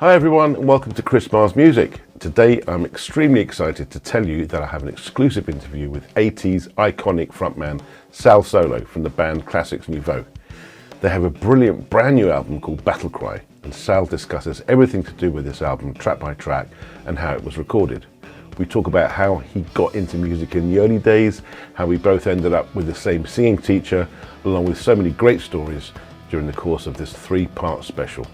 Hi everyone and welcome to Chris Mars Music. Today I'm extremely excited to tell you that I have an exclusive interview with 80s iconic frontman Sal Solo from the band Classix Nouveaux. They have a brilliant brand new album called Battle Cry, and Sal discusses everything to do with this album track by track and how it was recorded. We talk about how he got into music in the early days, how we both ended up with the same singing teacher, along with so many great stories during the course of this 3-part special.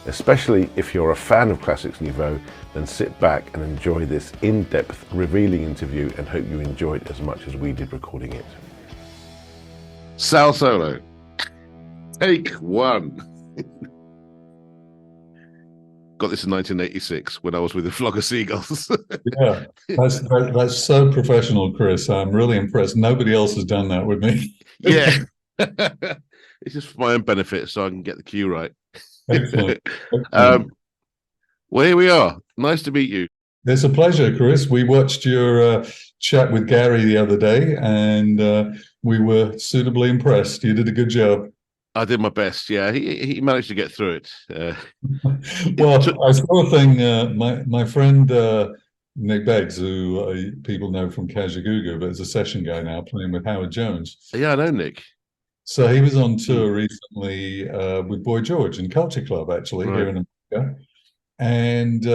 Especially if you're a fan of Classix Nouveaux, then sit back and enjoy this in-depth, revealing interview and hope you enjoy it as much as we did recording it. Sal Solo, take one. Got this in 1986 when I was with a flock of seagulls. Yeah, that's so professional, Chris. I'm really impressed. Nobody else has done that with me. Yeah. It's just for my own benefit so I can get the cue right. Excellent. Well, here we are. Nice to meet you. It's a pleasure, Chris. We watched your chat with Gary the other day, and we were suitably impressed. You did a good job. I did my best. Yeah, he managed to get through it. Well, I saw a thing. My friend Nick Beggs, who people know from Kajagoogoo, but is a session guy now, playing with Howard Jones. Yeah, I know Nick. So he was on tour recently with Boy George in Culture Club, actually, here in America. And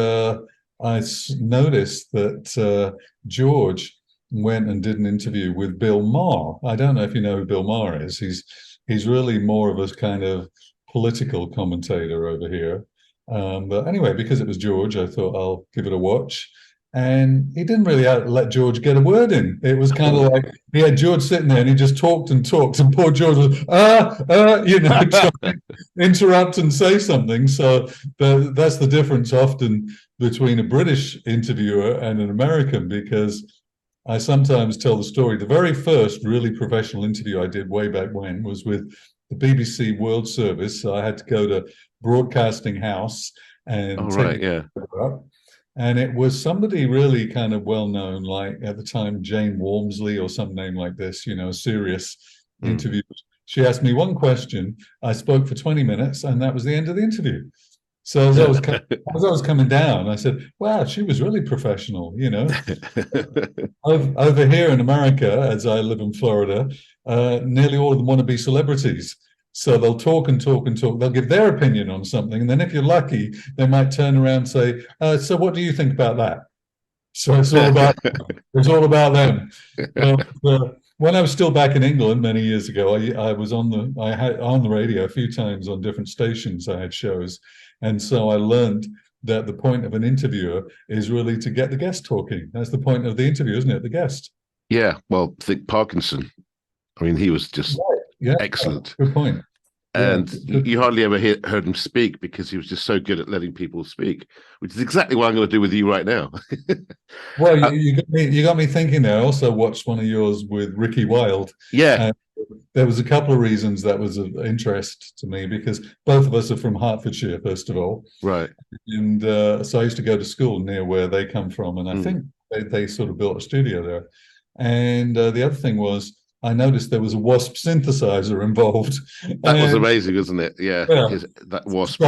I noticed that George went and did an interview with Bill Maher. I don't know if you know who Bill Maher is. He's really more of a kind of political commentator over here. But anyway, because it was George, I thought I'll give it a watch. And he didn't really let George get a word in. It was kind of like he had George sitting there and he just talked, and poor George was, trying to interrupt and say something. So that's the difference often between a British interviewer and an American, because I sometimes tell the story. The very first really professional interview I did way back when was with the BBC World Service. So I had to go to Broadcasting House and take it up. And it was somebody really kind of well-known, like at the time, Jane Walmsley or some name like this, serious interview. She asked me one question. I spoke for 20 minutes, and that was the end of the interview. So as I was coming down, I said, wow, she was really professional, Over here in America, as I live in Florida, nearly all of them want to be celebrities. So they'll talk and talk and talk. They'll give their opinion on something. And then if you're lucky, they might turn around and say, so what do you think about that? So it's all about them. When I was still back in England many years ago, I was on the radio a few times on different stations. I had shows. And so I learned that the point of an interviewer is really to get the guest talking. That's the point of the interview, isn't it? The guest. Yeah. Well, think Parkinson. I mean, he was just excellent. Good point. And you hardly ever heard him speak because he was just so good at letting people speak, which is exactly what I'm going to do with you right now. Well, you got me thinking there. I also watched one of yours with Ricky Wilde. Yeah. There was a couple of reasons that was of interest to me, because both of us are from Hertfordshire, first of all. Right. And so I used to go to school near where they come from. And I think they sort of built a studio there. And the other thing was, I noticed there was a Wasp synthesizer involved. That was amazing, wasn't it? Yeah. That Wasp.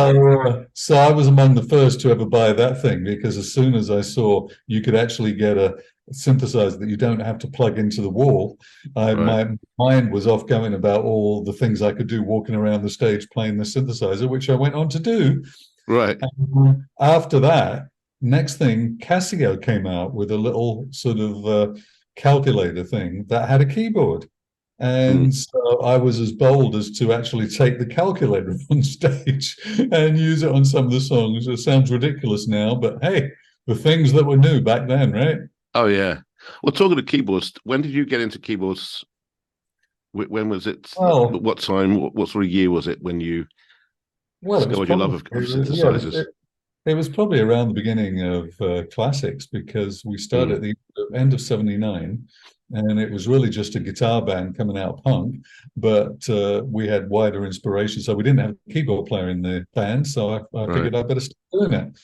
So I was among the first to ever buy that thing, because as soon as I saw you could actually get a synthesizer that you don't have to plug into the wall, my mind was off going about all the things I could do walking around the stage playing the synthesizer, which I went on to do. Right. And after that, next thing, Casio came out with a little sort of calculator thing that had a keyboard. And so I was as bold as to actually take the calculator on stage and use it on some of the songs. It sounds ridiculous now, but hey, the things that were new back then, right? Oh, yeah. Well, talking to keyboards, when did you get into keyboards? When was it? Well, what time? What sort of year was it when you discovered your love of synthesizers? It was probably around the beginning of Classix, because we started at the end of '79, and it was really just a guitar band coming out of punk, but we had wider inspiration. So we didn't have a keyboard player in the band, so I figured I'd better start doing it.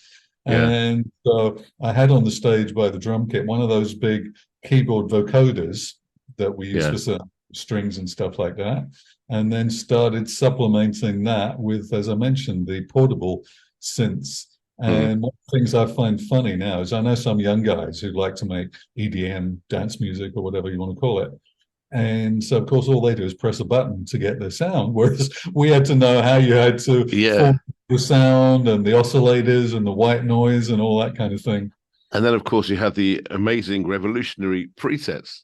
Yeah. And so I had on the stage by the drum kit one of those big keyboard vocoders that we use for certain strings and stuff like that, and then started supplementing that with, as I mentioned, the portable synths Mm. And one of the things I find funny now is I know some young guys who like to make EDM, dance music, or whatever you want to call it. And so, of course, all they do is press a button to get their sound, whereas we had to know how you had to Yeah. form the sound and the oscillators and the white noise and all that kind of thing. And then, of course, you had the amazing revolutionary presets.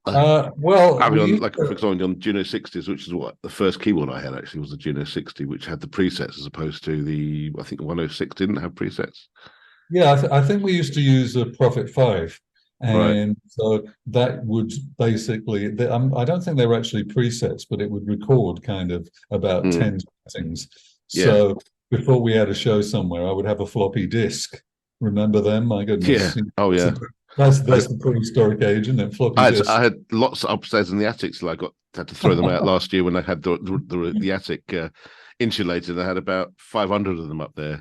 Well, I mean, we on, used like for to, example, on Juno 60s, which is what the first keyboard I had actually was the Juno 60, which had the presets as opposed to the, I think the 106 didn't have presets. yeah, I think we used to use a Prophet 5. Right. And so that would basically, I don't think they were actually presets, but it would record kind of about Mm. 10 settings. Yeah. So before we had a show somewhere, I would have a floppy disk. Remember them? My Yeah. goodness. Oh, yeah. I, That's the prehistoric age, isn't it? Floppy I disk. had lots upstairs in the attic, so I had to throw them out last year when I had the attic insulated. I had about 500 of them up there.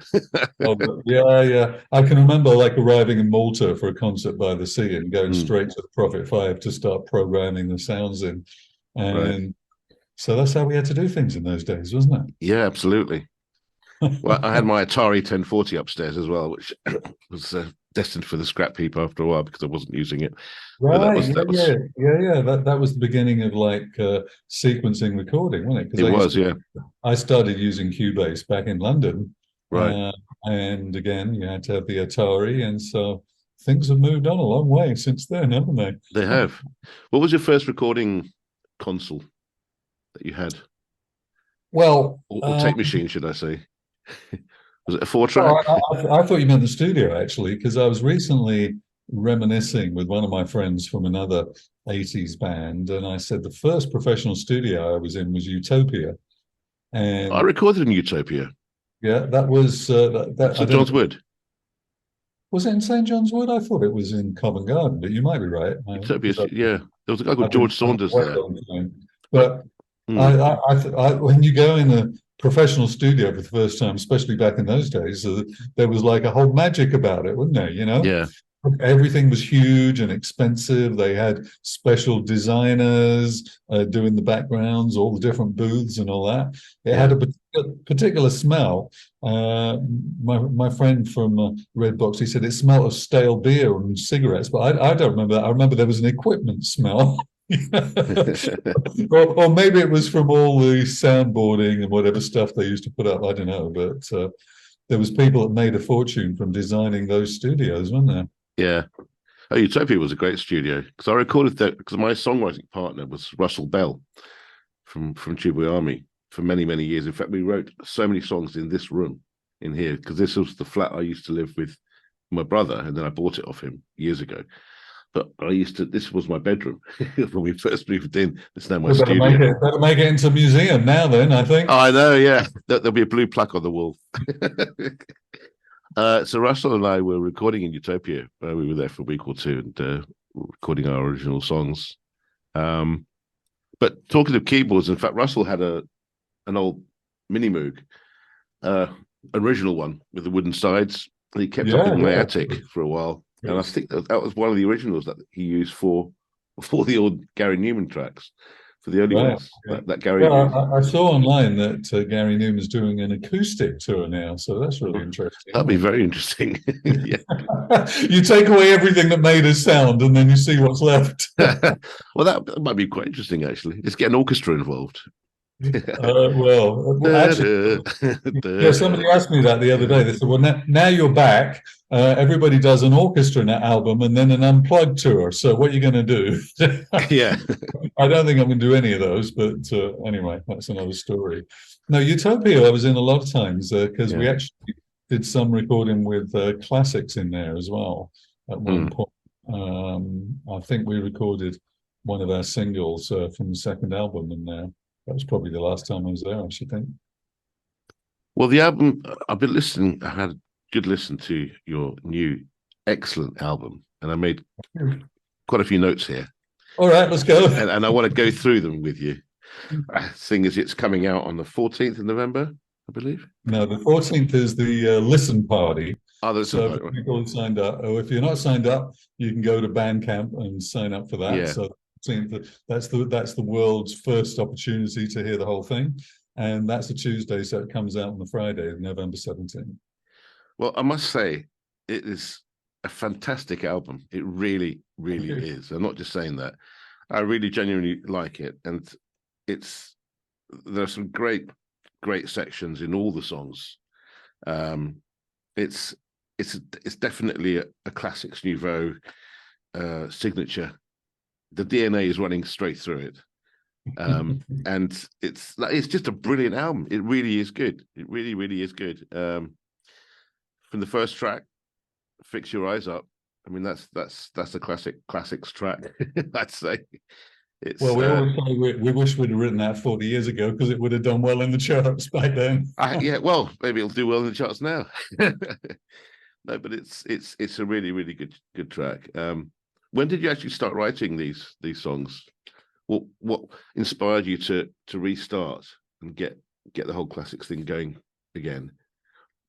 Oh, yeah, yeah. I can remember like arriving in Malta for a concert by the sea and going Mm, straight to the Prophet 5 to start programming the sounds in. right. And so that's how we had to do things in those days, wasn't Yeah, absolutely. Well, I had it? my Atari 1040 upstairs as well, which was destined for the scrap heap after a while because I wasn't using it. But Right, yeah, that was yeah, yeah, yeah. That was the beginning of like sequencing recording, wasn't it? Because it was, yeah. I started using Cubase back in London, Right. and again, you had to have the Atari, and so things have moved on a long way since then, haven't they? They have. What was your first recording console that you had? Well, Or tape machine, should I say? Was it a four well, track? I thought you meant the studio actually, because I was recently reminiscing with one of my friends from another 80s band, and I said the first professional studio I was in was Utopia. I And recorded in Utopia. yeah, that was that I St. don't John's know. Wood. Was it in St. John's Wood? I thought it was in Covent Garden, but you might be right Utopia, because yeah. There was a guy called I've been George for Saunders quite a there. long time. But But mm, when you go in a professional studio for the first time, especially back in those days, there was like a whole magic about it, wasn't there? You know, yeah, everything was huge and expensive. They had special designers doing the backgrounds, all the different booths and all that. It had yeah. a particular smell. My friend from Redbox, he said it smelled of stale beer and cigarettes, but I don't remember that. I remember there was an equipment smell. Or maybe it was from all the soundboarding and whatever stuff they used to put up. I don't know, but there was people that made a fortune from designing those studios, weren't there? Yeah. Oh, Utopia was a great studio because I recorded that because my songwriting partner was Russell Bell from Tubeway Army for many, many years. In fact, we wrote so many songs in this room in here because this was the flat I used to live with my brother, and then I bought it off him years ago. But this was my bedroom when we first moved in. It's now my We studio. better make it into a museum now. Then I Oh, think. I know, yeah. There'll be a blue plaque on the wall. So Russell and I were recording in Utopia. We were there for a week or two and recording our original songs. But talking of keyboards, in fact, Russell had an old Mini Moog, original one with the wooden sides. He kept up Yeah, in my yeah. attic for a while, and I Yes. think that was one of the originals that he used for the old Gary Newman tracks, for the early Right. ones Yeah. that Gary Yeah, used. I saw online that Gary Newman's doing an acoustic tour now, so that's really interesting, That'd be isn't very interesting. Yeah. it? You take away everything that made us sound, and then you see what's left. Well, that might be quite interesting, actually. Just get an orchestra involved. Actually, yeah, somebody asked me that the other day. They said, "Well, now you're back. Everybody does an orchestra album and then an unplugged tour. So what are you going to do?" Yeah, I don't think I'm going to do any of those, but anyway, that's another story. No, Utopia, I was in a lot of times because yeah. we actually did some recording with Classix in there as well at one Mm. point. I think we recorded one of our singles from the second album in there. That was probably the last time I was there, I should think. Well, the album, I've been listening, I had a good listen to your new excellent album, and I made quite a few notes here. All right, let's go. And I want to go through them with you. Seeing as it's coming out on the 14th of November, I believe. No, the 14th is the listen party. Oh, that's So right. for people who signed up, or if you're not signed up, you can go to Bandcamp and sign up for that. Yeah. So that's the world's first opportunity to hear the whole thing, and that's a Tuesday, so it comes out on the Friday, November 17th. Well, I must say, it is a fantastic album. It really, really is. I'm not just saying that. I really genuinely like it, and it's there are some great sections in all the songs. Um, it's it's definitely a Classix Nouveaux signature. The DNA is running straight through it, and it's just a brilliant album. It really is good. It really, really is good. From the first track, "Fix Your Eyes Up." I mean, that's a classics track. I'd say it's. Well, we always say we wish we'd have written that 40 years ago because it would have done well in the charts back then. Yeah, well, maybe it'll do well in the charts now. No, but it's a really, really good track. When did you actually start writing these songs? What inspired you to restart and get the whole classics thing going again?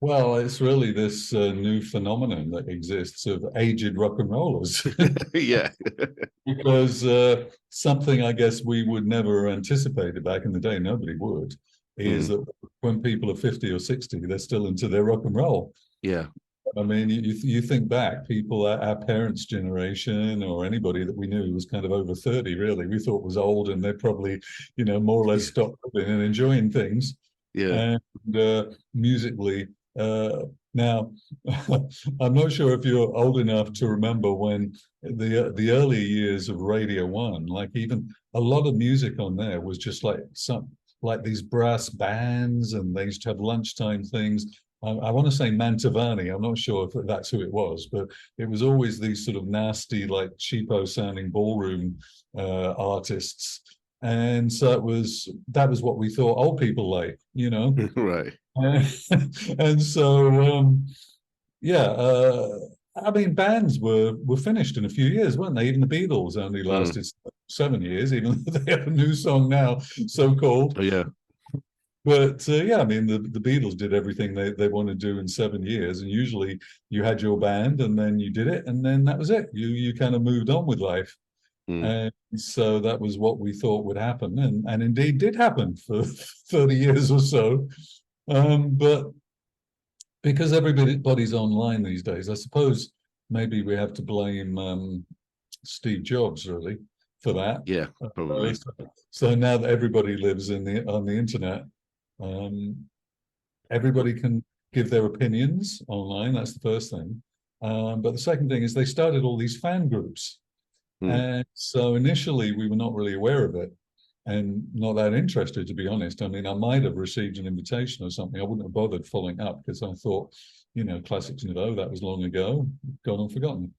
Well, it's really this new phenomenon that exists of aged rock and rollers. Yeah. Because something I guess we would never anticipated back in the day, nobody would, is that when people are 50 or 60, they're still into their rock and roll. Yeah. I mean, you think back, people, our parents' generation or anybody that we knew was kind of over 30, really, we thought was old, and they probably, more or less stopped living and enjoying things. Yeah. And musically, now, I'm not sure if you're old enough to remember when the early years of Radio One, like even a lot of music on there was just like these brass bands, and they used to have lunchtime things. I want to say Mantovani. I'm not sure if that's who it was, but it was always these sort of nasty, like cheapo sounding ballroom artists. And so that was what we thought old people like, Right. And so, I mean, bands were finished in a few years, weren't they? Even the Beatles only lasted 7 years, even though they have a new song now, so-called. Oh, yeah. But I mean, the Beatles did everything they want to do in 7 years, and usually you had your band, and then you did it, and then that was it. You kind of moved on with life. And so that was what we thought would happen, and indeed did happen for 30 years or so. But because everybody's online these days, I suppose maybe we have to blame Steve Jobs really for that. Yeah, probably. So now that everybody lives on the internet, everybody can give their opinions online. That's the first thing. But the second thing is they started all these fan groups. And so initially we were not really aware of it and not that interested, to be honest. I mean, I might have received an invitation or something. I wouldn't have bothered following up because I thought, Classix Nouveaux, that was long ago, gone and forgotten.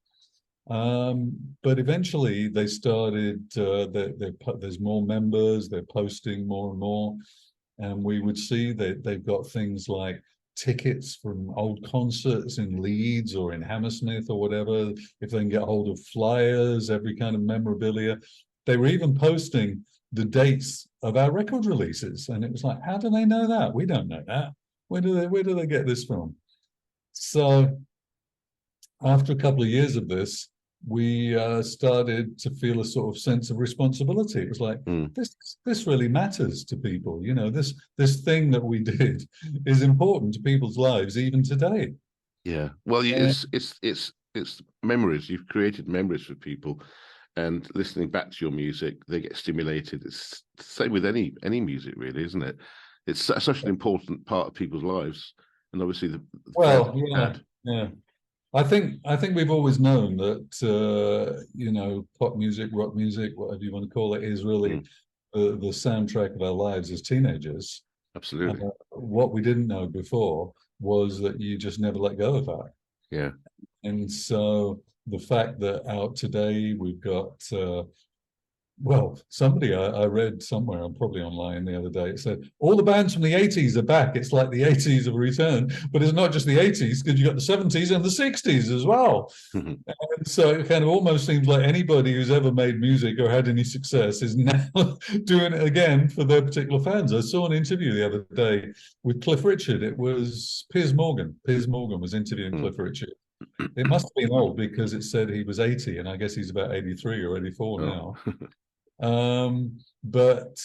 But eventually they started, there's more members, they're posting more and more. And we would see that they've got things like tickets from old concerts in Leeds or in Hammersmith or whatever, if they can get hold of flyers, every kind of memorabilia. They were even posting the dates of our record releases. And it was like, how do they know that? We don't know that. Where do they get this from? So after a couple of years of this, we started to feel a sort of sense of responsibility. It was like, this really matters to people. This thing that we did is important to people's lives even today. Yeah. Well, it's memories. You've created memories for people, and listening back to your music, they get stimulated. It's the same with any music, really, isn't it? It's such an important part of people's lives, and obviously yeah. I think we've always known that pop music, rock music, whatever you want to call it, is really the soundtrack of our lives as teenagers. Absolutely. What we didn't know before was that you just never let go of that. Yeah. And so the fact that out today we've got somebody I read somewhere, I'm probably online the other day, it said all the bands from the 80s are back. It's like the 80s have returned, but it's not just the 80s, because you've got the 70s and the 60s as well. And so it kind of almost seems like anybody who's ever made music or had any success is now doing it again for their particular fans. I saw an interview the other day with Cliff Richard. It was Piers Morgan. Piers Morgan was interviewing Cliff Richard. It must have been old because it said he was 80, and I guess he's about 83 or 84 now. But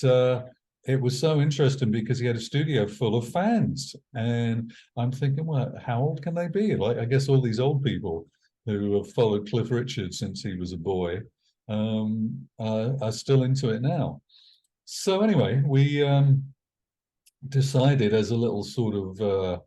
it was so interesting because he had a studio full of fans, and I'm thinking, well, how old can they be? Like, I guess all these old people who have followed Cliff Richard since he was a boy are still into it now. So anyway, we decided as a little sort of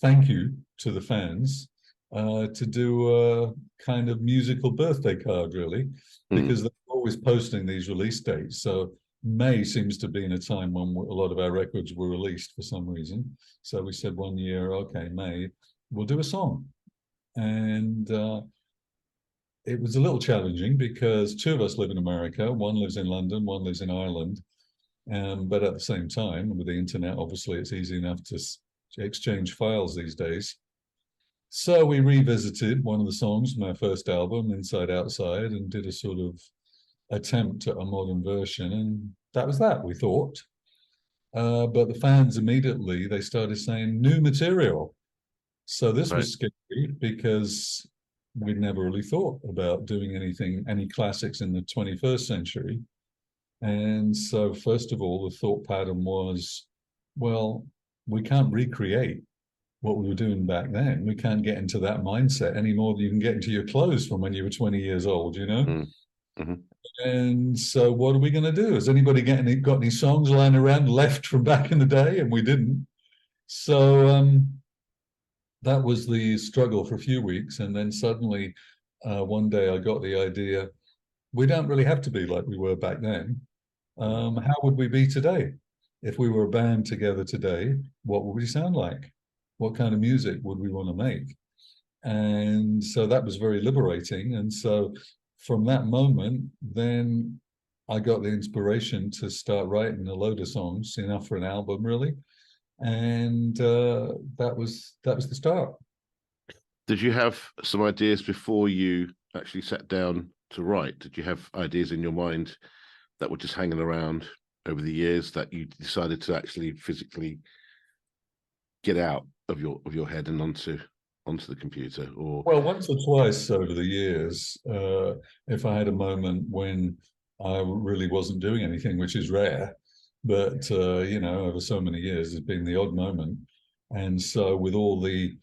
thank you to the fans to do a kind of musical birthday card, really, because they're always posting these release dates. So May seems to be in a time when a lot of our records were released for some reason. So we said one year, okay, May, we'll do a song. And it was a little challenging because two of us live in America. One lives in London, one lives in Ireland. But at the same time, with the internet, obviously, it's easy enough to exchange files these days. So we revisited one of the songs from our first album, Inside Outside, and did a sort of attempt at a modern version. And that was that, we thought. But the fans immediately, they started saying new material. So this was scary because we'd never really thought about doing anything, any classics in the 21st century. And so, first of all, the thought pattern was, well, we can't recreate what we were doing back then. We can't get into that mindset any more than you can get into your clothes from when you were 20 years old, you know? Mm-hmm. And so, what are we going to do? Has anybody got any songs lying around left from back in the day? And we didn't. So, that was the struggle for a few weeks. And then suddenly, one day I got the idea we don't really have to be like we were back then. How would we be today? If we were a band together today, what would we sound like? What kind of music would we want to make? And so that was very liberating. And so from that moment, then I got the inspiration to start writing a load of songs, enough for an album, really. And that was the start. Did you have some ideas before you actually sat down to write? Did you have ideas in your mind that were just hanging around over the years that you decided to actually physically get out of your head and onto the computer? Or well, once or twice over the years, if I had a moment when I really wasn't doing anything, which is rare, but you know, over so many years, there's been the odd moment. And so with all the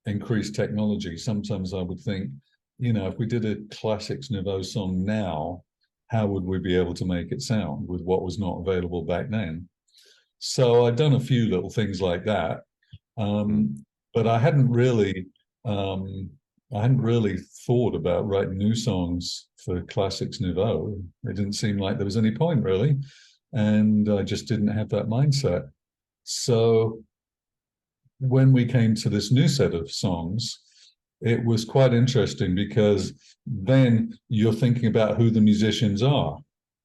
increased technology, sometimes I would think, you know, if we did a Classix Nouveaux song now, how would we be able to make it sound with what was not available back then? So I've done a few little things like that, but um, I hadn't really thought about writing new songs for Classix Nouveaux. It didn't seem like there was any point really, and I just didn't have that mindset. So when we came to this new set of songs, it was quite interesting because then you're thinking about who the musicians are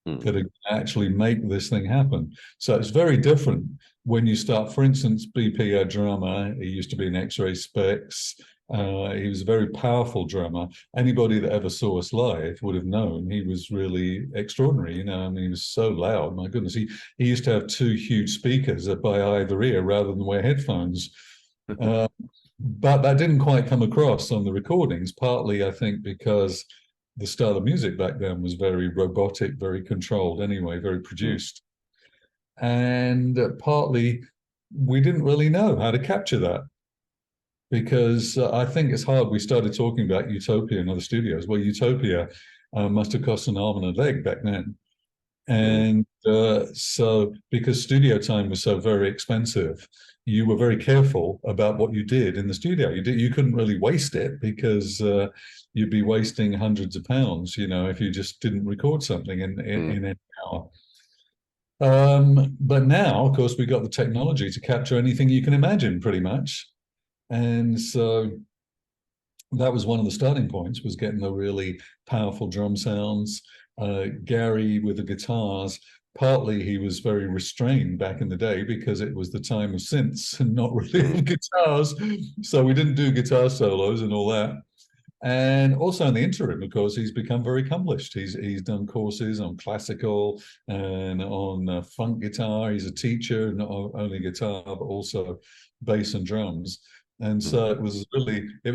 that are actually make this thing happen. So it's very different when you start, for instance, BP, our drummer, he used to be in X-Ray Specs. He was a very powerful drummer. Anybody that ever saw us live would have known he was really extraordinary. You know, I mean, he was so loud. My goodness, he used to have two huge speakers by either ear rather than wear headphones. But that didn't quite come across on the recordings, partly, I think, because the style of music back then was very robotic, very controlled anyway, very produced. And partly, we didn't really know how to capture that because I think it's hard. We started talking about Utopia and other studios. Well, Utopia must have cost an arm and a leg back then. And so because studio time was so very expensive, you were very careful about what you did in the studio. You couldn't really waste it because you'd be wasting hundreds of pounds, you know, if you just didn't record something in an hour. But now, of course, we've got the technology to capture anything you can imagine, pretty much. And so that was one of the starting points, was getting the really powerful drum sounds. Gary with the guitars, partly he was very restrained back in the day because it was the time of synths and not really guitars. So we didn't do guitar solos and all that. And also in the interim, of course, he's become very accomplished. He's done courses on classical and on funk guitar. He's a teacher, not only guitar, but also bass and drums. And so it was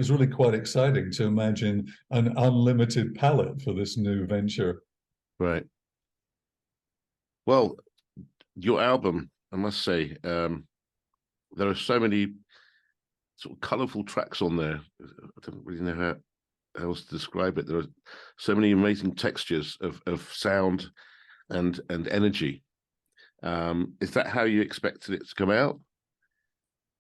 really quite exciting to imagine an unlimited palette for this new venture. Right. Well, Your album, I must say, there are so many sort of colourful tracks on there. I don't really know how else to describe it. There are so many amazing textures of sound and energy. Is that how you expected it to come out?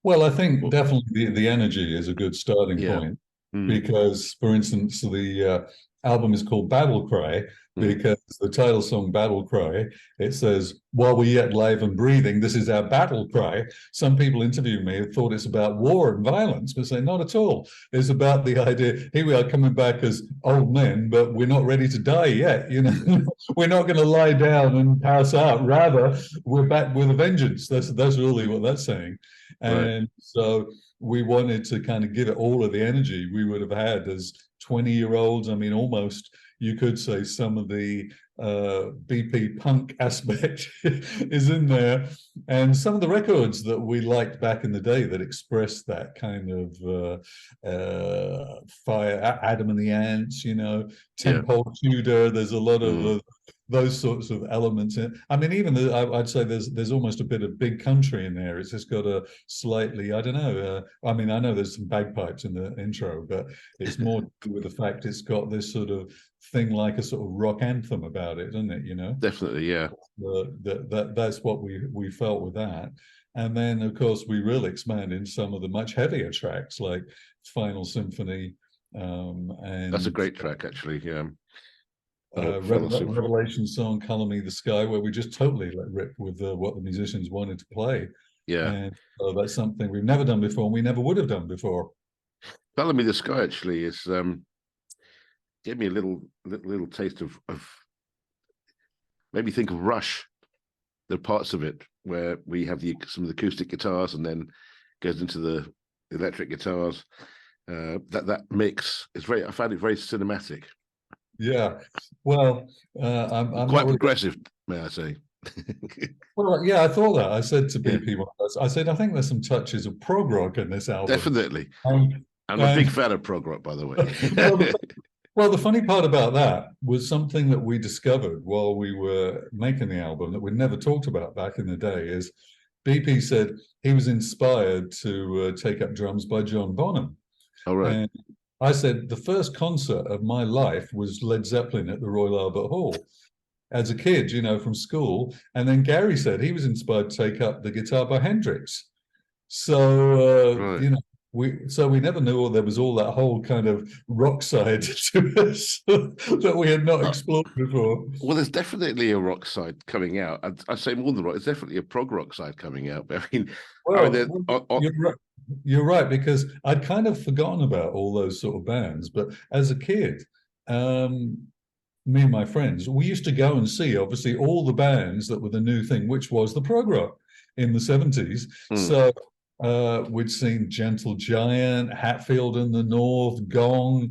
Well, I think Or, definitely the energy is a good starting yeah. point Mm, because, for instance, the album is called Battle Cry mm. because the title song Battle Cry, it says, while we're yet live and breathing, this is our battle cry. Some people interviewing me have thought it's about war and violence, but say not at all. It's about the idea, here we are coming back as old men, but we're not ready to die yet. You know, we're not going to lie down and pass out. Rather, we're back with a vengeance. That's really what that's saying. Right. And so we wanted to kind of give it all of the energy we would have had as 20-year-olds. I mean, almost you could say some of the BP punk aspect is in there. And some of the records that we liked back in the day that expressed that kind of fire, Adam and the Ants, you know, Yeah. Temple Tudor. There's a lot of Mm. those sorts of elements in it. I mean, even I'd say there's almost a bit of big country in there. It's just got a slightly, I don't know. I mean, I know there's some bagpipes in the intro, but it's more to do with the fact it's got this sort of thing like a sort of rock anthem about it, isn't it? You know, Definitely, yeah. that's what we felt with that. And then, of course, we really expand in some of the much heavier tracks like Final Symphony That's a and great track, actually. Yeah. Final Symphony. Revelation song "Color Me the Sky," where we just totally let rip with what the musicians wanted to play, Yeah. and that's something we've never done before, and we never would have done before. Follow Me the Sky actually is gave me a little taste of made me think of Rush. The parts of it where we have some of the acoustic guitars and then goes into the electric guitars. That mix is very. I found it very cinematic. Yeah, well, I'm not Quite really. progressive, may I say? Well, yeah, I thought that. I said to Yeah, BP once, I said I think there's some touches of prog rock in this album. definitely. Um, I'm a big and fan of prog rock, by the way. well, well, the funny part about that was something that we discovered while we were making the album that we'd never talked about back in the day. Is BP said he was inspired to take up drums by John Bonham. All right. And I said, the first concert of my life was Led Zeppelin at the Royal Albert Hall as a kid, you know, from school. And then Gary said he was inspired to take up the guitar by Hendrix. So, Right. we never knew there was all that whole kind of rock side to us that we had not Uh, explored before. well, there's definitely a rock side coming out. I'd say more than rock. There's definitely a prog rock side coming out. But Well, you're right because I'd kind of forgotten about all those sort of bands. But as a kid, um, me and my friends, we used to go and see obviously all the bands that were the new thing, which was the prog rock in the 70s. mm, So we'd seen Gentle Giant, Hatfield in the North, Gong.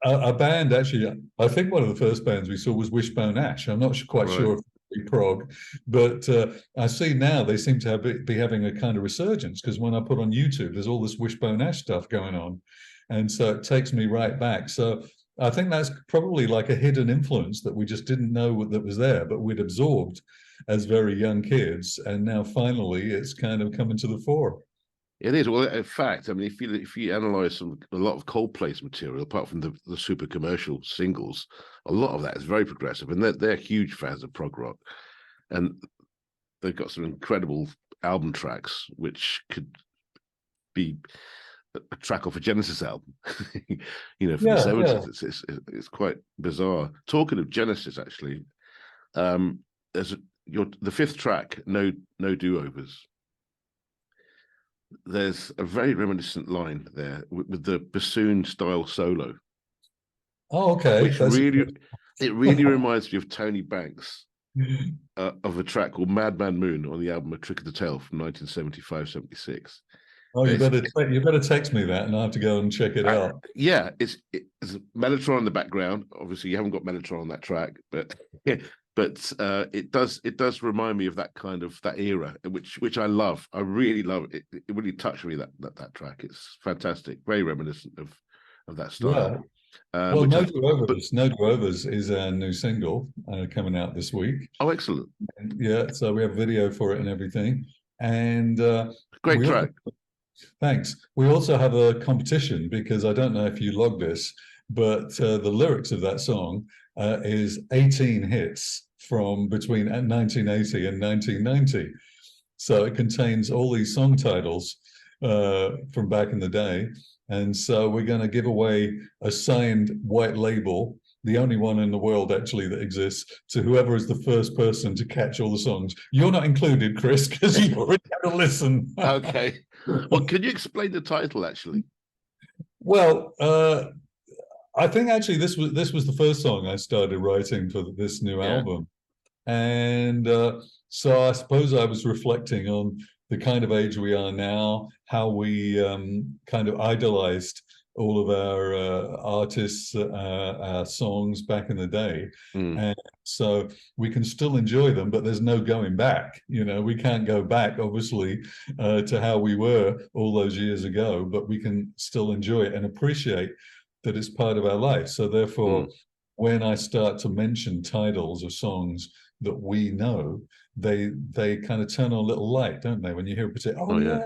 A band actually, I think one of the first bands we saw was Wishbone Ash. I'm not quite right. sure if prog, but I see now they seem to be having a kind of resurgence because when I put on YouTube, there's all this Wishbone Ash stuff going on, and so it takes me right back. So I think that's probably like a hidden influence that we just didn't know that was there, but we'd absorbed as very young kids, and now finally it's kind of coming to the fore. It is. Well, in fact, I mean, if you analyze a lot of Coldplay's material, apart from the super commercial singles, a lot of that is very progressive, and they're huge fans of prog rock, and they've got some incredible album tracks which could be a track off a Genesis album, from the Yeah, yeah. 70s. It's quite bizarre. Talking of Genesis, actually, there's the fifth track, no do overs. There's a very reminiscent line there with the bassoon style solo, Oh, okay. which really reminds me of Tony Banks of a track called Madman Moon on the album A Trick of the Tail from 1975-76. Oh, It's, you better text me that, and I have to go and check it out. yeah, it's Mellotron in the background. Obviously, you haven't got Mellotron on that track, but it does remind me of that kind of that era, which I love. I really love it. It really touched me that track. It's fantastic, very reminiscent of that style. Yeah. Well, Which No I, Do but Overs. No Do Overs is our new single coming out this week. oh, excellent, And yeah, so we have video for it and everything. And great we also, track. thanks. We also have a competition because I don't know if you log this, but the lyrics of that song is 18 hits from between 1980 and 1990. So it contains all these song titles from back in the day. And so we're going to give away a signed white label, the only one in the world actually that exists, to whoever is the first person to catch all the songs. You're not included, Chris, because you already had a listen. Okay. Well, can you explain the title actually? Well, I think actually this was the first song I started writing for this new Yeah. album. And so I suppose I was reflecting on the kind of age we are now, how we kind of idolized all of our artists, our songs back in the day. Mm. And so we can still enjoy them, but there's no going back. We can't go back, obviously, to how we were all those years ago, but we can still enjoy it and appreciate that it's part of our life. So therefore, when I start to mention titles of songs that we know, they kind of turn on a little light, don't they? When you hear a particular, oh yeah,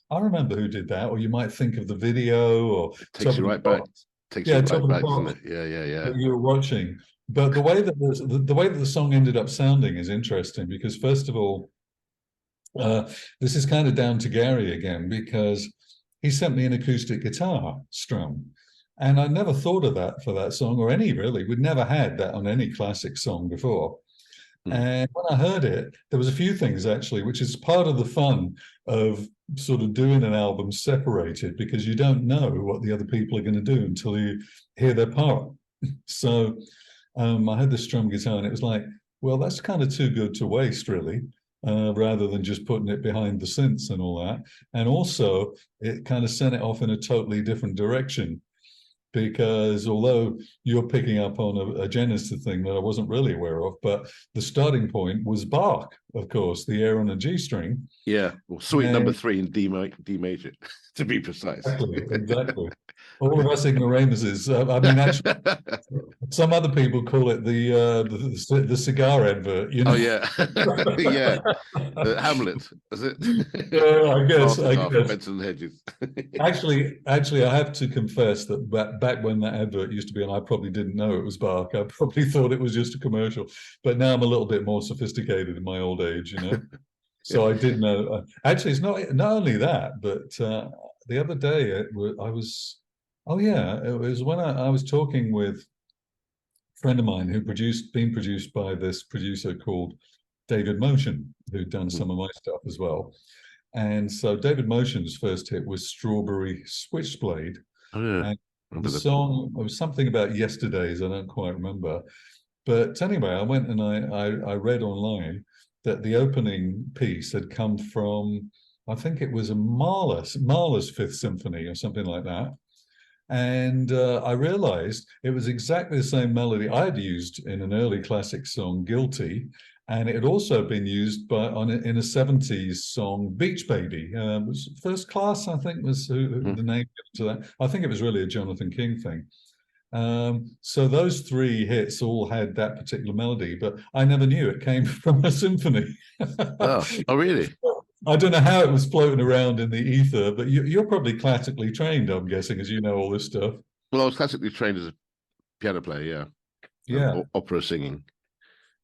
I remember who did that. Or you might think of the video, or it takes you right back. Takes you right back, doesn't it? Yeah. That you were watching. But the way that the way that the song ended up sounding is interesting because first of all, this is kind of down to Gary again because he sent me an acoustic guitar strum. And I never thought of that for that song or any really. We'd never had that on any classic song before. And when I heard it, there was a few things actually, which is part of the fun of sort of doing an album separated because you don't know what the other people are going to do until you hear their part. So I had this strum guitar and it was like, well, that's kind of too good to waste, really, rather than just putting it behind the synths and all that. And also, it kind of sent it off in a totally different direction. Because although you're picking up on a Genesis thing that I wasn't really aware of, but the starting point was Bach, of course, the air on a G string. Yeah, well, suite number 3 in D major, to be precise. Exactly. All of us ignoramuses. I mean, actually, some other people call it the cigar advert. Oh yeah, yeah. Hamlet, is it? I guess. Benson Hedges. Actually, I have to confess that back when that advert used to be on, I probably didn't know it was Bach. I probably thought it was just a commercial. But now I'm a little bit more sophisticated in my old age, So I did know. Actually, it's not only that, but the other day it was. Oh yeah, it was when I was talking with a friend of mine who been produced by this producer called David Motion, who'd done some of my stuff as well. And so David Motion's first hit was Strawberry Switchblade. Oh, yeah. And the song, it was something about yesterdays, I don't quite remember. But anyway, I went and I read online that the opening piece had come from, I think it was a Mahler's Fifth Symphony or something like that. And I realized it was exactly the same melody I'd used in an early classic song, Guilty. And it had also been used in a 70s song, Beach Baby. It was First Class, I think, was the name to that. I think it was really a Jonathan King thing. So those 3 hits all had that particular melody, but I never knew it came from a symphony. Oh, really? I don't know how it was floating around in the ether, but you're probably classically trained, I'm guessing, as you know all this stuff. Well, I was classically trained as a piano player, yeah. Yeah. Opera singing.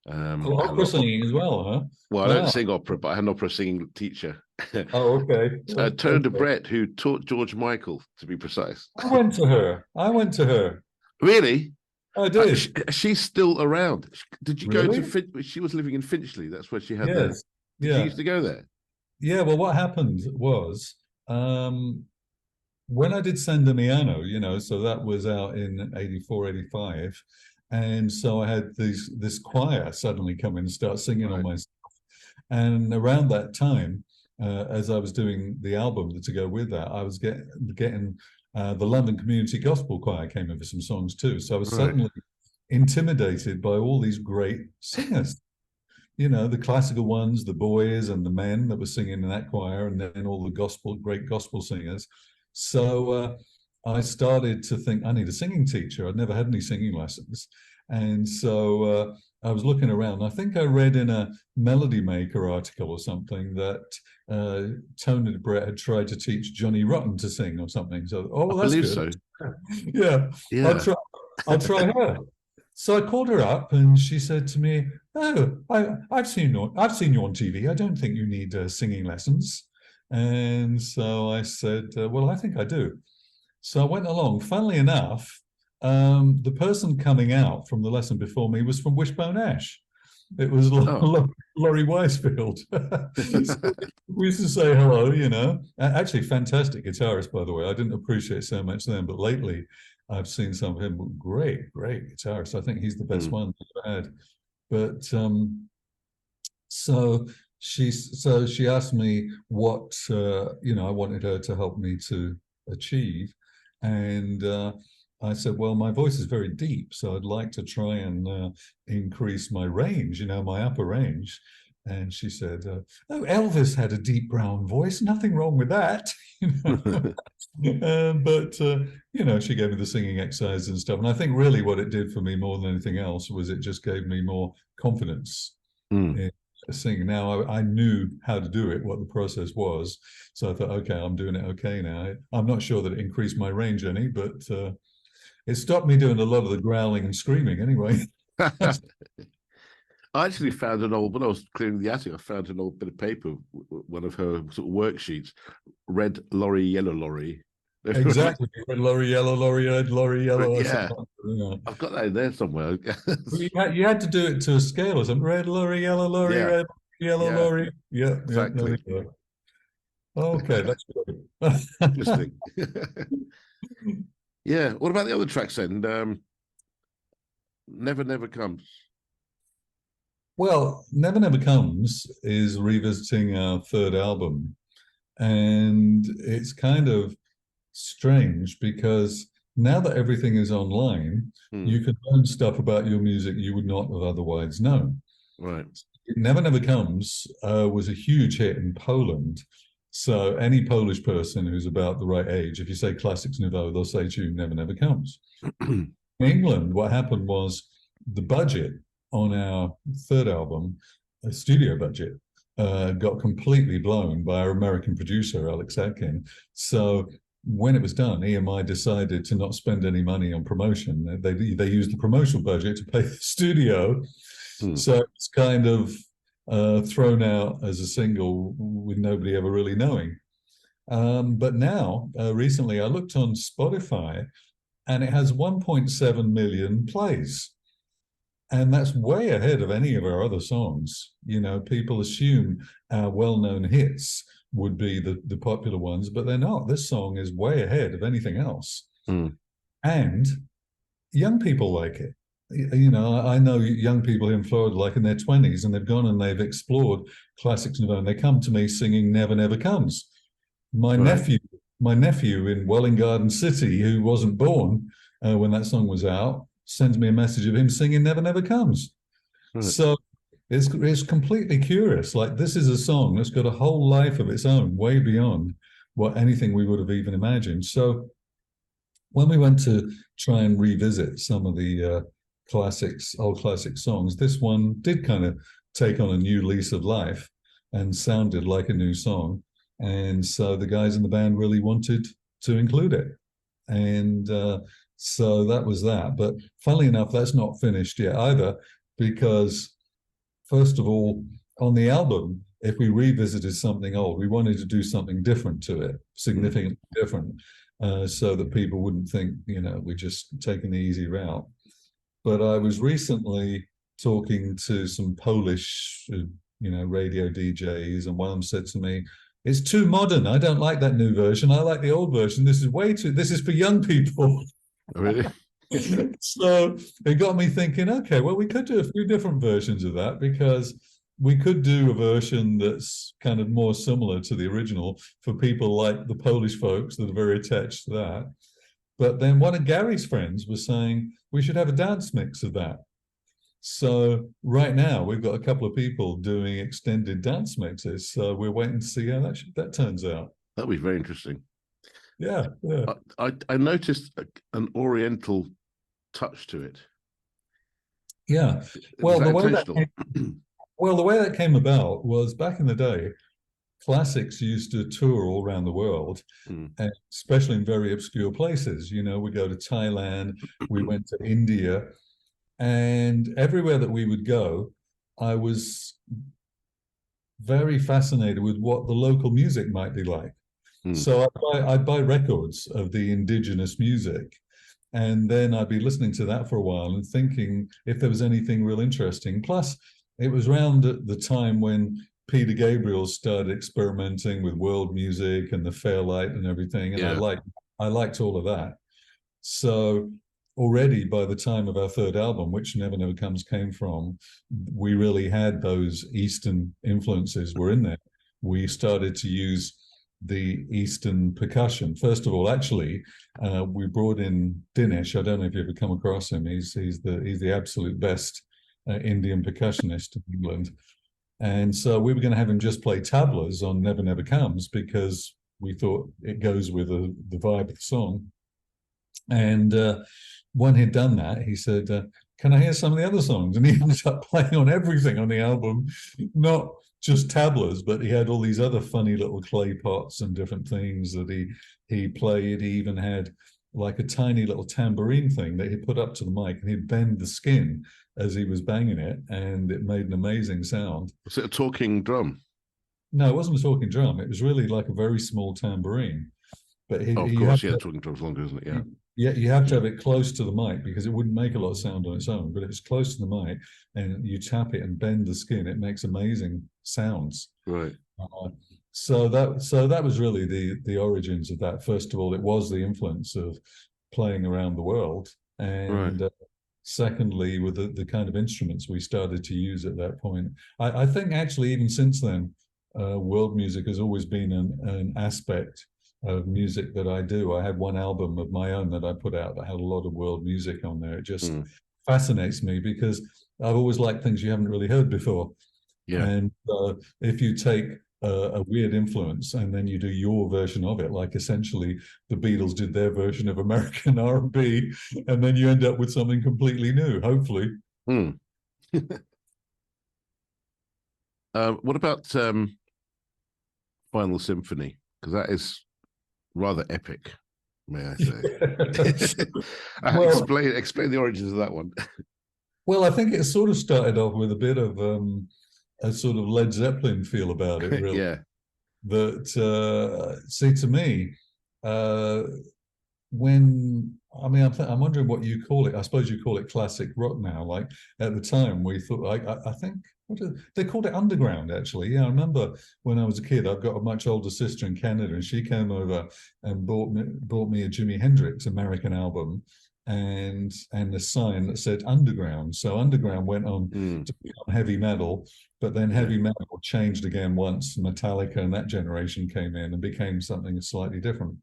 Opera singing as well, huh? Well, I don't sing opera, but I had an opera singing teacher. Oh, okay. Turner de Brett, who taught George Michael, to be precise. I went to her. Really? I did. She's still around. Did you Really? go to She was living in Finchley. That's where she had Yes. Did you used to go there? Yeah, well, what happened was when I did Sandemiano, so that was out in 84, 85. And so I had this choir suddenly come in and start singing on my stuff. And around that time, as I was doing the album to go with that, I was getting the London Community Gospel Choir came in for some songs too. So I was suddenly intimidated by all these great singers. The classical ones, the boys and the men that were singing in that choir, and then all the great gospel singers. So I started to think I need a singing teacher. I'd never had any singing lessons. And so I was looking around. I think I read in a Melody Maker article or something that Tony Brett had tried to teach Johnny Rotten to sing or something. So, oh, I well, that's believe good. so. Yeah, I'll Yeah. try. I'll try her. So I called her up, and she said to me, "Oh, I've seen you on TV. I don't think you need singing lessons." And so I said, "Well, I think I do." So I went along. Funnily enough, the person coming out from the lesson before me was from Wishbone Ash. It was Oh. Laurie Weisfield. So we used to say hello, you know. Actually, fantastic guitarist, by the way. I didn't appreciate so much then, but lately I've seen some of him. Great, great guitarist. I think he's the best one I've ever had. But so she asked me what I wanted her to help me to achieve, and I said, well, my voice is very deep, so I'd like to try and increase my range, my upper range. And she said, oh, Elvis had a deep brown voice, nothing wrong with that. But she gave me the singing exercises and stuff, and I think really what it did for me more than anything else was it just gave me more confidence in singing. Now I knew how to do it, what the process was, so I thought, okay, I'm doing it okay now. I'm not sure that it increased my range any, but it stopped me doing a lot of the growling and screaming anyway. I actually found when I was clearing the attic, I found an old bit of paper, one of her sort of worksheets, red lorry, yellow lorry. Exactly. Red lorry, yellow lorry, red lorry, yellow. Yeah. I've got that in there somewhere. You had to do it to a scale or something. Red lorry, yellow lorry, Yeah. red yellow Yeah. lorry. Yeah, Exactly. yeah. Okay, that's good. Interesting. Yeah. What about the other tracks then? Never Never Comes. Well, Never Never Comes is revisiting our third album, and it's kind of strange because now that everything is online, you can learn stuff about your music you would not have otherwise known. Right. Never Never Comes was a huge hit in Poland. So any Polish person who's about the right age, if you say Classix Nouveaux, they'll say to you, Never Never Comes. In England, what happened was the budget on our third album, a studio budget, got completely blown by our American producer, Alex Atkin. So when it was done, EMI decided to not spend any money on promotion. They used the promotional budget to pay the studio. So it's kind of thrown out as a single with nobody ever really knowing. But now, recently, I looked on Spotify and it has 1.7 million plays. And that's way ahead of any of our other songs. People assume our well-known hits would be the popular ones, but they're not. This song is way ahead of anything else. And young people like it. I know young people in Florida, like in their 20s, and they've gone and they've explored Classix Nouveaux, and they come to me singing Never Never Comes. My nephew in Welling Garden City, who wasn't born when that song was out, sends me a message of him singing Never Never Comes. So it's completely curious. Like, this is a song that's got a whole life of its own, way beyond what anything we would have even imagined. So when we went to try and revisit some of the old classic songs, this one did kind of take on a new lease of life and sounded like a new song. And so the guys in the band really wanted to include it. And so that was that. But funnily enough, that's not finished yet either, because first of all, on the album, if we revisited something old, we wanted to do something different to it, significantly different, so that people wouldn't think, we're just taking the easy route. But I was recently talking to some Polish, radio DJs, and one of them said to me, "It's too modern. I don't like that new version. I like the old version. This is for young people." Really? So it got me thinking, okay, well, we could do a few different versions of that, because we could do a version that's kind of more similar to the original for people like the Polish folks that are very attached to that. But then one of Gary's friends was saying we should have a dance mix of that. So right now we've got a couple of people doing extended dance mixes. So we're waiting to see how that turns out. That'll be very interesting. Yeah, yeah. I noticed an Oriental touch to it. Yeah. Was Well, that the way that intentional? well, the way that came about was back in the day, Classix used to tour all around the world, Mm. and especially in very obscure places. We go to Thailand, we went to India, and everywhere that we would go, I was very fascinated with what the local music might be like. Mm. So I'd buy records of the indigenous music, and then I'd be listening to that for a while and thinking if there was anything real interesting. Plus, it was around the time when Peter Gabriel started experimenting with world music and the Fairlight and everything, and Yeah. I liked all of that. So already by the time of our third album, which Never Never Comes came from, we really had those Eastern influences were in there. We started to use the Eastern percussion. First of all, actually, we brought in Dinesh. I don't know if you've ever come across him. He's the absolute best Indian percussionist in England. And so we were going to have him just play tablas on Never Never Comes because we thought it goes with the vibe of the song. And when he'd done that, he said, "Can I hear some of the other songs?" And he ended up playing on everything on the album, not just tablas, but he had all these other funny little clay pots and different things that he played. He even had like a tiny little tambourine thing that he put up to the mic, and he'd bend the skin as he was banging it, and it made an amazing sound. Was it a talking drum? No, it wasn't a talking drum. It was really like a very small tambourine. But Oh, of you have course, yeah, to talking drum's longer, isn't it? Yeah. Yeah, you have to have it close to the mic because it wouldn't make a lot of sound on its own. But if it's close to the mic and you tap it and bend the skin, it makes amazing sounds. Right. Uh, so that was really the origins of that. First of all, it was the influence of playing around the world, Right. and secondly, with the kind of instruments we started to use at that point. I think actually even since then, world music has always been an aspect of music that I do. I had one album of my own that I put out that had a lot of world music on there. It just Mm. fascinates me because I've always liked things you haven't really heard before. Yeah. And if you take a weird influence and then you do your version of it, like essentially the Beatles did their version of American R&B, and then you end up with something completely new, hopefully. Mm. What about Final Symphony? Because that is rather epic, may I say. Well, Explain the origins of that one. well, I think it sort of started off with a bit of a sort of Led Zeppelin feel about it, really. Yeah. That see, to me, uh, when I'm wondering what you call it. I suppose you call it classic rock now. Like at the time, we thought I think they called it underground. Actually, yeah, I remember when I was a kid. I've got a much older sister in Canada, and she came over and bought me a Jimi Hendrix American album. And a sign that said underground. So underground went on Mm. to become heavy metal, but then Yeah. heavy metal changed again once Metallica and that generation came in and became something slightly different.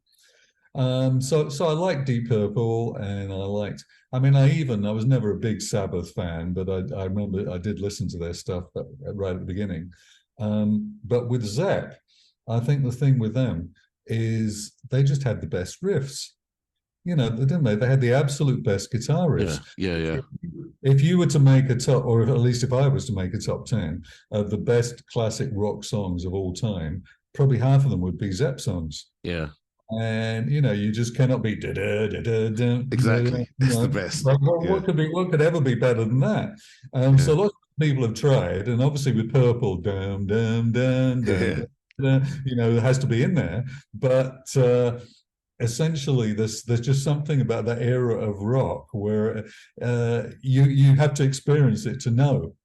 So I liked Deep Purple, and I was never a big Sabbath fan, but I remember I did listen to their stuff right at the beginning. But with Zepp, I think the thing with them is they just had the best riffs. Didn't they? They had the absolute best guitar Yeah. riffs. Yeah. Yeah. If you were to make a top, or at least if I was to make a top 10 of the best classic rock songs of all time, probably half of them would be Zepp songs. Yeah. And you just cannot be da da da da da. Exactly. It's the best. Like Yeah. what could ever be better than that? Yeah. So lots of people have tried, and obviously with Purple, dum dum dum dum, Yeah. it has to be in there. But essentially, there's just something about that era of rock where you have to experience it to know.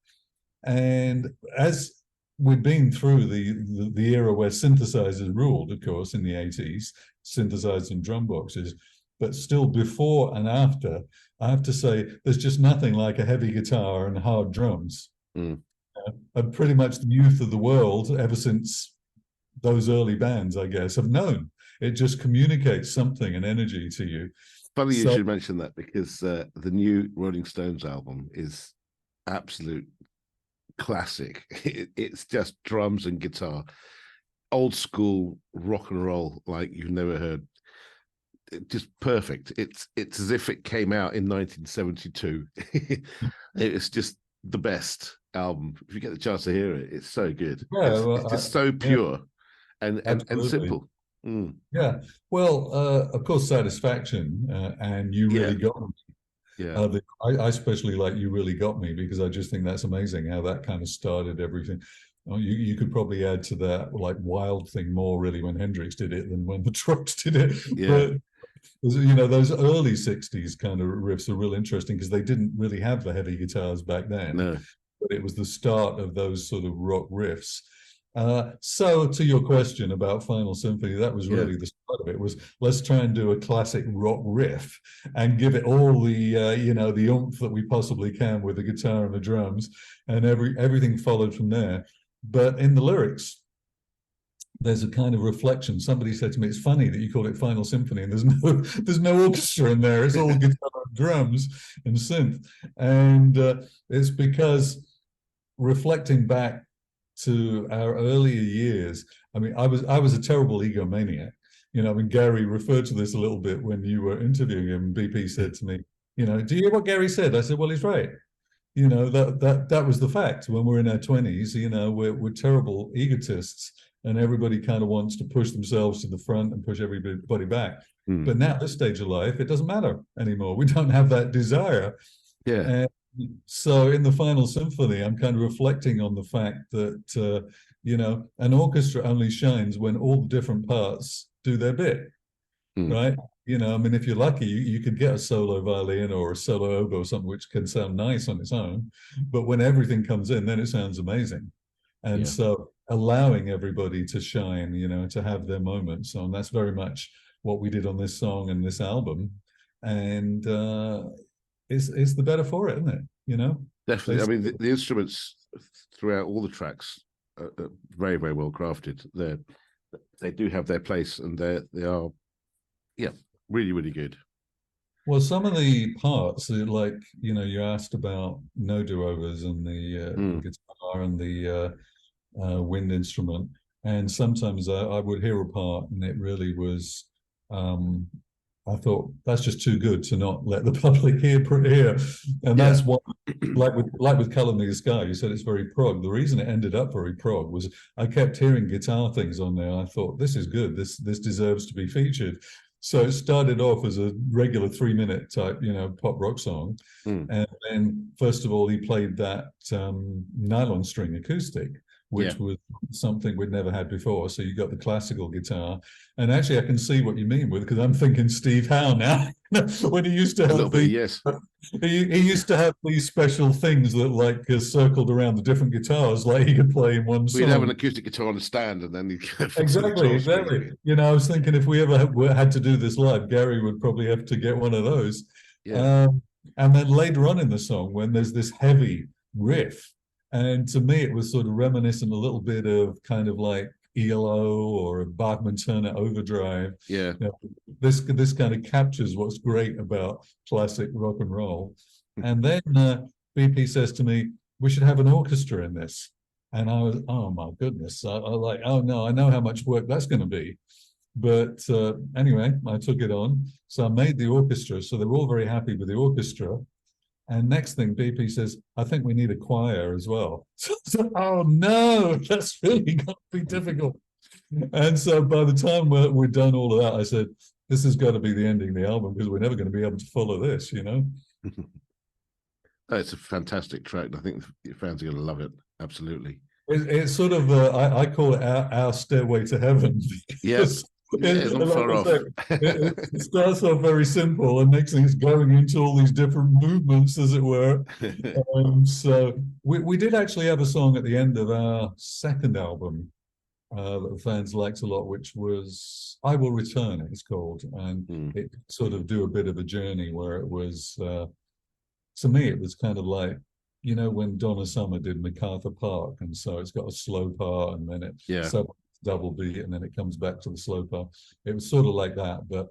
And as we've been through the era where synthesizers ruled, of course, in the 80s, synthesizers and drum boxes, but still before and after, I have to say there's just nothing like a heavy guitar and hard drums. Mm. And pretty much the youth of the world, ever since those early bands, I guess, have known. It just communicates something, an energy to you. Funny you So should mention that because the new Rolling Stones album is absolute classic. It's just drums and guitar, old school rock and roll like you've never heard. just perfect. It's as if it came out in 1972. It's just the best album. If you get the chance to hear it, it's so good. Yeah, It's just so pure and absolutely. simple. Mm. Yeah. Well, of course, Satisfaction and You Yeah, Really Got Me. yeah, I especially like You Really Got Me because I just think that's amazing how that kind of started everything. You could probably add to that like Wild Thing more really when Hendrix did it than when the Trucks did it. yeah. But you know, those early 60s kind of riffs are real interesting because they didn't really have the heavy guitars back then, No, but it was the start of those sort of rock riffs. So to your question about Final Symphony, that was yeah. really the start of it. Was let's try and do a classic rock riff and give it all the you know, the oomph that we possibly can with the guitar and the drums, and everything followed from there. But in the lyrics, there's a kind of reflection. Somebody said to me, "It's funny that you call it Final Symphony, and there's no orchestra in there. It's all guitar, and drums, and synth." And it's because reflecting back to our earlier years, I mean, I was a terrible egomaniac. You know, I mean, Gary referred to this a little bit when you were interviewing him. BP said to me, "You know, do you hear what Gary said?" I said, "Well, he's right." You know, that was the fact. When we're in our 20s, you know, we're terrible egotists, and everybody kind of wants to push themselves to the front and push everybody back. Mm. But now at this stage of life, it doesn't matter anymore. We don't have that desire. Yeah, And so in the Final Symphony, I'm kind of reflecting on the fact that you know, an orchestra only shines when all the different parts do their bit, mm. right? You know, I mean, if you're lucky, you could get a solo violin or a solo oboe or something which can sound nice on its own. But when everything comes in, then it sounds amazing. And Yeah, so allowing everybody to shine, you know, to have their moments. And that's very much what we did on this song and this album. And it's the better for it, isn't it? You know? definitely. I It's, mean, the instruments throughout all the tracks are very, very well crafted. They do have their place, and they are, yeah, really, really good. well, some of the parts, like, you know, you asked about no do-overs and the Mm. guitar and the wind instrument. And sometimes I would hear a part and it really was, um, I thought that's just too good to not let the public hear. And Yeah, that's what, like with Color Me the Sky, you said it's very prog. The reason it ended up very prog was I kept hearing guitar things on there. I thought this is good. This deserves to be featured. So it started off as a regular 3 minute type, you know, pop rock song. mm. And then first of all, he played that nylon string acoustic, Yeah. which was something we'd never had before. So you got the classical guitar. And actually, I can see what you mean with, because I'm thinking Steve Howe now. When he used to A little have bit, the, yes. he used to have these special things that like circled around the different guitars, like he could play in one We'd have an song. acoustic guitar on a stand, and then you fix a Exactly, guitar string. exactly. You know, I was thinking if we ever had to do this live, Gary would probably have to get one of those. Yeah, Um, and then later on in the song, when there's this heavy riff, and to me it was sort of reminiscent a little bit of kind of like ELO or a Bachman Turner Overdrive. yeah. You know, this kind of captures what's great about classic rock and roll. And then BP says to me, "We should have an orchestra in this." And I was, oh my goodness. I like, oh no, I know how much work that's going to be. But anyway, I took it on. So I made the orchestra. So they were all very happy with the orchestra. And next thing, BP says, "I think we need a choir as well." So, oh no, that's really going to be difficult. And so by the time we're done all of that, I said, "This has got to be the ending of the album because we're never going to be able to follow this, you know?" Oh, it's a fantastic track. I think your fans are going to love it. Absolutely. It's sort of, I call it our stairway to heaven. Yep. Yeah, it's not Like far I off. say, it starts off very simple, and next thing it's going into all these different movements, as it were. So we did actually have a song at the end of our second album that the fans liked a lot, which was "I Will Return." It's called, and Mm. it sort of do a bit of a journey where it was. To me, it was kind of like, you know, when Donna Summer did MacArthur Park, and so it's got a slow part, and then it Yeah. suddenly double beat, and then it comes back to the slow part. It was sort of like that, but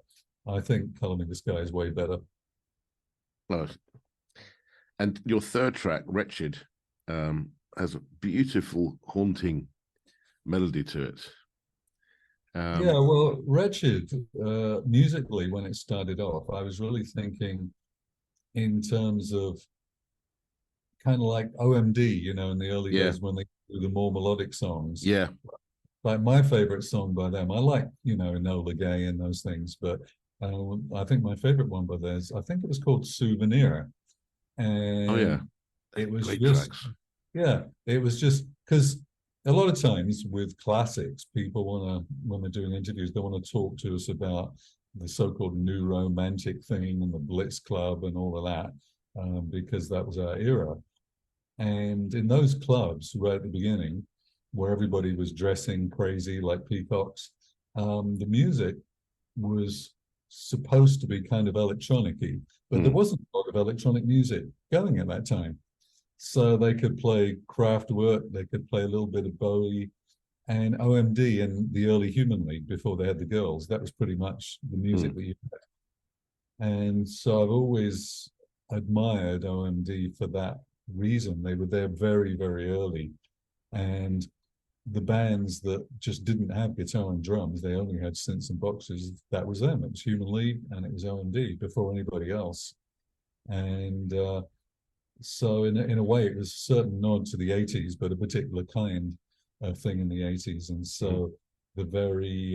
I think "Color Me the Sky" is way better. Oh, and your third track, Wretched, has a beautiful, haunting melody to it. Yeah, well, Wretched, musically, when it started off, I was really thinking in terms of kind of like OMD, in the early Yeah, days when they do the more melodic songs. yeah. Like my favorite song by them, I like, Enola Gay and those things, but I think my favorite one by theirs, I think it was called Souvenir. Oh yeah, And it was great just, tracks. yeah, it was just because a lot of times with classics, people want to, when they're doing interviews, they want to talk to us about the so-called new romantic thing and the Blitz Club and all of that, because that was our era. And in those clubs right at the beginning, where everybody was dressing crazy like peacocks, the music was supposed to be kind of electronic-y, but there Mm, wasn't a lot of electronic music going at that time. So they could play Kraftwerk, they could play a little bit of Bowie, and OMD in the early Human League before they had the girls. That was pretty much the music mm, that you had. And so I've always admired OMD for that reason. They were there very, very early. And the bands that just didn't have guitar and drums, they only had synths and boxes, that was them. It was Human League and it was OMD before anybody else. And so in a way, it was a certain nod to the 80s, but a particular kind of thing in the 80s. And mm. so the very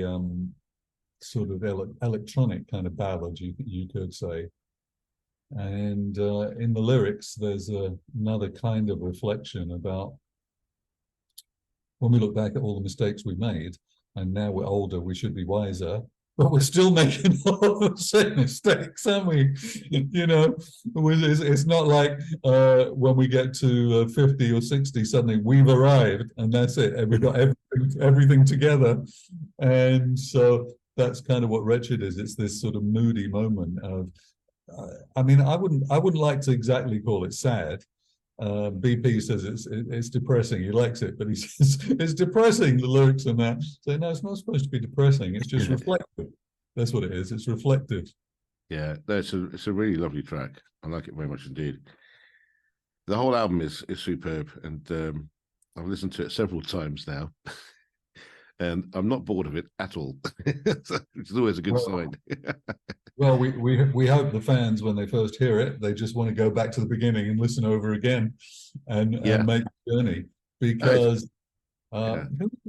sort of electronic kind of ballad, you could say. And in the lyrics, there's another kind of reflection about when we look back at all the mistakes we made, and now we're older, we should be wiser, but we're still making all the same mistakes, aren't we? It's not like when we get to 50 or 60, suddenly we've arrived and that's it, and we've got everything together. And so that's kind of what Wretched is. It's this sort of moody moment of, I mean, I wouldn't like to exactly call it sad. BP says it's depressing. He likes it, but he says it's depressing. The lyrics and that. So no, it's not supposed to be depressing. It's just reflective. That's what it is. It's reflective. Yeah, no, it's a really lovely track. I like it very much indeed. The whole album is superb, and I've listened to it several times now, and I'm not bored of it at all, which is always a good Well, sign. well, we hope the fans when they first hear it, they just want to go back to the beginning and listen over again, and Yeah, make the journey no, because yeah,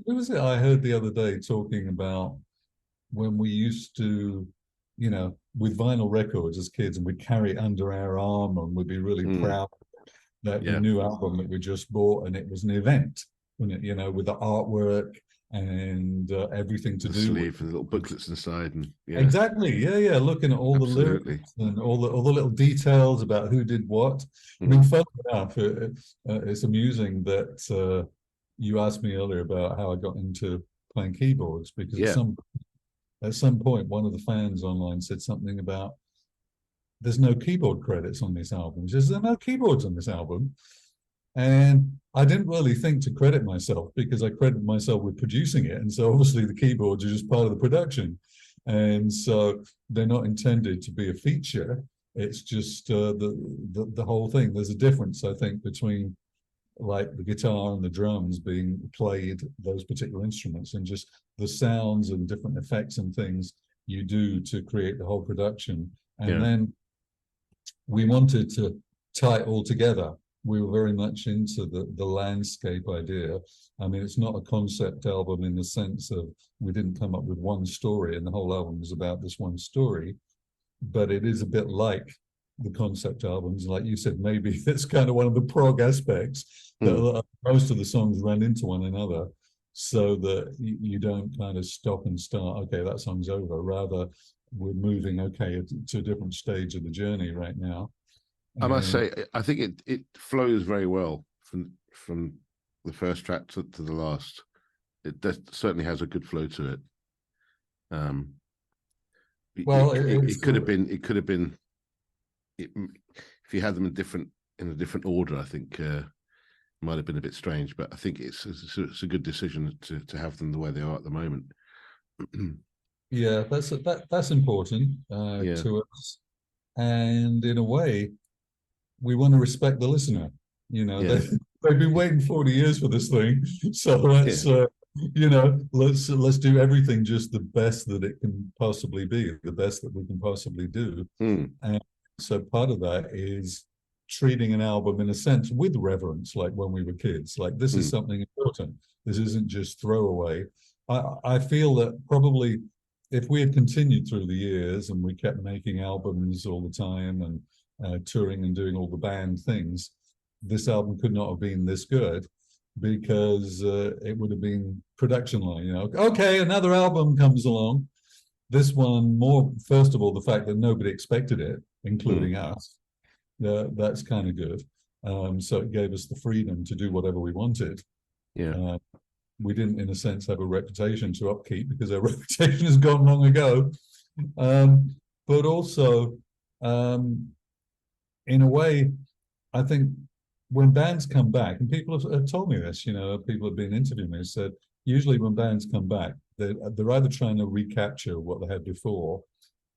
who was it I heard the other day talking about when we used to, with vinyl records as kids, and we'd carry it under our arm and we'd be really mm, proud that the yeah. new album that we just bought, and it was an event, wasn't it, with the artwork and everything to The do with sleeve and the little booklets inside, and yeah, exactly, yeah, looking at all the lyrics absolutely. and all the little details about who did what. I mean, Mm, fun enough, it's amusing that you asked me earlier about how I got into playing keyboards, because yeah, at some point, one of the fans online said something about there's no keyboard credits on this album. She says, there are no keyboards on this album. And I didn't really think to credit myself, because I credit myself with producing it. And so obviously the keyboards are just part of the production. And so they're not intended to be a feature. It's just the whole thing. There's a difference, I think, between like the guitar and the drums being played, those particular instruments, and just the sounds and different effects and things you do to create the whole production. And yeah, then we wanted to tie it all together. We were very much into the landscape idea. I mean, it's not a concept album in the sense of we didn't come up with one story and the whole album was about this one story, but it is a bit like the concept albums. Like you said, maybe it's kind of one of the prog aspects mm. that most of the songs run into one another, so that you don't kind of stop and start, okay, that song's over. Rather, we're moving, okay, to a different stage of the journey right now. I must And say, I think it flows very well from the first track to the last. It certainly has a good flow to it. Um, well, it it's could have been if you had them in a different order. I think it might have been a bit strange, but I think it's a good decision to have them the way they are at the moment. yeah, that's important Yeah, to us. And in a way, we want to respect the listener. yeah, They've been waiting 40 years for this thing, so yeah. let's do everything just the best that it can possibly be, the best that we can possibly do. Mm, And so part of that is treating an album in a sense with reverence, like when we were kids. Like, this is mm, something important. This isn't just throwaway. I feel that probably if we had continued through the years and we kept making albums all the time and touring and doing all the band things, this album could not have been this good, because it would have been production line. Okay, another album comes along. This one, more, first of all, the fact that nobody expected it, mm, including us, that's kind of good. So it gave us the freedom to do whatever we wanted. yeah. Uh, we didn't, in a sense, have a reputation to upkeep, because our reputation has gone long ago. But also, in a way, I think when bands come back, and people have told me this, people have been interviewing me, said usually when bands come back, they're either trying to recapture what they had before,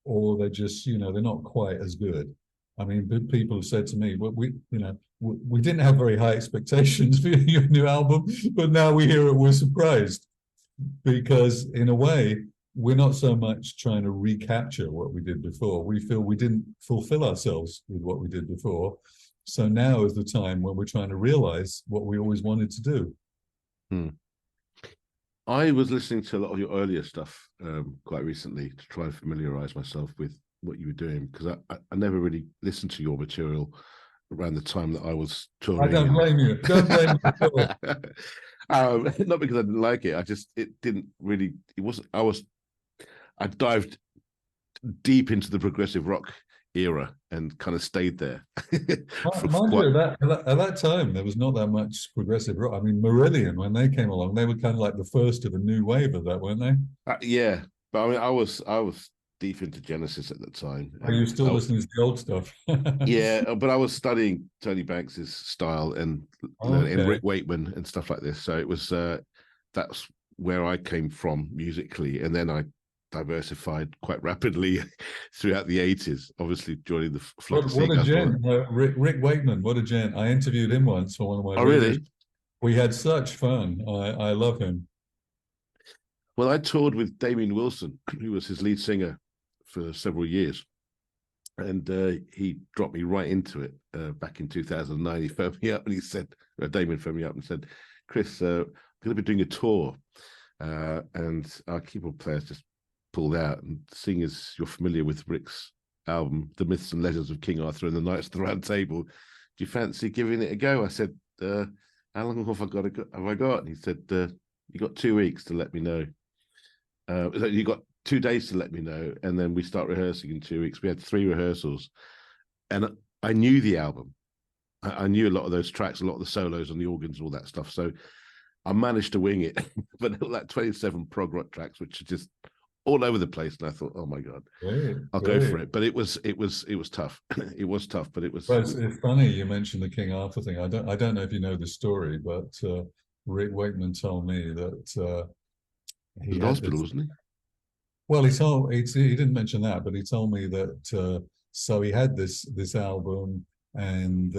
or they're just, they're not quite as good. I mean, people have said to me, well, we didn't have very high expectations for your new album, but now we hear it, we're surprised. Because in a way, we're not so much trying to recapture what we did before. We feel we didn't fulfill ourselves with what we did before. So now is the time when we're trying to realize what we always wanted to do. Mm. I was listening to a lot of your earlier stuff quite recently to try and familiarize myself with what you were doing, because I never really listened to your material around the time that I was touring. I don't blame you. Don't blame me at all. Not because I didn't like it. It didn't really, it wasn't, I dived deep into the progressive rock era and kind of stayed there. Mind you, at that time, there was not that much progressive rock. I mean, Marillion, when they came along, they were kind of like the first of a new wave of that, weren't they? Yeah, but I mean, I was deep into Genesis at the time. Are you still listening to the old stuff? Yeah, but I was studying Tony Banks's style and learning Rick Wakeman and stuff like this. So it was that's where I came from musically, and then I diversified quite rapidly throughout the 80s, obviously joining the Flock of What a Seagulls. gent. Rick Wakeman, what a gent. I interviewed him once for one of my Oh, really? We had such fun. I love him. Well, I toured with Damien Wilson, who was his lead singer for several years. And he dropped me right into it back in 2009. He phoned me up and he said, Damien phoned me up and said, Chris, I'm going to be doing a tour. And our keyboard players just pulled out. And seeing as you're familiar with Rick's album, The Myths and Legends of King Arthur and the Knights of the Round Table, do you fancy giving it a go? I said, how long have I got? And he said, you got 2 weeks to let me know. You got 2 days to let me know, and then we start rehearsing in 2 weeks. We had 3 rehearsals, and I knew the album. I knew a lot of those tracks, a lot of the solos and the organs and all that stuff. So I managed to wing it. But like 27 prog rock tracks, which are just all over the place, and I thought, oh my god, I'll go for it. But it was tough. It was tough, but it was. Well, it's funny you mentioned the King Arthur thing. I don't know if you know the story, but Rick Wakeman told me that he was in hospital, wasn't he? Well, he didn't mention that, but he told me that so he had this album, and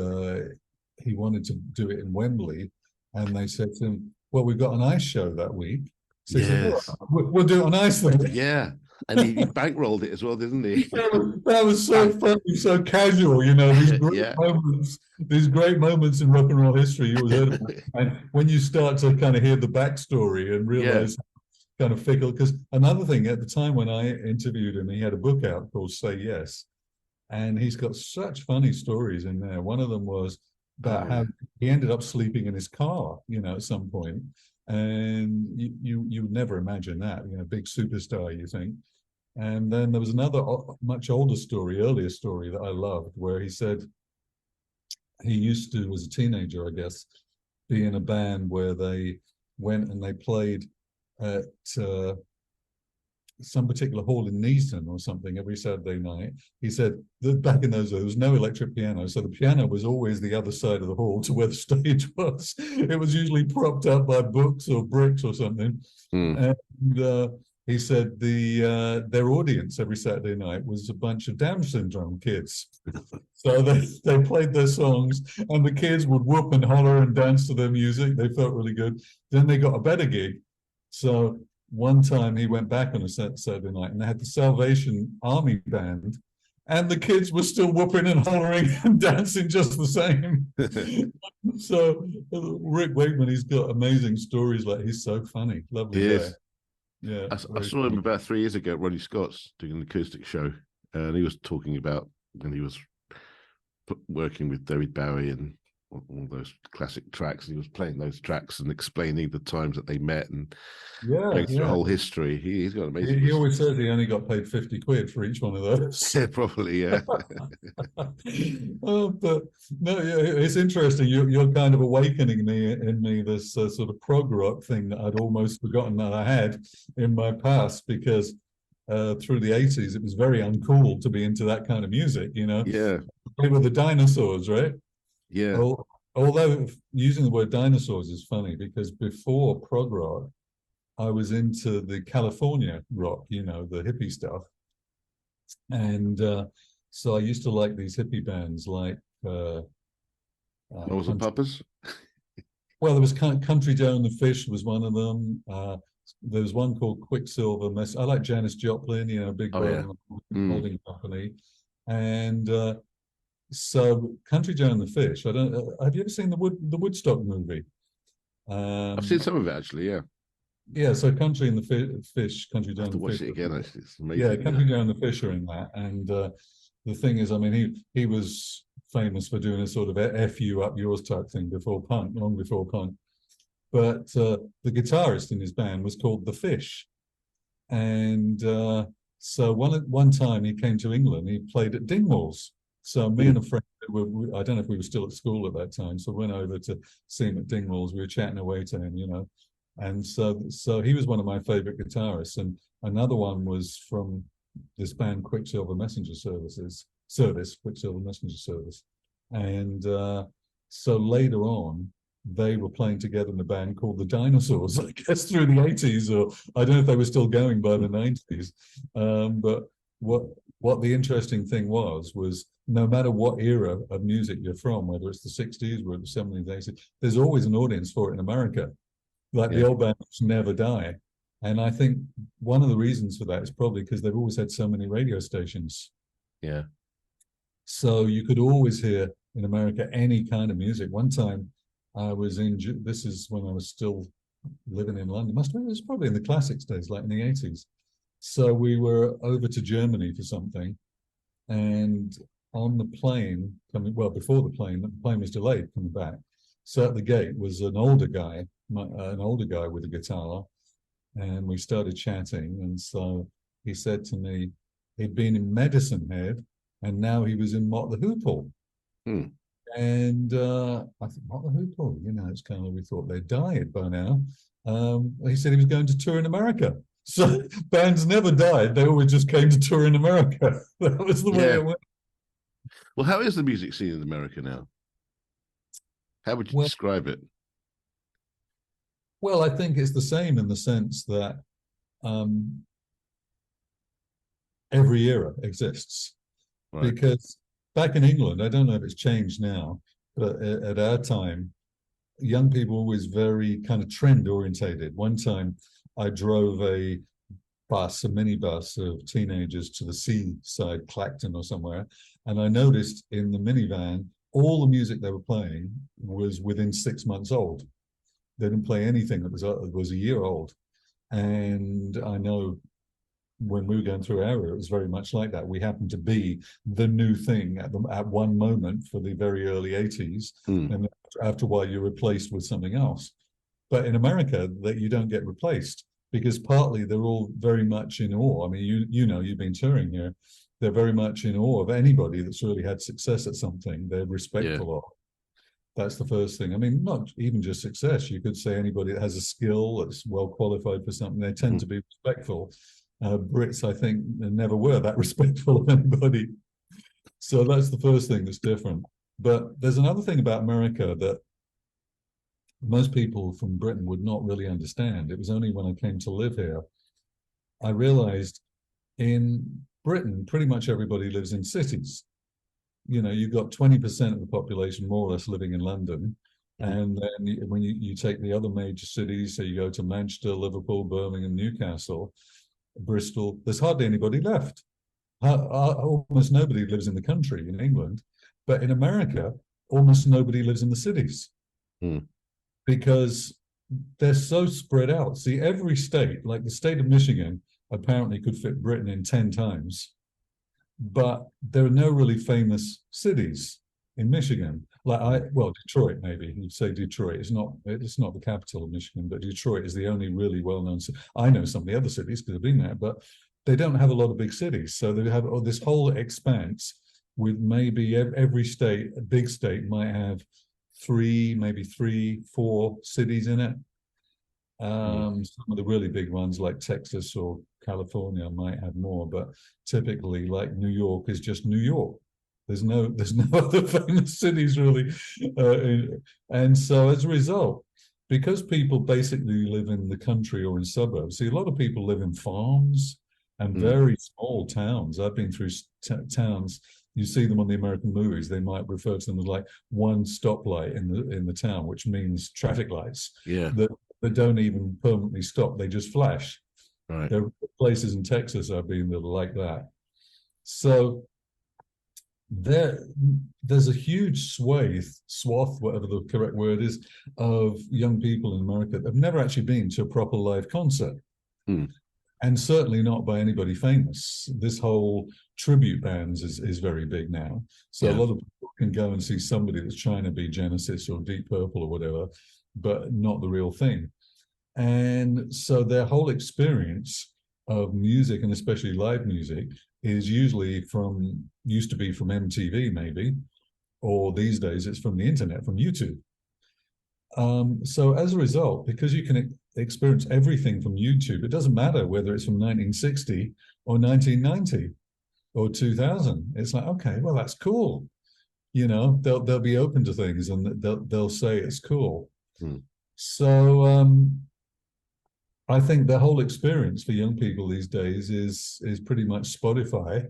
he wanted to do it in Wembley, and they said to him, "Well, we've got an ice show that week, so yes. he said, we'll do it on ice then." Yeah, and he bankrolled it as well, didn't he? That was so funny, so casual, these great moments in rock and roll history you heard about. And when you start to kind of hear the backstory and realize. Yeah. Kind of fickle, because another thing, at the time when I interviewed him, he had a book out called Say Yes, and he's got such funny stories in there. One of them was about how he ended up sleeping in his car, at some point, and you would never imagine that, big superstar, you think. And then there was another much older story, earlier story that I loved, where he said he used to, as a teenager, I guess, be in a band where they went and they played at some particular hall in Neaton or something every Saturday night. He said that back in those days, there was no electric piano, so the piano was always the other side of the hall to where the stage was. It was usually propped up by books or bricks or something. And he said their audience every Saturday night was a bunch of Down syndrome kids. So they played their songs, and the kids would whoop and holler and dance to their music. They felt really good. Then they got a better gig, So one time he went back on a Saturday night and they had the Salvation Army band, and the kids were still whooping and hollering and dancing just the same. So Rick Wakeman, he's got amazing stories. Like, he's so funny, lovely He guy. is. Yeah, I saw him about 3 years ago at Ronnie Scott's doing an acoustic show, and he was talking about, and he was working with David Bowie and all those classic tracks. He was playing those tracks and explaining the times that they met and yeah, going through a yeah. whole history. He's got amazing. He always says he only got paid 50 quid for each one of those. Yeah, probably, yeah. But no, yeah, it's interesting. You're kind of awakening me this sort of prog rock thing that I'd almost forgotten that I had in my past, because through the 80s it was very uncool to be into that kind of music. Yeah, They were the dinosaurs, right? yeah. Oh, although using the word dinosaurs is funny, because before prog rock, I was into the California rock, the hippie stuff. And so I used to like these hippie bands like Moles and Puppers. well, there was Country Joe and the Fish was one of them. There was one called Quicksilver Mess. I like Janis Joplin, Big Oh, yeah. Brother Holding Company. And so Country Joe and the Fish. I don't. Have you ever seen the Woodstock movie? I've seen some of it, actually, yeah. Yeah, so Country and the Fish, Country I Joe have and to the watch Fish. it again, actually. It's Yeah, amazing. Country Joe and the Fish are in that. And the thing is, I mean, he was famous for doing a sort of F you up yours type thing before punk, long before punk. But the guitarist in his band was called The Fish. And so one time he came to England, he played at Dingwalls. So me and a friend, I don't know if we were still at school at that time, so went over to see him at Dingwalls. We were chatting away to him. And so he was one of my favorite guitarists. And another one was from this band Quicksilver Quicksilver Messenger Service. And so later on, they were playing together in a band called the Dinosaurs, I guess through the 80s, or I don't know if they were still going by the 90s. But what the interesting thing was no matter what era of music you're from, whether it's the 60s or the 70s, 80s, there's always an audience for it in America. Like the Yeah, old bands never die. And I think one of the reasons for that is probably because they've always had so many radio stations. yeah. So you could always hear in America any kind of music. One time I was this is when I was still living in London. It was probably in the Classix days, like in the 80s. So we were over to Germany for something. And on the plane before the plane was delayed coming back. So at the gate was an older guy with a guitar, and we started chatting. And so he said to me, he'd been in Medicine Head, and now he was in Mott the Hoople. Hmm. And I thought, Mott the Hoople, it's kind of, we thought they'd died by now. He said he was going to tour in America. So bands never died; they always just came to tour in America. That was the way Yeah. it went. Well, how is the music scene in America now? How would you Well, describe it? well, I think it's the same in the sense that um, every era exists. Right. Because back in England, I don't know if it's changed now, but at our time, young people were always very kind of trend orientated. One time I drove a minibus of teenagers to the seaside, Clacton or somewhere, and I noticed in the minivan, all the music they were playing was within 6 months old. They didn't play anything that was a year old. And I know when we were going through our era, it was very much like that. We happened to be the new thing at one moment for the very early 80s. Hmm. And after a while, you're replaced with something else. But in America, that you don't get replaced, because partly they're all very much in awe. I mean, you've been touring here. They're very much in awe of anybody that's really had success at something. They're Yeah. respectful of. That's the first thing. I mean, not even just success. You could say anybody that has a skill that's well qualified for something, they tend to be respectful. Brits, I think, never were that respectful of anybody. So that's the first thing that's different. But there's another thing about America that most people from Britain would not really understand. It was only when I came to live here, I realized in Britain, pretty much everybody lives in cities. You've got 20% of the population more or less living in London. And then when you take the other major cities, so you go to Manchester, Liverpool, Birmingham, Newcastle, Bristol, there's hardly anybody left. Almost nobody lives in the country in England, but in America, almost nobody lives in the cities Mm. because they're so spread out. See, every state, like the state of Michigan, apparently could fit Britain in 10 times, but there are no really famous cities in Michigan. Well, Detroit, maybe you'd say Detroit. It's not the capital of Michigan, but Detroit is the only really well-known city. I know some of the other cities because I've been there, but they don't have a lot of big cities. So they have this whole expanse with maybe every state, a big state might have maybe three, four cities in it. Some of the really big ones like Texas or California might have more, but typically like New York is just New York. There's no other famous cities really. And so as a result, because people basically live in the country or in suburbs, see, a lot of people live in farms and very small towns. I've been through towns. You see them on the American movies. They might refer to them as like one stoplight in the town, which means traffic lights. Yeah. That don't even permanently stop. They just flash. Right. There are places in Texas I've been that are like that. So there's a huge swath, whatever the correct word is, of young people in America that have never actually been to a proper live concert. And certainly not by anybody famous. This whole tribute bands is very big now. So a lot of people can go and see somebody that's trying to be Genesis or Deep Purple or whatever, but not the real thing. And so their whole experience of music, and especially live music, is used to be from MTV maybe, or these days it's from the internet, from YouTube. So as a result, because you can experience everything from YouTube, it doesn't matter whether it's from 1960 or 1990 or 2000. It's like, okay, well, that's cool. They'll be open to things and they'll say it's cool. So I think the whole experience for young people these days is pretty much Spotify.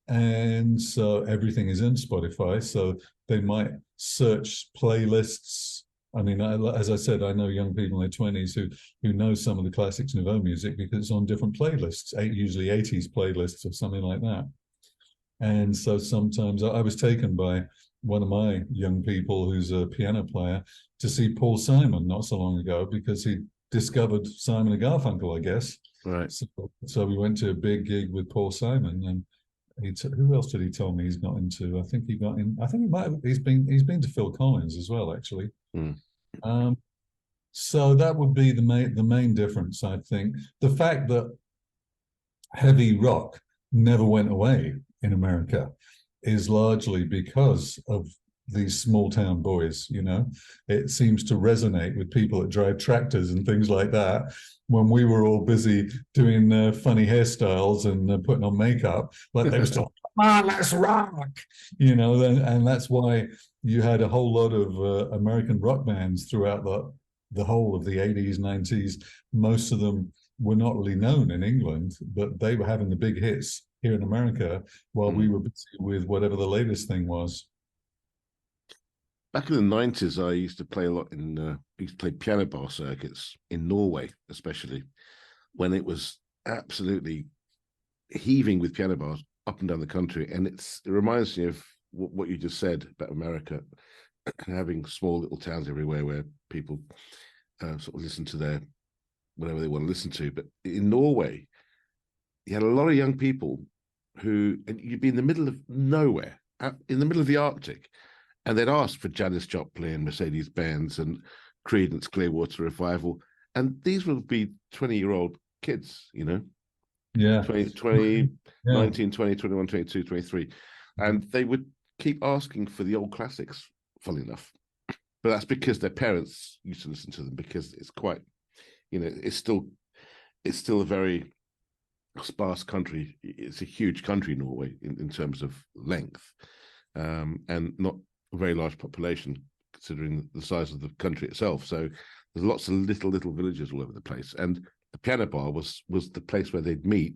And so everything is in Spotify. So they might search playlists. I mean, as I said, I know young people in their 20s who know some of the Classix Nouveaux music because it's on different playlists, usually 80s playlists or something like that. And so sometimes I was taken by one of my young people who's a piano player to see Paul Simon not so long ago because he discovered Simon and Garfunkel, I guess. Right. So we went to a big gig with Paul Simon, and who else did he tell me he's got into? I think he got in. I think he's been to Phil Collins as well, actually. So that would be the main difference, I think. The fact that heavy rock never went away in America is largely because of these small town boys. It seems to resonate with people that drive tractors and things like that. When we were all busy doing funny hairstyles and putting on makeup, like they were still, come on, let's rock, and that's why you had a whole lot of American rock bands throughout the whole of the 80s, 90s. Most of them were not really known in England, but they were having the big hits here in America while we were busy with whatever the latest thing was. Back in the 90s, I used to play a lot used to play piano bar circuits in Norway, especially when it was absolutely heaving with piano bars up and down the country. And it reminds me of what you just said about America, having small little towns everywhere where people sort of listen to their whatever they want to listen to. But in Norway, you had a lot of young people and you'd be in the middle of nowhere, in the middle of the Arctic, and they'd ask for Janis Joplin, Mercedes-Benz, and Creedence Clearwater Revival. And these would be 20-year-old kids, Yeah. 20, 19, 20, 21, 22, 23. And they would keep asking for the old classics, funny enough. But that's because their parents used to listen to them, because it's quite, it's still a very sparse country. It's a huge country, Norway, in terms of length, and not a very large population considering the size of the country itself. So there's lots of little villages all over the place, and the piano bar was the place where they'd meet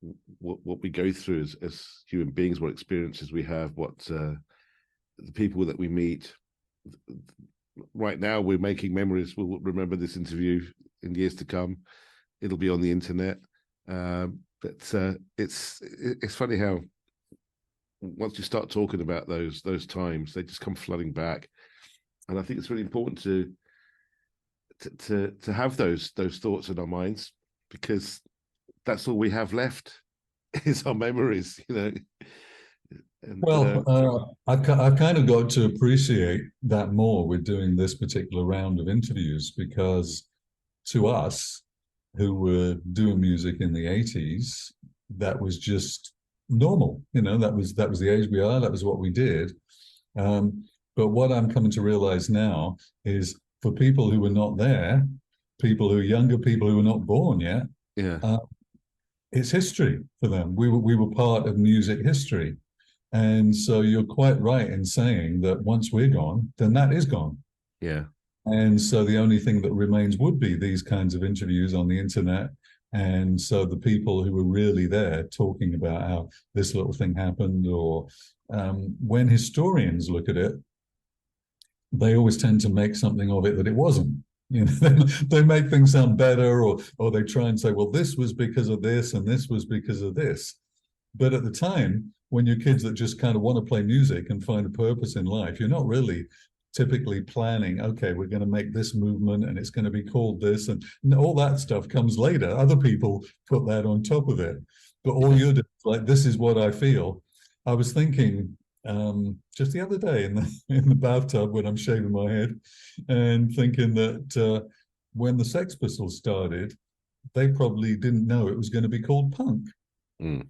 what we go through as human beings, what experiences we have, what the people that we meet. Right now, we're making memories. We'll remember this interview in years to come. It'll be on the internet. But it's funny how once you start talking about those times, they just come flooding back. And I think it's really important to have those thoughts in our minds, because that's all we have left is our memories, you know. And, well, I've kind of got to appreciate that more with doing this particular round of interviews, because to us who were doing music in the 80s, that was just normal. You know, that was the age we are. That was what we did. But what I'm coming to realize now is, for people who were not there, people who are younger, people who were not born yet, yeah, it's history for them. We were part of music history. And so you're quite right in saying that once we're gone, then that is gone. yeah. And so the only thing that remains would be these kinds of interviews on the internet. And so the people who were really there talking about how this little thing happened, or when historians look at it, they always tend to make something of it that it wasn't. You know, they make things sound better, or they try and say, well, this was because of this and this was because of this. But at the time, when you're kids that just kind of want to play music and find a purpose in life, you're not really typically planning, okay, we're going to make this movement and it's going to be called this, and all that stuff comes later. Other people put that on top of it. But all you're doing is like, this is what I feel. I was thinking just the other day in the bathtub when I'm shaving my head, and thinking that when the Sex Pistols started, they probably didn't know it was going to be called punk. Mm.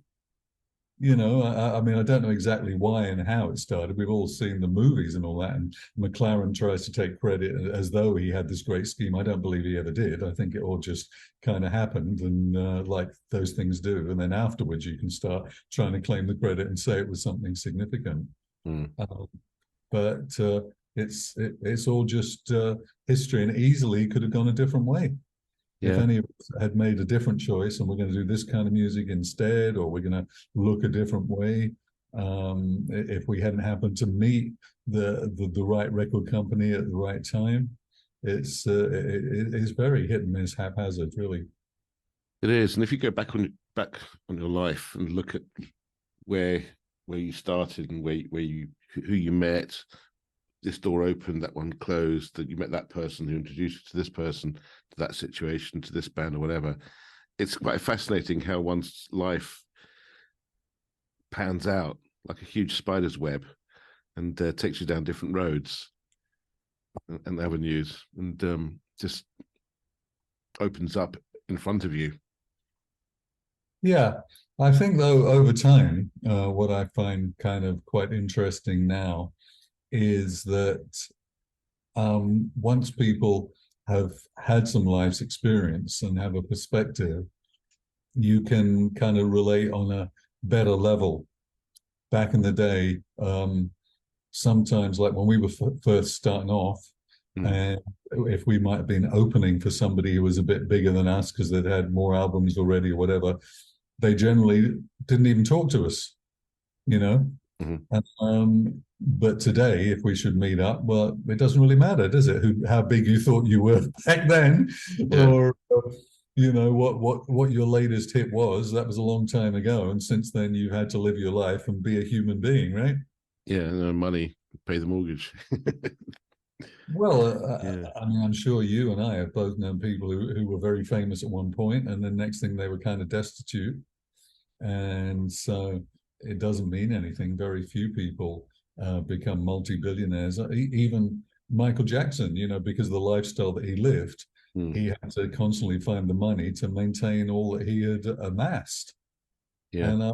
You know, I mean, I don't know exactly why and how it started. We've all seen the movies and all that, and McLaren tries to take credit as though he had this great scheme. I don't believe he ever did. I think it all just kind of happened, and like those things do. And then afterwards, you can start trying to claim the credit and say it was something significant. Mm. But it's all just history, and easily could have gone a different way. If Yeah. any of us had made a different choice and we're going to do this kind of music instead, or we're going to look a different way, if we hadn't happened to meet the right record company at the right time, it's very hit and miss, haphazard, really. It is. And if you go back on your life and look at where you started and who you met, this door opened, that one closed, that you met that person who introduced you to this person, to that situation, to this band or whatever. It's quite fascinating how one's life pans out like a huge spider's web, and takes you down different roads and avenues, and just opens up in front of you. Yeah, I think though over time, what I find kind of quite interesting now is that once people have had some life's experience and have a perspective, you can kind of relate on a better level. Back in the day, sometimes like when we were first starting off, and if we might have been opening for somebody who was a bit bigger than us because they'd had more albums already or whatever, they generally didn't even talk to us, you know. But today, if we should meet up, well, it doesn't really matter, does it? How big you thought you were back then, Yeah. or you know what your latest hit was. That was a long time ago, and since then you've had to live your life and be a human being, right? Yeah, no money, pay the mortgage. Well, Yeah. I mean, I'm sure you and I have both known people who were very famous at one point, and then next thing they were kind of destitute, and so it doesn't mean anything. Very few people become multi-billionaires. Even Michael Jackson, you know, because of the lifestyle that he lived, he had to constantly find the money to maintain all that he had amassed. Yeah. And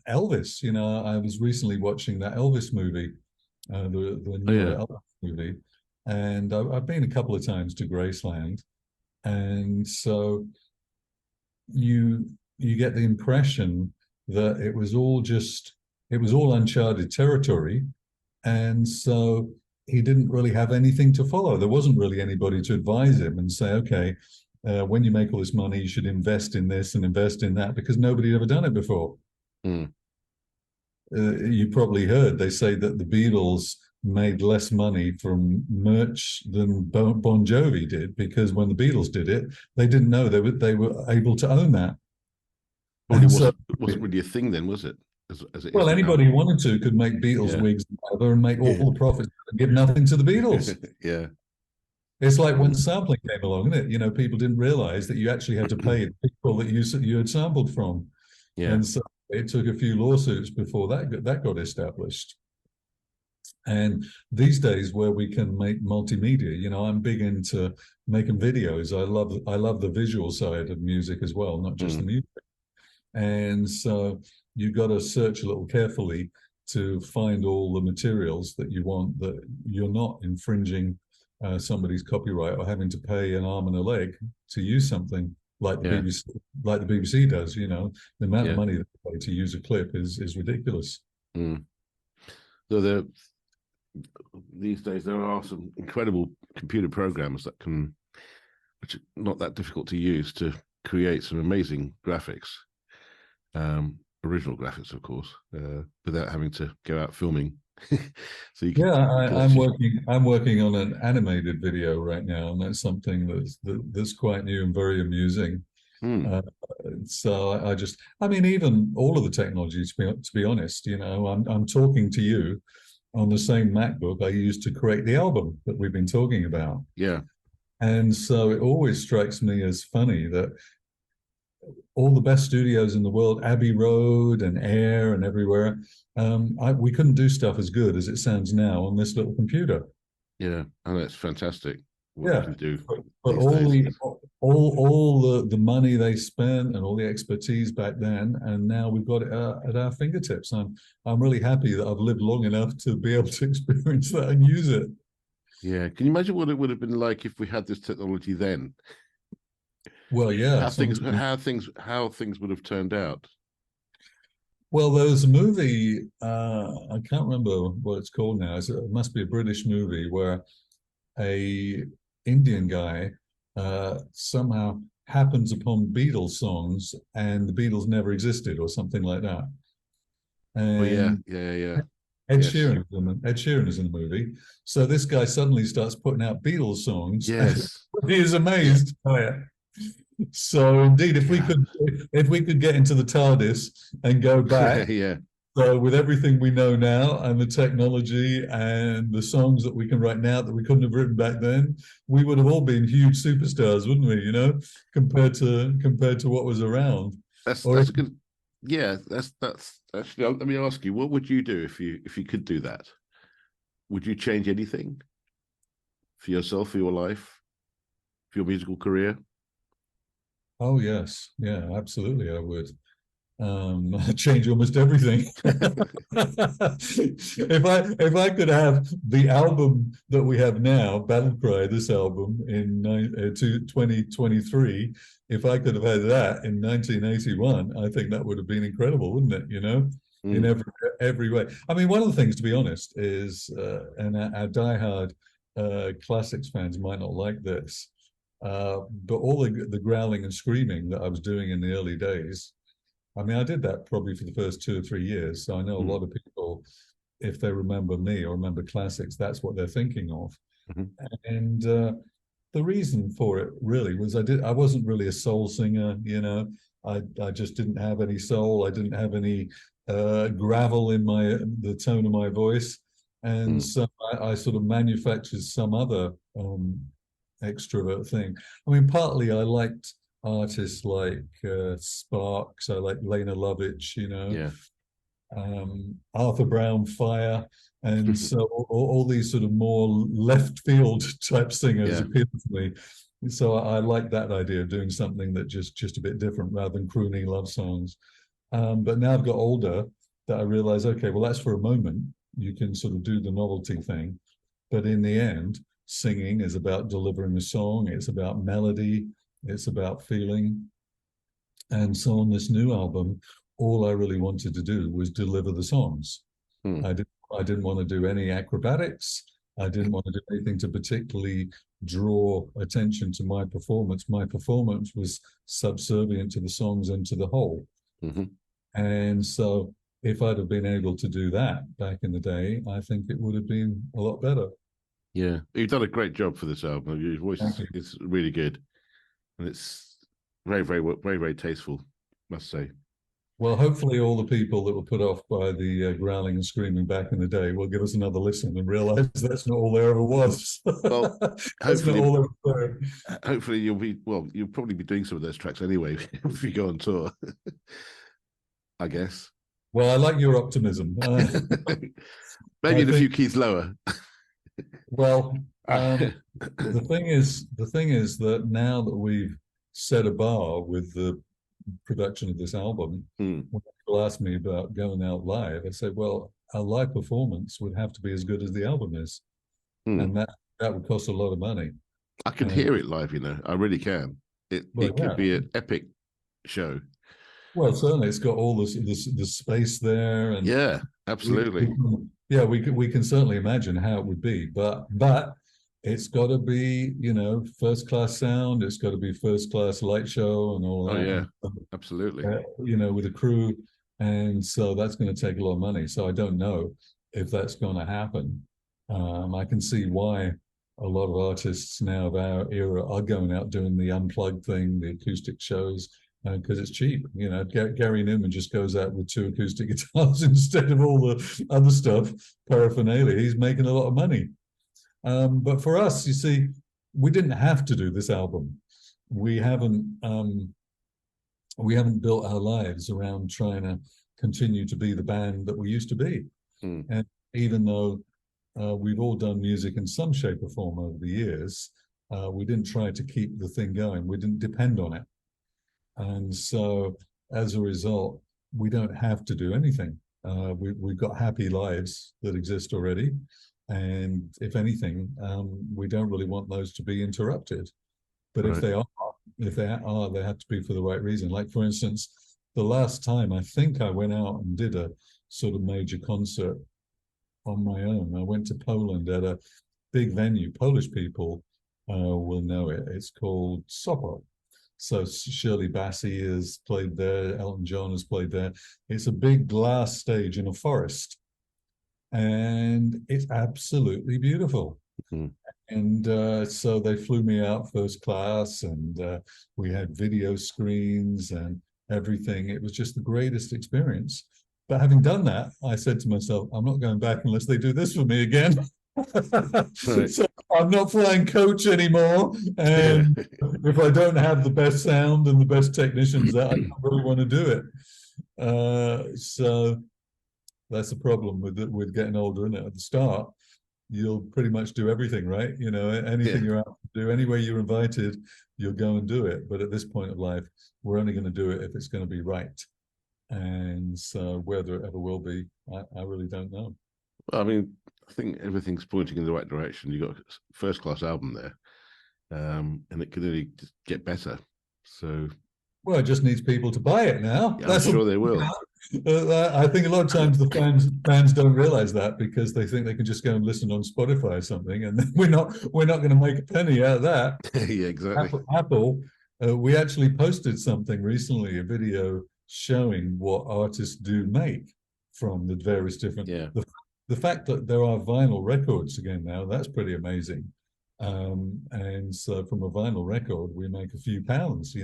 Elvis, you know, I was recently watching that Elvis movie, the newer Elvis movie, and I've been a couple of times to Graceland, and so you get the impression that it was all uncharted territory, and so he didn't really have anything to follow. There wasn't really anybody to advise him and say, okay, when you make all this money, you should invest in this and invest in that, because nobody had ever done it before. Mm. You probably heard they say that the Beatles made less money from merch than Bon Jovi did, because when the Beatles did it, they didn't know they were able to own that. Well, And so, it wasn't really a thing then, was it? As it is well, now. anybody who wanted to could make Beatles Yeah. wigs and whatever and make all Yeah. the profits and give nothing to the Beatles. Yeah. It's like when Mm. sampling came along, isn't it? You know, people didn't realize that you actually had to pay the people that you had sampled from. Yeah. And so it took a few lawsuits before that got established. And these days, where we can make multimedia, you know, I'm big into making videos. I love the visual side of music as well, not just the Mm. music. And so you got to search a little carefully to find all the materials that you want, that you're not infringing somebody's copyright or having to pay an arm and a leg to use something like the Yeah. BBC, like the BBC does. You know, the amount of Yeah. money they pay to use a clip is ridiculous. Mm. So these days there are some incredible computer programs which are not that difficult to use, to create some amazing graphics, original graphics, of course, without having to go out filming. So you can, Yeah, I'm actually, working on an animated video right now, and that's something that's quite new and very amusing. mm, Uh, so I mean, even all of the technology, to be honest, you know, I'm talking to you on the same MacBook I used to create the album that we've been talking about. yeah, And so it always strikes me as funny that all the best studios in the world, Abbey Road and Air and everywhere, we couldn't do stuff as good as it sounds now on this little computer. yeah, and it's fantastic what you Yeah, can do but these days. all the money they spent and all the expertise back then, and now we've got it at our fingertips. I'm really happy that I've lived long enough to be able to experience that and use it. Yeah, can you imagine what it would have been like if we had this technology then? Well, yeah, How things would have turned out. well, there was a movie, I can't remember what it's called now. It must be a British movie where a Indian guy somehow happens upon Beatles songs, and the Beatles never existed or something like that. Oh yeah, And yeah, yeah. Ed Yes, Sheeran, Ed Sheeran is in the movie. So this guy suddenly starts putting out Beatles songs. yes. He is Yeah. amazed by it. So indeed, God. if we could get into the TARDIS and go back, Yeah, so with everything we know now and the technology and the songs that we can write now that we couldn't have written back then, we would have all been huge superstars, wouldn't we? You know, compared to what was around. Or that's a good. Yeah, that's actually. Let me ask you, what would you do if you could do that? Would you change anything for yourself, for your life, for your musical career? oh yes, yeah, absolutely, I would. Change almost everything. If I could have the album that we have now, Battle Cry, this album in 2023, if I could have had that in 1981, I think that would have been incredible, wouldn't it? You know, in Mm, every way. I mean, one of the things, to be honest, is and our diehard Classix fans might not like this, but all the growling and screaming that I was doing in the early days, I mean, I did that probably for the first 2 or 3 years. So I know a mm, lot of people, if they remember me or remember Classix, that's what they're thinking of. mhm, And the reason for it really was I wasn't really a soul singer, you know. I just didn't have any soul. I didn't have any gravel in the tone of my voice. And mm. so I sort of manufactured some other extrovert thing. I mean, partly I liked artists like Sparks, I like Lena Lovitch, you know, Yeah. Arthur Brown Fire. And so all these sort of more left field type singers Yeah. appeal to me. So I like that idea of doing something that just a bit different rather than crooning love songs. But now I've got older, that I realize, okay, well, that's for a moment. You can sort of do the novelty thing. But in the end, singing is about delivering a song, it's about melody, it's about feeling. And so on this new album, all I really wanted to do was deliver the songs. Mm, I didn't want to do any acrobatics. I didn't want to do anything to particularly draw attention to my performance. My performance was subservient to the songs and to the whole. Hmm. And so if I'd have been able to do that back in the day, I think it would have been a lot better. Yeah, you've done a great job for this album. Your voice Thank you. is really good, and it's very, very, very, very tasteful, must say. Well, hopefully all the people that were put off by the growling and screaming back in the day will give us another listen and realize that's not all there ever was. Well, That's not hopefully, all there was. hopefully you'll probably be doing some of those tracks anyway if you go on tour. I guess. Well, I like your optimism. Maybe I in a think, few keys lower. well, the thing is that now that we've set a bar with the production of this album, Hmm. when people ask me about going out live, I say, well, our live performance would have to be as good as the album is, Hmm. and that would cost a lot of money. I can And hear it live, I really can. well, It could yeah, be an epic show. well, certainly it's got all the space there, and Yeah, we, absolutely. yeah, we can certainly imagine how it would be, but it's got to be, first class sound. It's got to be first class light show and all Oh that, yeah, and absolutely. with a crew, and so that's going to take a lot of money. So I don't know if that's going to happen. I can see why a lot of artists now of our era are going out doing the unplugged thing, the acoustic shows, because it's cheap. Gary Newman just goes out with 2 acoustic guitars instead of all the other stuff, paraphernalia. He's making a lot of money. But for us, you see, we didn't have to do this album. We haven't built our lives around trying to continue to be the band that we used to be. Hmm. And even though we've all done music in some shape or form over the years, we didn't try to keep the thing going. We didn't depend on it. And so as a result, we don't have to do anything. We've got happy lives that exist already. And if anything, we don't really want those to be interrupted. But Right. if they are, they have to be for the right reason. Like, for instance, the last time I think I went out and did a sort of major concert on my own, I went to Poland at a big venue. Polish people will know it. It's called Sopot. So Shirley Bassey has played there. Elton John has played there. It's a big glass stage in a forest, and it's absolutely beautiful. Hmm. And so they flew me out first class, and we had video screens and everything. It was just the greatest experience. But having done that, I said to myself, I'm not going back unless they do this for me again. Right. So I'm not flying coach anymore. And if I don't have the best sound and the best technicians there, I don't really want to do it. So that's the problem with getting older, isn't it? At the start, you'll pretty much do everything, right? Anything Yeah. you're out to do, anywhere you're invited, you'll go and do it. But at this point of life, we're only going to do it if it's going to be right. And so whether it ever will be, I really don't know. Well, I mean, I think everything's pointing in the right direction. You've got a first class album there, and it can only get better. So, Well, it just needs people to buy it now. yeah, I'm sure they will. I think a lot of times the fans don't realize that because they think they can just go and listen on Spotify or something, and then we're not going to make a penny out of that. Yeah, exactly. Apple, we actually posted something recently, a video showing what artists do make from the various different. Yeah. The fact that there are vinyl records again now, that's pretty amazing. And so from a vinyl record, we make a few pounds,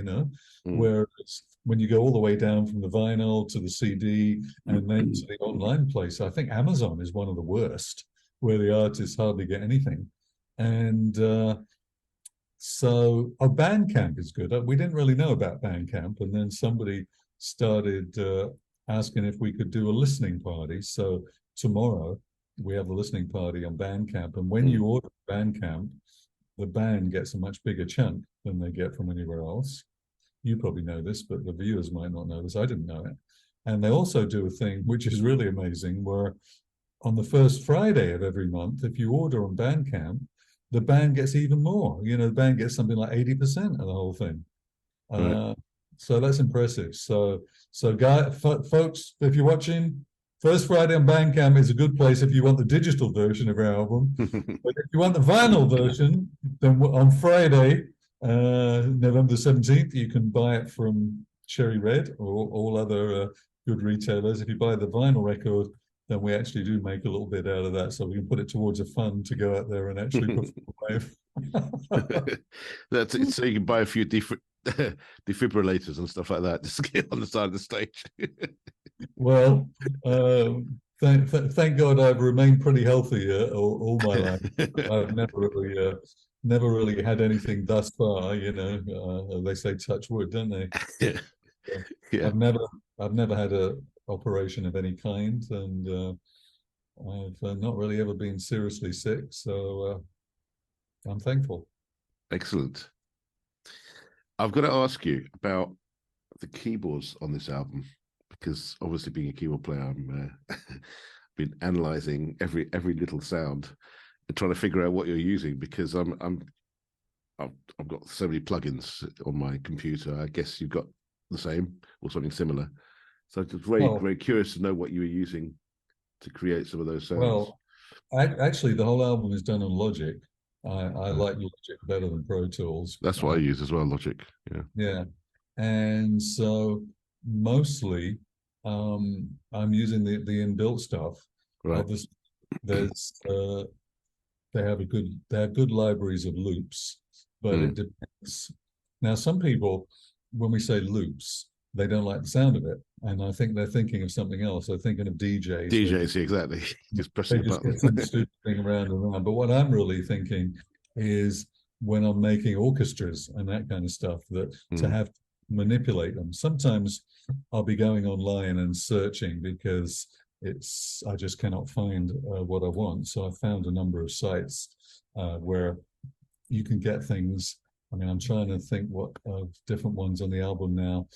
whereas when you go all the way down from the vinyl to the CD and then to the online place, I think Amazon is one of the worst, where the artists hardly get anything. And so Bandcamp is good. We didn't really know about Bandcamp, and then somebody started asking if we could do a listening party. So tomorrow we have a listening party on Bandcamp, and when you order Bandcamp, the band gets a much bigger chunk than they get from anywhere else. You probably know this, but the viewers might not know this. I didn't know it. And they also do a thing which is really amazing, where on the first Friday of every month, if you order on Bandcamp, the band gets even more. The band gets something like 80% of the whole thing. Right. So that's impressive. So folks, if you're watching, First Friday on Bandcamp is a good place if you want the digital version of our album. But if you want the vinyl version, then on Friday, November 17th, you can buy it from Cherry Red or all other good retailers. If you buy the vinyl record, then we actually do make a little bit out of that, so we can put it towards a fund to go out there and actually perform live. That's it. So you can buy a few defibrillators and stuff like that to get on the side of the stage. Well, thank God I've remained pretty healthy all my life. I've never really had anything thus far. You know, they say touch wood, don't they? Yeah. Yeah. I've never had a operation of any kind, and I've not really ever been seriously sick. So I'm thankful. Excellent. I've got to ask you about the keyboards on this album, because obviously being a keyboard player, I'm been analyzing every little sound and trying to figure out what you're using, because I've got so many plugins on my computer. I guess you've got the same or something similar. So I'm just very curious to know what you were using to create some of those sounds. Well, actually, the whole album is done on Logic. I like Logic better than Pro Tools. That's what I use as well, Logic. Yeah. Yeah. And so mostly I'm using the inbuilt stuff. Right. Obviously, there's they have good libraries of loops, but it depends. Now, some people, when we say loops, they don't like the sound of it, and I think they're thinking of something else. They're thinking of DJs. DJs, exactly. Just pressing a button. Get some stupid thing around and around. But what I'm really thinking is when I'm making orchestras and that kind of stuff, that to have to manipulate them. Sometimes I'll be going online and searching because I just cannot find what I want. So I found a number of sites where you can get things. I mean, I'm trying to think what different ones on the album now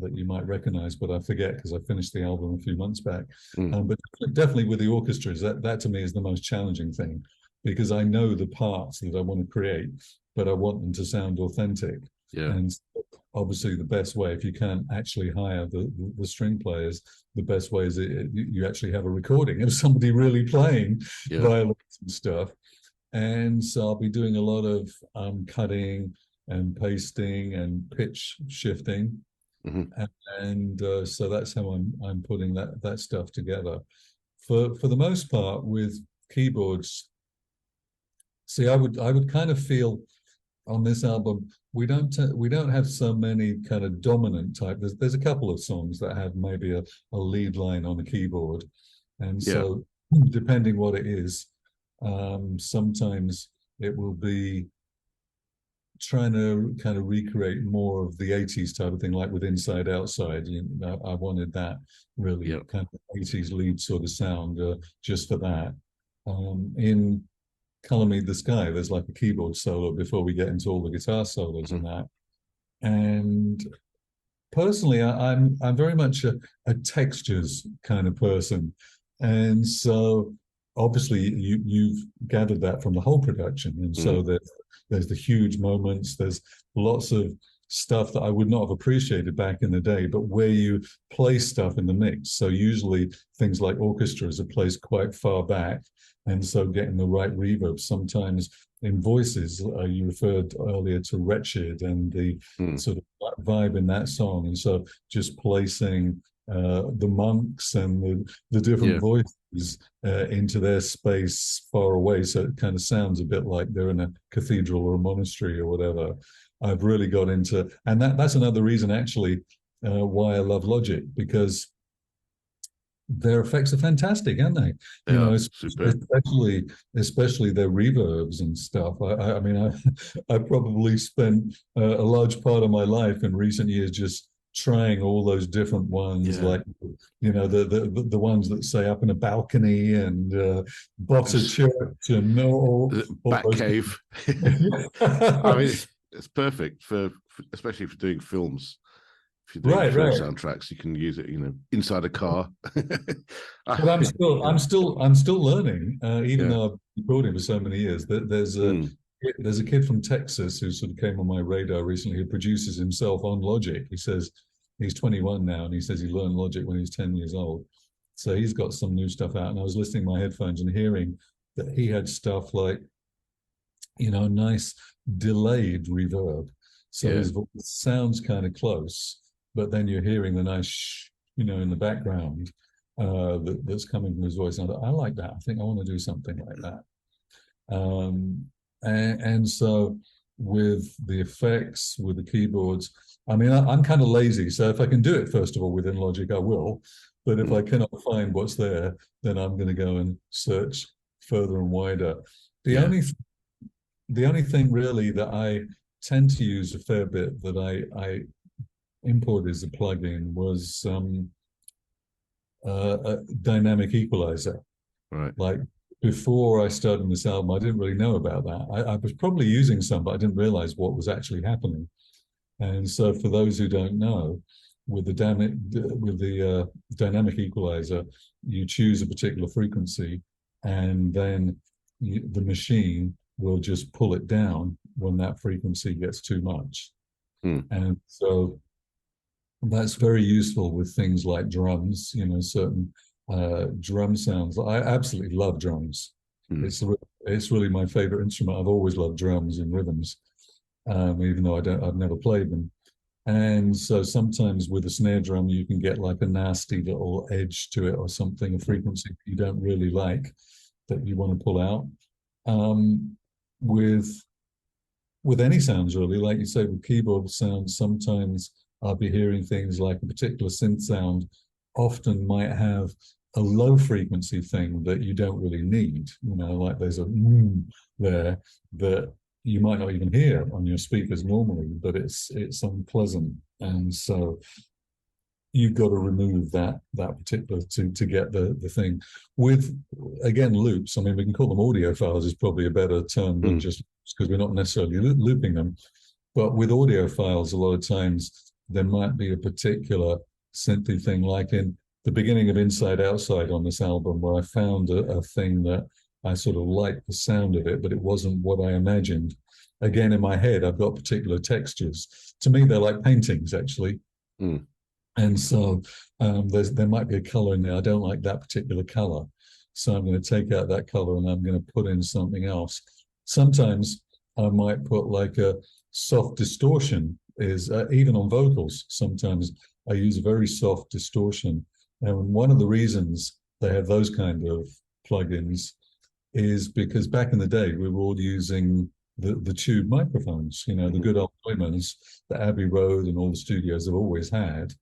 that you might recognize, but I forget because I finished the album a few months back. But definitely with the orchestras, that to me is the most challenging thing, because I know the parts that I want to create, but I want them to sound authentic. Yeah. And obviously the best way, if you can't actually hire the string players, the best way is you actually have a recording of somebody really playing violins and stuff. And so I'll be doing a lot of cutting and pasting and pitch shifting. And so that's how I'm putting that stuff together. For the most part, with keyboards, see, I would kind of feel on this album we don't have so many kind of dominant type. There's a couple of songs that have maybe a lead line on a keyboard, and so depending what it is, sometimes it will be trying to kind of recreate more of the 80s type of thing, like with Inside Outside. You know, I wanted that really kind of 80s lead sort of sound just for that. In Color Me the Sky, there's like a keyboard solo before we get into all the guitar solos and that. And personally, I'm very much a textures kind of person. And so obviously you've gathered that from the whole production. And so there's the huge moments, there's lots of stuff that I would not have appreciated back in the day, but where you place stuff in the mix. So usually things like orchestras are placed quite far back, and so getting the right reverb. Sometimes in voices, you referred earlier to Wretched and the sort of vibe in that song, and so just placing the monks and the different voices into their space far away, so it kind of sounds a bit like they're in a cathedral or a monastery or whatever. I've really got into, and that's another reason actually why I love Logic, because their effects are fantastic, aren't they? You know, especially their reverbs and stuff. I mean, I probably spent a large part of my life in recent years just trying all those different ones, like, you know, the ones that say up in a balcony and Botter Church and Batcave. I mean, it's perfect for especially for doing films. If you're doing film soundtracks, you can use it, you know, inside a car. But I'm still learning, even though I've been recording for so many years. There's a kid from Texas who sort of came on my radar recently, who produces himself on Logic. He says he's 21 now, and he says he learned Logic when he was 10 years old. So he's got some new stuff out, and I was listening to my headphones and hearing that he had stuff like, nice delayed reverb. So his voice sounds kind of close, but then you're hearing the nice shh, in the background that's coming from his voice. And I like that. I think I want to do something like that. And so with the effects, with the keyboards, I mean, I'm kind of lazy. So if I can do it, first of all, within Logic, I will. But if I cannot find what's there, then I'm going to go and search further and wider. The only thing really that I tend to use a fair bit that I imported as a plugin was a dynamic equalizer. Right. Like before I started on this album, I didn't really know about that. I was probably using some, but I didn't realize what was actually happening. And so for those who don't know, with the dynamic equalizer, you choose a particular frequency, and then the machine will just pull it down when that frequency gets too much. And so that's very useful with things like drums, certain drum sounds. I absolutely love drums. It's really my favorite instrument. I've always loved drums and rhythms, even though I've never played them. And so sometimes with a snare drum, you can get like a nasty little edge to it or something, a frequency you don't really like that you want to pull out. With any sounds really, like you say, with keyboard sounds, sometimes I'll be hearing things like a particular synth sound often might have a low frequency thing that you don't really need, like there's a there that you might not even hear on your speakers normally, but it's unpleasant. And so you've got to remove that particular to get the thing. With, again, loops, I mean, we can call them audio files is probably a better term than just because we're not necessarily looping them. But with audio files, a lot of times there might be a particular synthy thing, like in the beginning of Inside Outside on this album, where I found a thing that I sort of liked the sound of it, but it wasn't what I imagined. Again, in my head, I've got particular textures. To me, they're like paintings, actually. And so there might be a color in there. I don't like that particular color. So I'm going to take out that color and I'm going to put in something else. Sometimes I might put like a soft distortion, even on vocals. Sometimes I use a very soft distortion. And one of the reasons they have those kind of plugins is because back in the day, we were all using the tube microphones, the good old Neumanns that Abbey Road and all the studios have always had.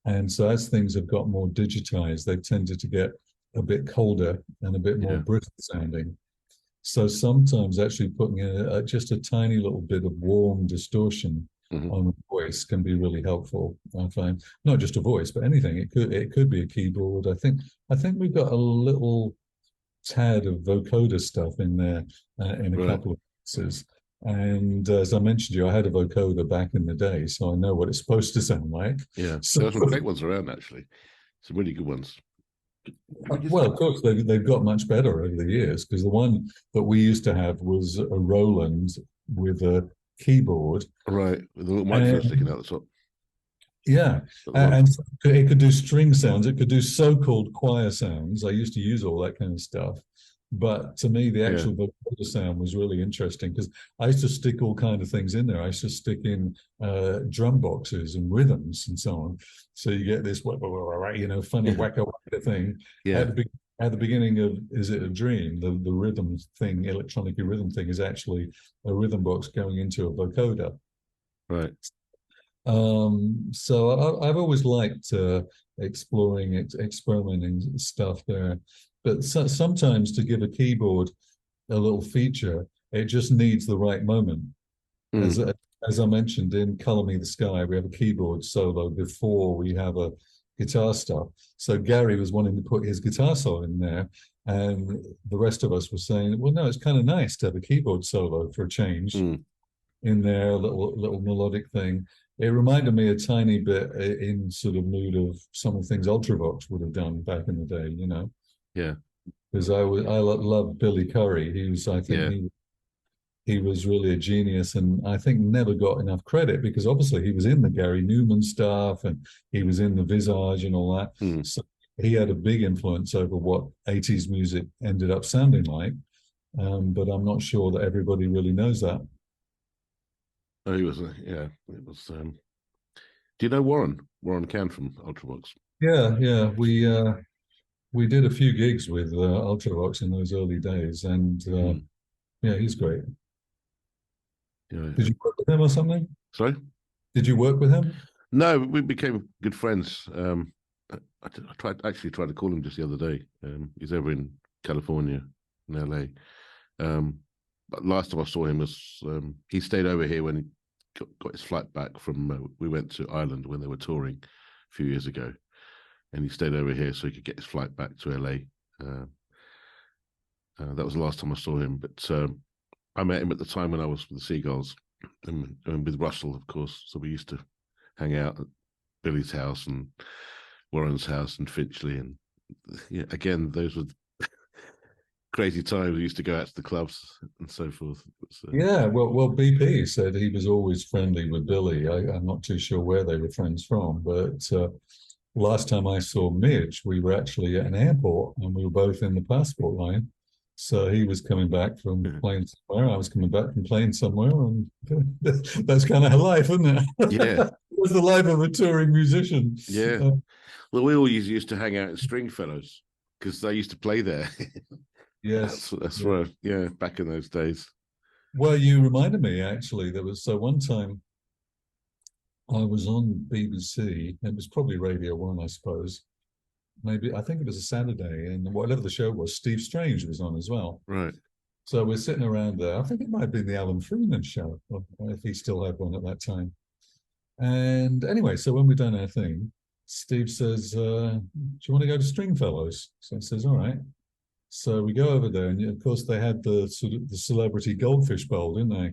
And so as things have got more digitized, they've tended to get a bit colder and a bit more brittle sounding. So sometimes actually putting in just a tiny little bit of warm distortion on a voice can be really helpful. I find not just a voice, but anything. It could be a keyboard. I think we've got a little tad of vocoder stuff in there in a couple of pieces. And as I mentioned to you, I had a vocoder back in the day, so I know what it's supposed to sound like. Yeah, so, there are some great ones around, actually. Some really good ones. Well, of course, they've got much better over the years, because the one that we used to have was a Roland with a keyboard. Right, with a little microphone sticking out the top. Yeah, and it could do string sounds. It could do so-called choir sounds. I used to use all that kind of stuff. But to me, the actual vocoder sound was really interesting, because I used to stick all kind of things in there. I used to stick in drum boxes and rhythms and so on. So you get this, funny wacka wacka thing. Yeah. At the beginning of Is It a Dream, the rhythm thing, electronic rhythm thing, is actually a rhythm box going into a vocoder. Right. So I've always liked exploring, experimenting stuff there. But sometimes to give a keyboard a little feature, it just needs the right moment. As I mentioned in Color Me the Sky, we have a keyboard solo before we have a guitar stuff. So Gary was wanting to put his guitar solo in there, and the rest of us were saying, well, no, it's kind of nice to have a keyboard solo for a change in there, a little melodic thing. It reminded me a tiny bit in sort of mood of some of the things Ultravox would have done back in the day, Yeah. Because I love Billy Currie. He was really a genius, and I think never got enough credit, because obviously he was in the Gary Newman stuff and he was in the Visage and all that. So he had a big influence over what 80s music ended up sounding like. But I'm not sure that everybody really knows that. Oh, he was, yeah, it was. Do you know Warren Can from Ultravox? Yeah, yeah. We did a few gigs with Ultravox in those early days, and Mm. yeah, he's great. Yeah. Did you work with him or something? Sorry? Did you work with him? No, we became good friends. I tried to call him just the other day. He's over in California, in LA. But last time I saw him was he stayed over here when he got his flight back from. We went to Ireland when they were touring a few years ago, and he stayed over here so he could get his flight back to LA. That was the last time I saw him. But I met him at the time when I was with the Seagulls, and with Russell, of course. So we used to hang out at Billy's house and Warren's house and Finchley, and yeah, again, those were crazy times. We used to go out to the clubs and so forth. So, Yeah, well, BP said he was always friendly with Billy. I'm not too sure where they were friends from, but last time I saw Midge, we were actually at an airport and we were both in the passport line. So he was coming back from yeah. playing somewhere. I was coming back from playing somewhere, and that's kind of life, isn't it? Yeah, It was the life of a touring musician. yeah. Uh, Well, we always used to hang out in Stringfellows because they used to play there. yes. That's Yeah. right. Yeah, back in those days. Well, you reminded me actually. There was so one time I was on BBC. It was probably Radio One, I suppose. Maybe I think it was a Saturday, and whatever the show was, Steve Strange was on as well. Right. So we're sitting around there. I think it might have been the Alan Freeman show, if he still had one at that time. And anyway, so when we've done our thing, Steve says, "Do you want to go to Stringfellows?" So I says, "All right." So we go over there, and of course they had the sort of the celebrity goldfish bowl, didn't they?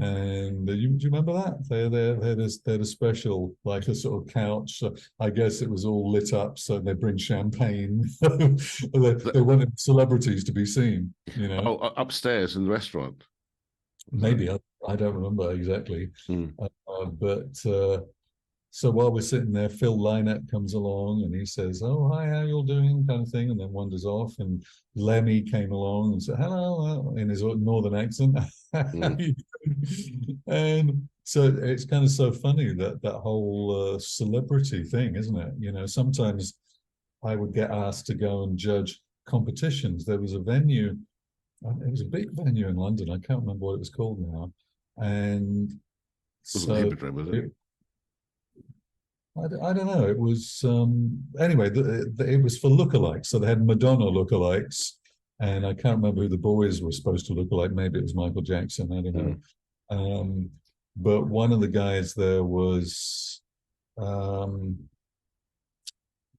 And do you remember that? They had a special, like a sort of couch. I guess it was all lit up, so they bring champagne. They The- wanted celebrities to be seen, you know. Upstairs in the restaurant. Was that? Maybe I don't remember exactly, Mm. but so while we're sitting there, Phil Lynott comes along and he says, "Oh, hi, how you all doing?" kind of thing, and then wanders off. And Lemmy came along and said, "Hello," in his northern accent. Mm. And so it's kind of so funny that that whole celebrity thing, isn't it? You know, sometimes I would get asked to go and judge competitions. There was a venue, it was a big venue in London. I can't remember what it was called now. And Wasn't the so Hippodrome, was it? I don't know. It was anyway. It was for lookalikes, so they had Madonna lookalikes, and I can't remember who the boys were supposed to look like. Maybe it was Michael Jackson. I don't know. Mm. But one of the guys there was um,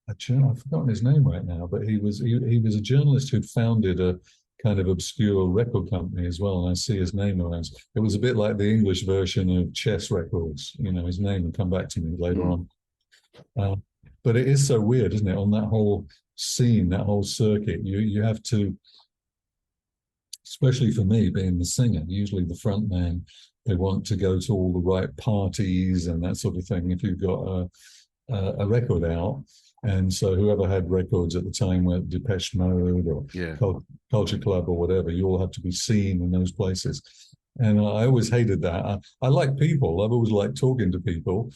I've forgotten his name right now, but he was a journalist who'd founded a kind of obscure record company as well, and I see his name around. It was a bit like the English version of Chess Records. You know, his name would come back to me later Mm. on. Uh, but it is so weird, isn't it? On that whole scene, that whole circuit, you have to, especially for me being the singer, usually the front man, they want to go to all the right parties and that sort of thing. If you've got a record out, and so whoever had records at the time, were Depeche Mode or Yeah. Culture Club or whatever, you all have to be seen in those places. And I always hated that. I like people. I've always liked talking to people,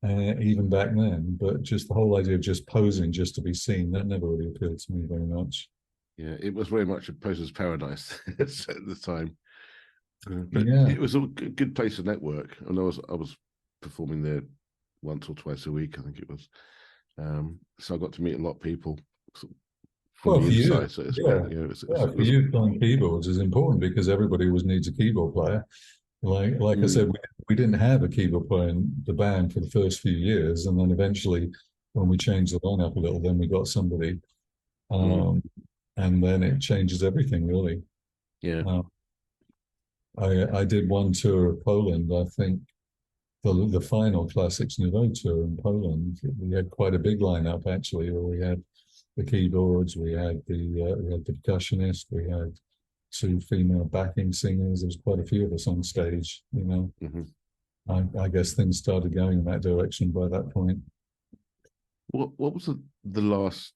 even back then. But just the whole idea of just posing just to be seen, that never really appealed to me very much. Yeah, it was very much a poser's paradise at the time. But Yeah. it was a good place to network. And I was performing there once or twice a week, I think it was. So I got to meet a lot of people from Well, the for you, inside, so to speak. yeah. You know, Yeah, it for you, playing keyboards is important because everybody always needs a keyboard player. Like I mm, said, we didn't have a keyboard player in the band for the first few years, and then eventually, when we changed the lineup a little, then we got somebody, mm, um, and then it changes everything really. yeah. Uh, I did one tour of Poland. I think the final Classix Nouveaux tour in Poland. We had quite a big lineup actually. Where we had the keyboards, we had the percussionist, we had two female backing singers. There was quite a few of us on stage. You know, Hmm. I guess things started going in that direction by that point. What was the last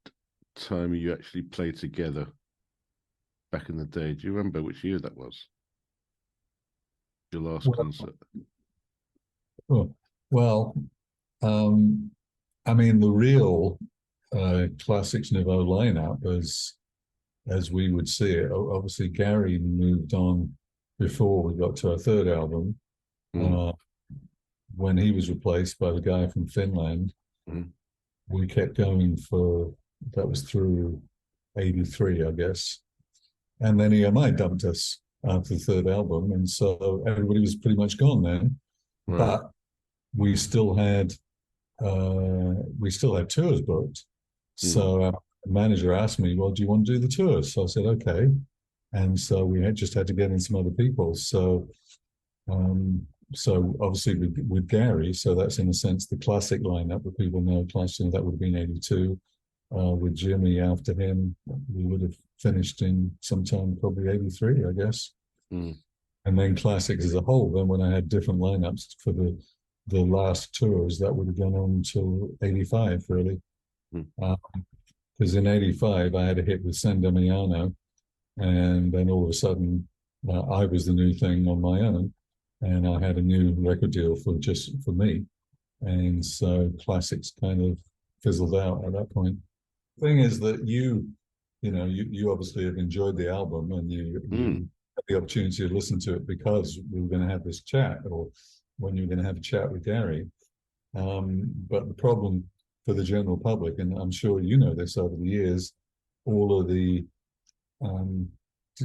time you actually played together back in the day? Do you remember which year that was? Your last Well, concert? oh, well, um, I mean, the real Classix Nouveaux lineup, as we would see it. Obviously, Gary moved on before we got to our third album, Mm, uh, when he was replaced by the guy from Finland. mm, We kept going for that was through '83, I guess, and then EMI dumped us after the third album, and so everybody was pretty much gone then. right. But we still had tours booked. Mm, So our manager asked me, "Well, do you want to do the tours?" So I said, "Okay." And so we had just had to get in some other people. Um, so obviously with Gary, so that's in a sense the classic lineup that people know. Classic, that would have been '82. With Jimmy after him, we would have finished in sometime probably '83, I guess. mm, And then Classics as a whole. Then when I had different lineups for the last tours, that would have gone on till '85, really. mm, Because in '85 I had a hit with San Damiano, and then all of a sudden I was the new thing on my own, and I had a new record deal for just for me, and so Classics kind of fizzled out at that point. Thing is that you obviously have enjoyed the album, and mm. you had the opportunity to listen to it because we were going to have this chat, or when you were going to have a chat with Gary. But the problem for the general public, and I'm sure you know this over the years, all of the um,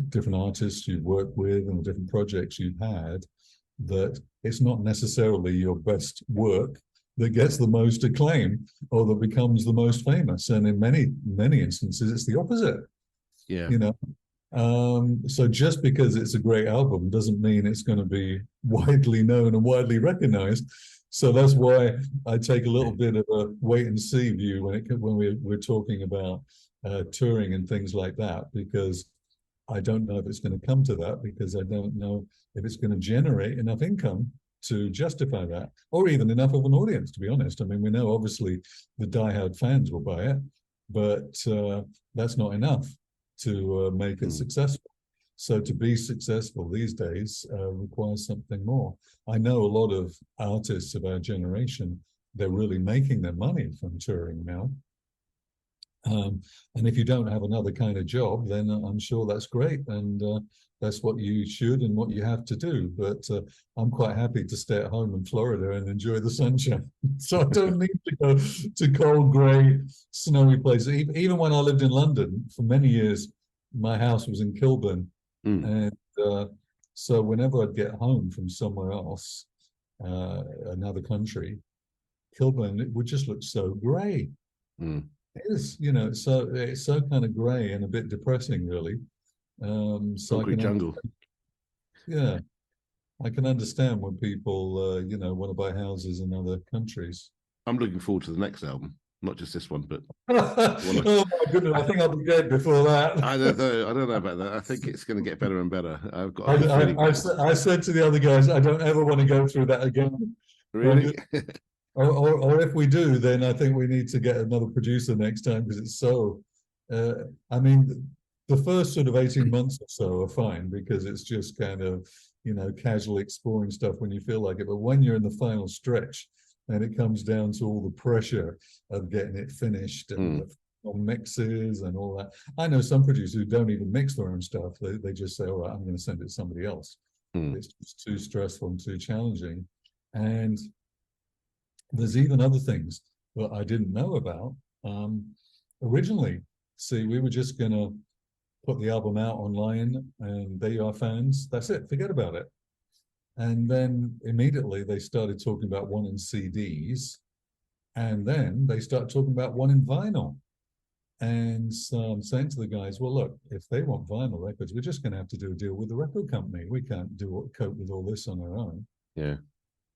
different artists you've worked with and the different projects you've had, that it's not necessarily your best work that gets the most acclaim or that becomes the most famous. And in many instances, it's the opposite. Yeah. You know, so just because it's a great album doesn't mean it's going to be widely known and widely recognized. So that's why I take a little bit of a wait and see view when we're talking about touring and things like that, because I don't know if it's going to come to that, because I don't know if it's going to generate enough income to justify that, or even enough of an audience, to be honest. I mean, we know obviously the diehard fans will buy it, but that's not enough to make it Mm. successful. So to be successful these days requires something more. I know a lot of artists of our generation, they're really making their money from touring now. And if you don't have another kind of job, then I'm sure that's great. And that's what you should and what you have to do. But I'm quite happy to stay at home in Florida and enjoy the sunshine. So I don't need to go to cold, grey, snowy places. Even when I lived in London for many years, my house was in Kilburn. Mm. And so whenever I'd get home from somewhere else, another country, Kilburn, it would just look so grey. Mm. It is, it's so kind of grey and a bit depressing, really. So I Concrete can, jungle. yeah, I can understand when people, want to buy houses in other countries. I'm looking forward to the next album, not just this one, but one. Oh my goodness, I think I'll be dead before that. I don't know. I don't know about that. I think it's going to get better and better. I've got I, a good I, feeling. I said to the other guys, I don't ever want to go through that again. Really? Or if we do, then I think we need to get another producer next time, because it's so. I mean, the first sort of 18 months or so are fine, because it's just kind of, casually exploring stuff when you feel like it. But when you're in the final stretch and it comes down to all the pressure of getting it finished and Mm. the mixes and all that. I know some producers who don't even mix their own stuff. They just say, all right, I'm going to send it to somebody else. Mm. It's just too stressful and too challenging. And there's even other things that I didn't know about. Originally, see, we were just going to put the album out online, and there you are, fans. That's it. Forget about it. And then immediately they started talking about wanting CDs, and then they started talking about wanting vinyl. And so I'm saying to the guys, well, look, if they want vinyl records, we're just going to have to do a deal with the record company. We can't cope with all this on our own. Yeah.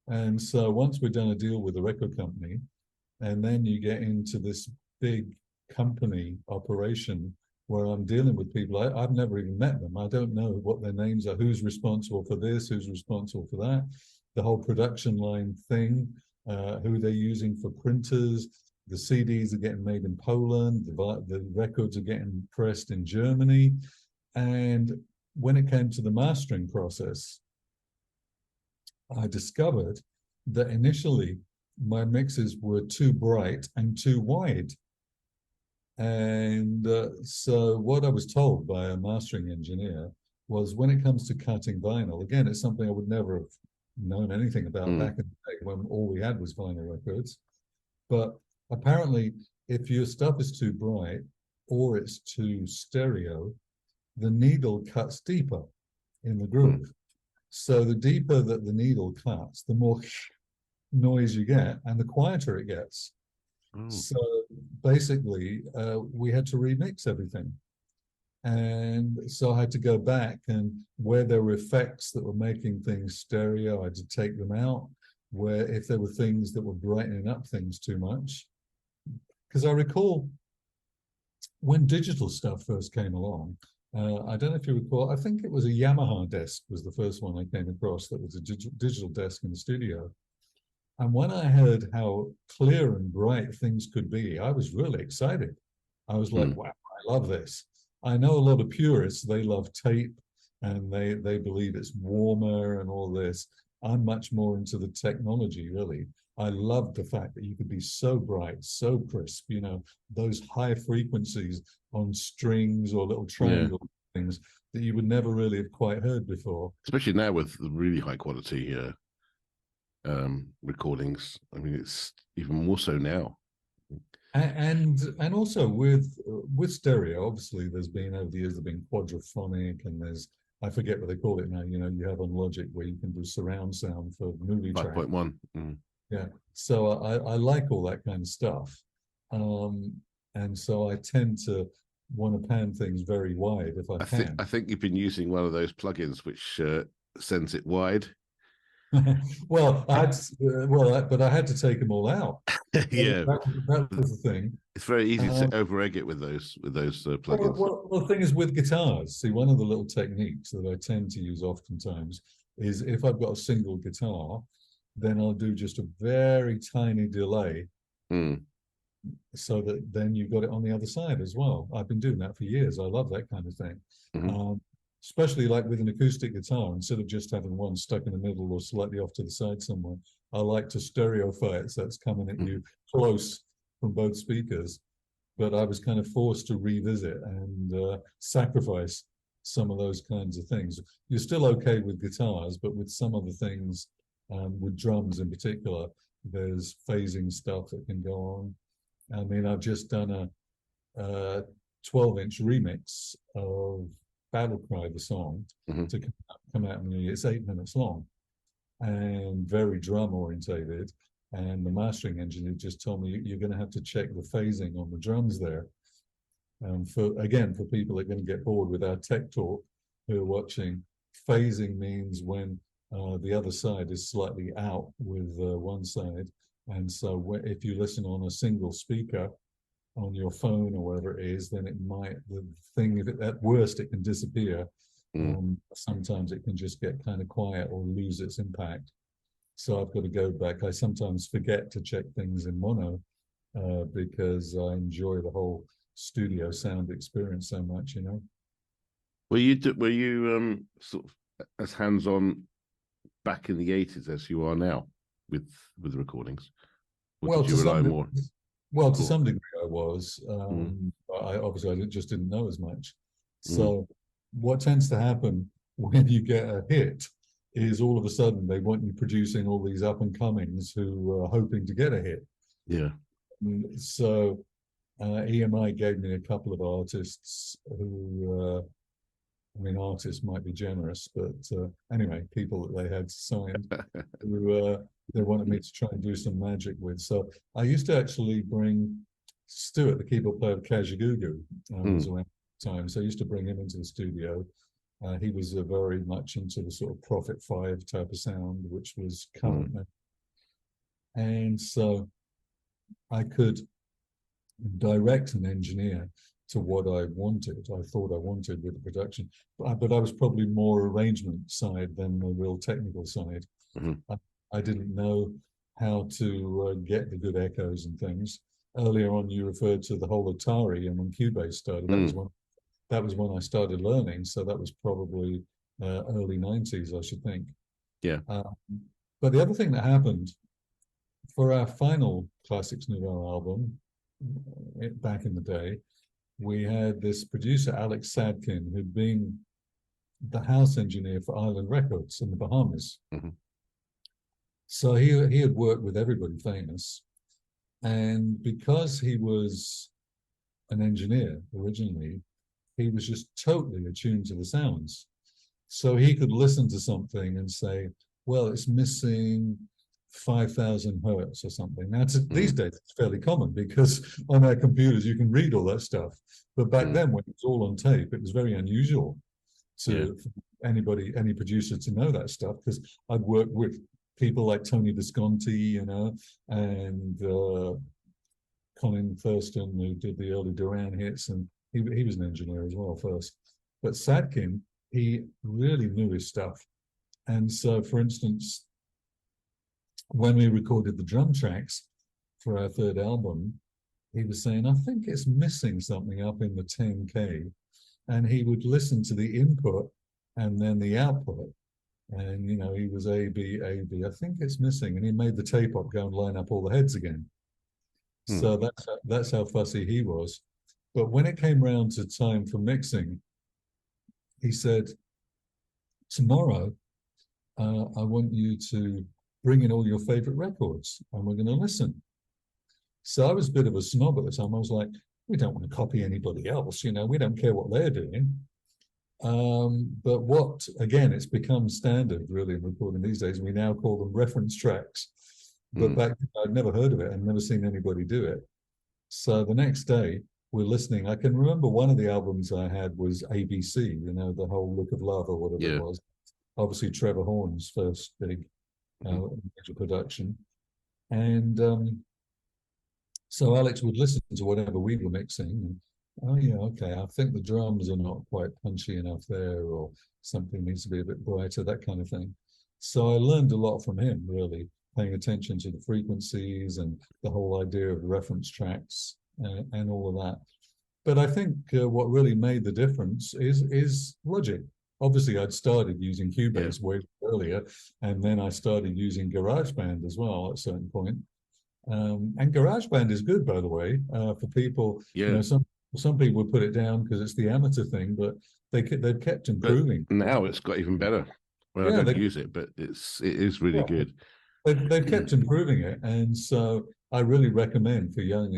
And so once we've done a deal with the record company, and then you get into this big company operation where I'm dealing with people, I've never even met them. I don't know what their names are, who's responsible for this, who's responsible for that, the whole production line thing, who they're using for printers, the CDs are getting made in Poland, the records are getting pressed in Germany. And when it came to the mastering process, I discovered that initially my mixes were too bright and too wide. And so what I was told by a mastering engineer was, when it comes to cutting vinyl, again, it's something I would never have known anything about back in the day when all we had was vinyl records. But apparently, if your stuff is too bright or it's too stereo, the needle cuts deeper in the groove. So the deeper that the needle cuts, the more noise you get and the quieter it gets. So basically, we had to remix everything. And so I had to go back, and where there were effects that were making things stereo, I had to take them out. Where if there were things that were brightening up things too much, because I recall when digital stuff first came along, I don't know if you recall, I think it was a Yamaha desk was the first one I came across that was a digital desk in the studio. And when I heard how clear and bright things could be, I was really excited. I was like, wow, I love this. I know a lot of purists, they love tape and they believe it's warmer and all this. I'm much more into the technology, really. I loved the fact that you could be so bright, so crisp, you know, those high frequencies on strings or little triangle things that you would never really have quite heard before. Especially now with the really high quality recordings. I mean, it's even more so now. And also with stereo, obviously there's been over the years there's been quadraphonic, and there's, I forget what they call it now, you know, you have on Logic where you can do surround sound for movie track. 5.1. Yeah. So I like all that kind of stuff. And so I tend to want to pan things very wide if I can. I think you've been using one of those plugins which sends it wide. Well, but I had to take them all out. Yeah, that was the thing. It's very easy to over-egg it with those plugins. Well, the thing is with guitars, see, one of the little techniques that I tend to use oftentimes is if I've got a single guitar, then I'll do just a very tiny delay so that then you've got it on the other side as well. I've been doing that for years. I love that kind of thing. Especially like with an acoustic guitar, instead of just having one stuck in the middle or slightly off to the side somewhere, I like to stereoify it so it's coming at you close from both speakers. But I was kind of forced to revisit and sacrifice some of those kinds of things. You're still okay with guitars, but with some of the things, with drums in particular, there's phasing stuff that can go on. I mean, I've just done a 12-inch remix of Battle Cry, the song, to come out in it's 8 minutes long and very drum orientated. And the mastering engineer just told me, you're going to have to check the phasing on the drums there. For people that are going to get bored with our tech talk who are watching, phasing means when the other side is slightly out with one side. And so if you listen on a single speaker on your phone or wherever it is, then the thing, if at worst, it can disappear. Sometimes it can just get kind of quiet or lose its impact. So I've got to go back. I sometimes forget to check things in mono because I enjoy the whole studio sound experience so much, you know. Were you sort of as hands-on back in the 80s as you are now with the recordings? Or did you rely more? Well, to some degree I was. I just didn't know as much. So what tends to happen when you get a hit is all of a sudden they want you producing all these up-and-comings who are hoping to get a hit. Yeah. So EMI gave me a couple of artists who, artists might be generous, but anyway, people that they had signed who they wanted me to try and do some magic with. So I used to actually bring Stuart, the keyboard player of Kajagoogoo, was around the time. So I used to bring him into the studio. He was very much into the sort of Prophet 5 type of sound, which was current. And so I could direct an engineer to what I thought I wanted with the production. But I was probably more arrangement side than the real technical side. I didn't know how to get the good echoes and things. earlier on you referred to the whole Atari, and when Cubase started, that was when I started learning. So that was probably early 90s, I should think. Yeah. But the other thing that happened for our final Classix Nouveaux album back in the day, we had this producer, Alex Sadkin, who'd been the house engineer for Island Records in the Bahamas. Mm-hmm. So he had worked with everybody famous. And because he was an engineer originally, he was just totally attuned to the sounds. So he could listen to something and say, well, it's missing 5,000 hertz or something. Now, these days, it's fairly common because on our computers, you can read all that stuff. But back then, when it was all on tape, it was very unusual for any producer to know that stuff, because I'd worked with people like Tony Visconti, and Colin Thurston, who did the early Duran hits, and he was an engineer as well first. But Sadkin, he really knew his stuff. And so, for instance, when we recorded the drum tracks for our third album, he was saying, I think it's missing something up in the 10K. And he would listen to the input and then the output. And, he was A, B, A, B. I think it's missing. And he made the tape op go and line up all the heads again. So that's how fussy he was. But when it came round to time for mixing, he said, tomorrow, I want you to bring in all your favorite records and we're going to listen. So I was a bit of a snob at the time. I was like, we don't want to copy anybody else. We don't care what they're doing. But again, it's become standard really in recording these days. We now call them reference tracks. But back then, I'd never heard of it and never seen anybody do it. So the next day, we're listening. I can remember one of the albums I had was ABC, the whole Look of Love or whatever it was. Obviously, Trevor Horn's first big major production. And so Alex would listen to whatever we were mixing. And, oh, yeah, okay, I think the drums are not quite punchy enough there, or something needs to be a bit brighter, that kind of thing. So I learned a lot from him, really, paying attention to the frequencies and the whole idea of reference tracks and all of that. But I think what really made the difference is Logic. Obviously, I'd started using Cubase way earlier, and then I started using GarageBand as well at a certain point. And GarageBand is good, by the way, for people. Some people would put it down because it's the amateur thing, but they've kept improving. But now it's got even better. Well, I don't use it, but it is really good. They've kept improving it, and so I really recommend for young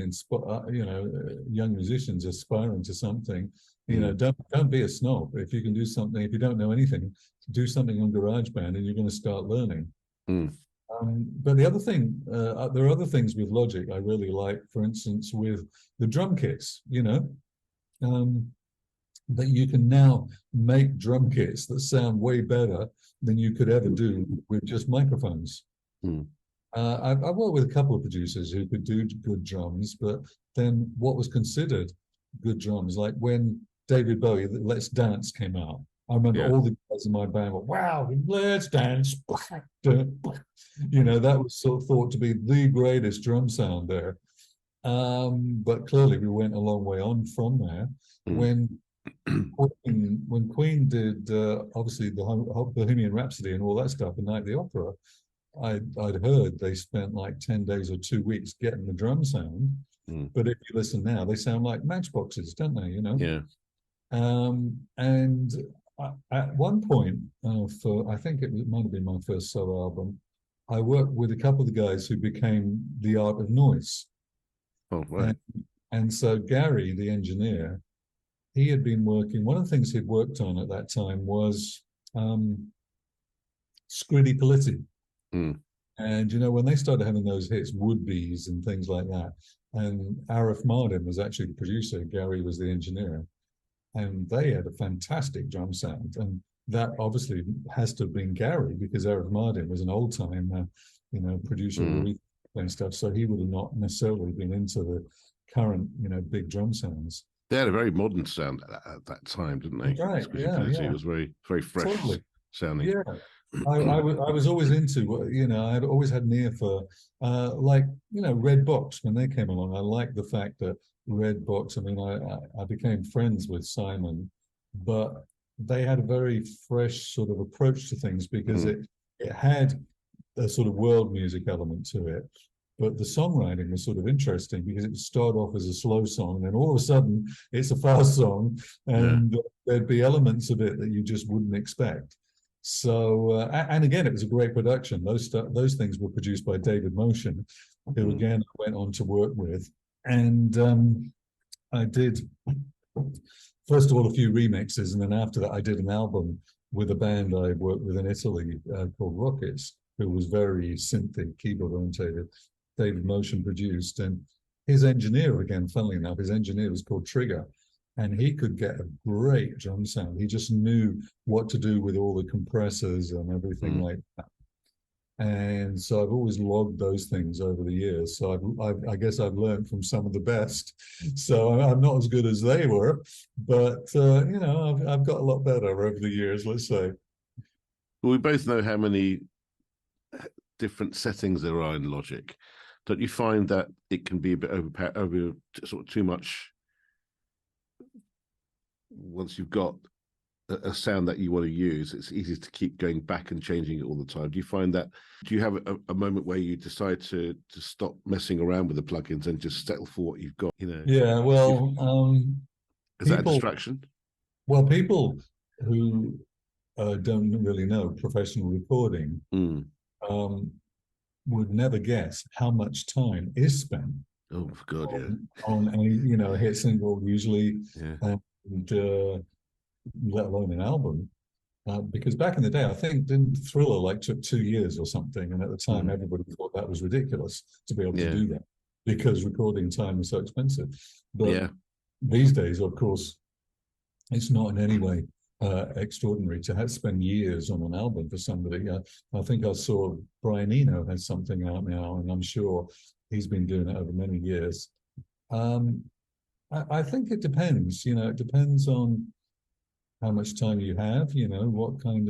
musicians aspiring to something. Don't be a snob. If you can do something, if you don't know anything, do something on GarageBand, and you're going to start learning. But the other thing, there are other things with Logic I really like. For instance, with the drum kits, that you can now make drum kits that sound way better than you could ever do with just microphones. I've worked with a couple of producers who could do good drums, but then what was considered good drums, like when David Bowie, Let's Dance came out, I remember all the guys in my band were, wow, Let's Dance. That was sort of thought to be the greatest drum sound there. But clearly we went a long way on from there. When Queen did, obviously, the Bohemian Rhapsody and all that stuff, the Night at the Opera, I'd heard they spent like 10 days or 2 weeks getting the drum sound. But if you listen now, they sound like matchboxes, don't they? And at one point, I think it might have been my first solo album, I worked with a couple of the guys who became the Art of Noise. Oh, right. And so Gary, the engineer, he had been working, one of the things he'd worked on at that time was Scritti Politti. And, when they started having those hits, Would-Be's and things like that, and Arif Mardin was actually the producer, Gary was the engineer, and they had a fantastic drum sound. And that obviously has to have been Gary, because Arif Mardin was an old-time, producer and stuff, so he would have not necessarily been into the current, big drum sounds. They had a very modern sound at that time, didn't they? Right, It was very, very fresh sounding. I was always into, I'd always had an ear for, like, Red Box when they came along. I liked the fact that Red Box, I mean, I became friends with Simon, but they had a very fresh sort of approach to things because Mm. it had a sort of world music element to it. But the songwriting was sort of interesting because it would start off as a slow song, and then all of a sudden it's a fast song, Yeah. and there'd be elements of it that you just wouldn't expect. So, and again, it was a great production. Those things were produced by David Motion, who Mm. again I went on to work with, and I did first of all a few remixes, and then after that I did an album with a band I worked with in Italy called Rockets, who was very synthy, keyboard orientated. David Motion produced, and his engineer, again, funnily enough, his engineer was called Trigger, and he could get a great drum sound. He just knew what to do with all the compressors and everything Mm. like that. And so I've always logged those things over the years. So I guess I've learned from some of the best. So I'm not as good as they were, but I've got a lot better over the years, let's say. Well, we both know how many different settings there are in Logic. Don't you find that it can be a bit over sort of too much once you've got a sound that you want to use? It's easy to keep going back and changing it all the time. Do you find that? Do you have a moment where you decide to stop messing around with the plugins and just settle for what you've got? Yeah, well, Is that a people, distraction? people who don't really know professional recording Mm. um, would never guess how much time is spent Oh God, yeah, on a hit single usually, yeah. and let alone an album. Because back in the day, I think didn't Thriller like took 2 years or something, and at the time Mm. everybody thought that was ridiculous to be able to Yeah, do that because recording time was so expensive. But yeah. these days, of course, it's not in any way extraordinary to have spend years on an album for somebody. I think I saw Brian Eno has something out now, and I'm sure he's been doing it over many years. Um, I think it depends. It depends on how much time you have. What kind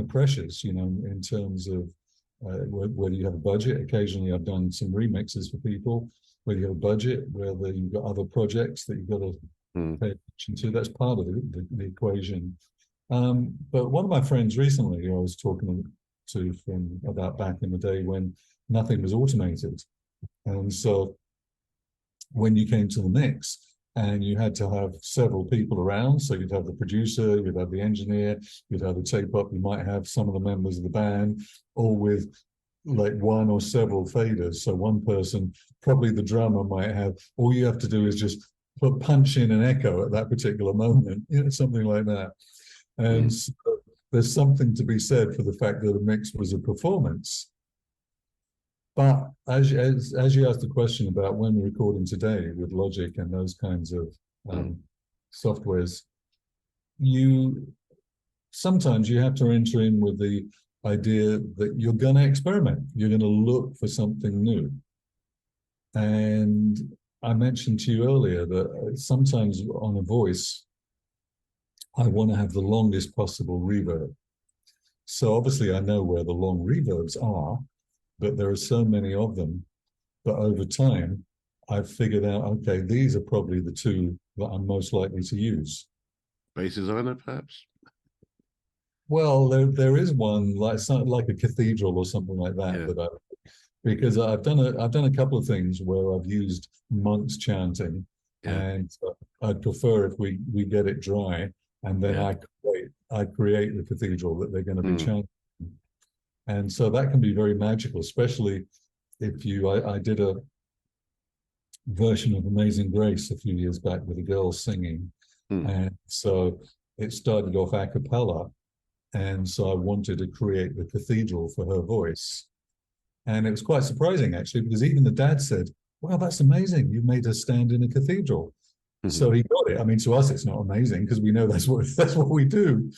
of pressures. In terms of whether you have a budget. Occasionally, I've done some remixes for people. Whether you have a budget, whether you've got other projects that you've got to Mm. pay attention to. That's part of the equation. But one of my friends recently, I was talking to from about back in the day when nothing was automated, and so when you came to the mix and you had to have several people around, so you'd have the producer, you'd have the engineer, you'd have the tape up, you might have some of the members of the band, all with like one or several faders. So one person, probably the drummer, might have, all you have to do is just punch in an echo at that particular moment, something like that. And Mm. so there's something to be said for the fact that the mix was a performance. But as you asked the question about when we're recording today with Logic and those kinds of Mm. softwares, you sometimes you have to enter in with the idea that you're going to experiment. You're going to look for something new. And I mentioned to you earlier that sometimes on a voice, I want to have the longest possible reverb. So obviously I know where the long reverbs are, but there are so many of them. But over time, I've figured out, okay, these are probably the two that I'm most likely to use. Bass designer, perhaps. Well, there is one like a cathedral or something like that Yeah, because I've done a couple of things where I've used monks chanting, yeah, and I'd prefer if we get it dry, and then yeah. I create the cathedral that they're going to be Mm. chanting, and so that can be very magical, especially if I did a version of Amazing Grace a few years back with a girl singing, Mm. and so it started off a cappella, and so I wanted to create the cathedral for her voice. And it was quite surprising, actually, because even the dad said, "Wow, that's amazing. You made her stand in a cathedral." Mm-hmm. So he got it. I mean, to us, it's not amazing because we know that's what we do.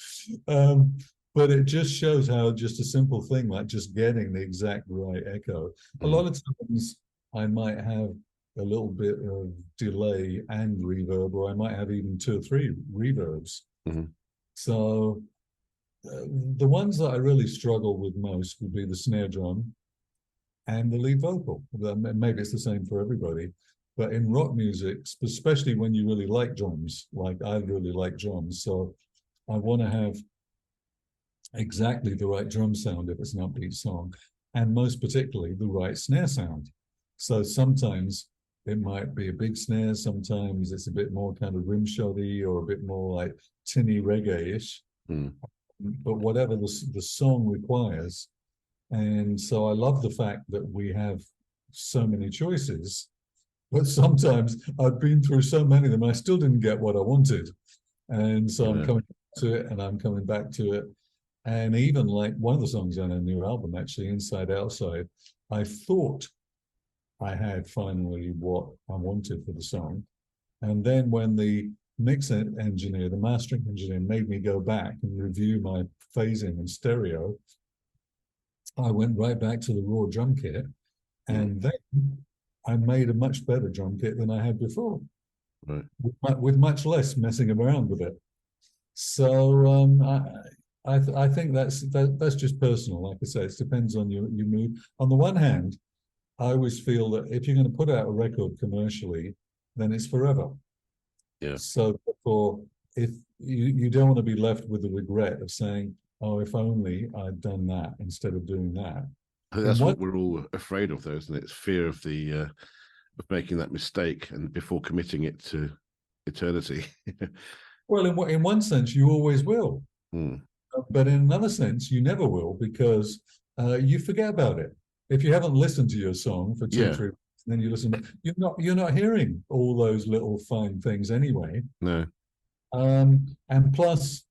But it just shows how just a simple thing like just getting the exact right echo. A Mm. lot of times, I might have a little bit of delay and reverb, or I might have even two or three reverbs. Mm-hmm. So the ones that I really struggle with most would be the snare drum and the lead vocal. Maybe it's the same for everybody, but in rock music, especially when you really like drums, like I really like drums, so I want to have exactly the right drum sound if it's an upbeat song, and most particularly the right snare sound. So sometimes it might be a big snare, sometimes it's a bit more kind of rimshoddy or a bit more like tinny reggae-ish. Mm. But whatever the song requires. And so I love the fact that we have so many choices, but sometimes I've been through so many of them, I still didn't get what I wanted. And so I'm coming back to it and I'm coming back to it. And even like one of the songs on a new album, actually, Inside Outside, I thought I had finally what I wanted for the song. And then when the mix engineer, the mastering engineer, made me go back and review my phasing and stereo, I went right back to the raw drum kit, and then I made a much better drum kit than I had before, Right. with much less messing around with it. So I think that's just personal. Like I say, it depends on your mood. On the one hand, I always feel that if you're going to put out a record commercially, then it's forever. Yeah. So therefore, if you don't want to be left with the regret of saying, "Oh, if only I'd done that instead of doing that." I think that's what we're all afraid of, though, isn't it? It's fear of the of making that mistake and before committing it to eternity. Well, in one sense, you always will, Mm. but in another sense, you never will because you forget about it. If you haven't listened to your song for two, Yeah. 3 weeks, and then you listen, you're not hearing all those little fine things anyway. No. And plus,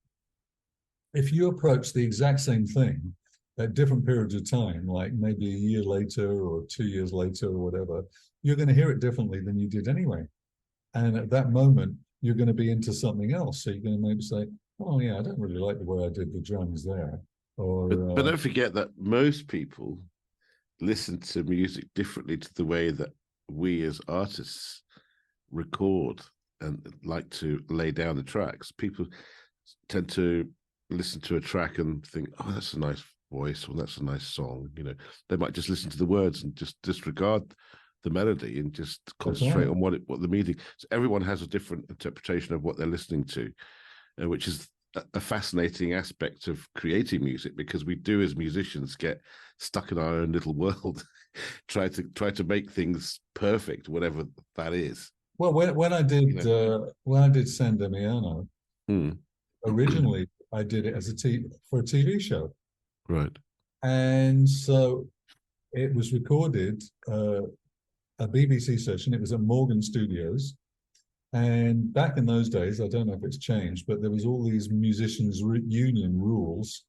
if you approach the exact same thing at different periods of time, like maybe a year later or 2 years later or whatever, you're going to hear it differently than you did anyway. And at that moment, you're going to be into something else. So you're going to maybe say, "Oh yeah, I don't really like the way I did the drums there." Or But don't forget that most people listen to music differently to the way that we as artists record and like to lay down the tracks. People tend to listen to a track and think, "Oh, that's a nice voice," or "That's a nice song." You know, they might just listen to the words and just disregard the melody and just concentrate on what the meaning. So everyone has a different interpretation of what they're listening to, which is a fascinating aspect of creating music, because we do as musicians get stuck in our own little world, try to make things perfect, whatever that is. well, when I did San Damiano, originally I did it as for a TV show, Right. and so it was recorded a BBC session. It was at Morgan Studios. And back in those days, I don't know if it's changed, but there was all these musicians union rules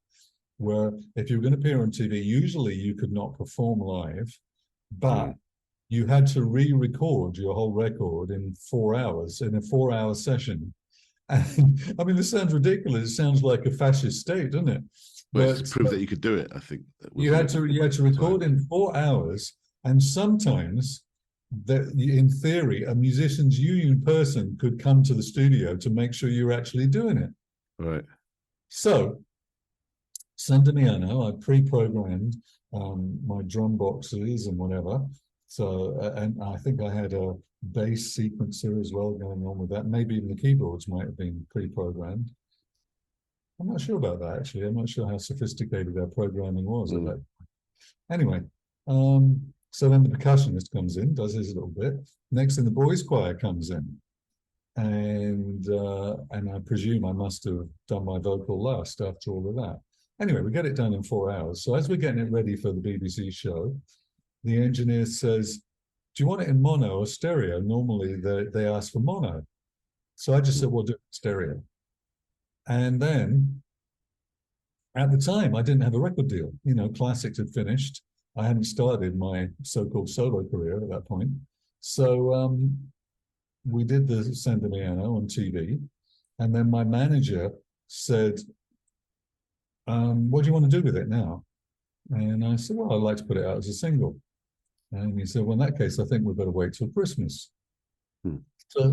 where if you were going to appear on TV, usually you could not perform live, but you had to re-record your whole record in 4 hours in a 4-hour session. And I mean, this sounds ridiculous. It sounds like a fascist state, doesn't it? But it's to prove that you could do it, I think. You had to record in 4 hours, and sometimes that in theory a musicians union person could come to the studio to make sure you're actually doing it. Right. So San Damiano, I pre-programmed my drum boxes and whatever. So and I think I had a bass sequencer as well going on with that. Maybe even the keyboards might have been pre-programmed. I'm not sure about that, actually. I'm not sure how sophisticated our programming was at that point. Anyway, so then the percussionist comes in, does his little bit. Next thing, the boys' choir comes in. And I presume I must have done my vocal last after all of that. Anyway, we get it done in 4 hours. So as we're getting it ready for the BBC show, the engineer says, "Do you want it in mono or stereo?" Normally they ask for mono. So I just said, "We'll do stereo." And then at the time, I didn't have a record deal. You know, Classix had finished. I hadn't started my so-called solo career at that point. So we did the San Damiano on TV. And then my manager said, "What do you want to do with it now?" And I said, "Well, I'd like to put it out as a single." And he said, "Well, in that case, I think we better wait till Christmas."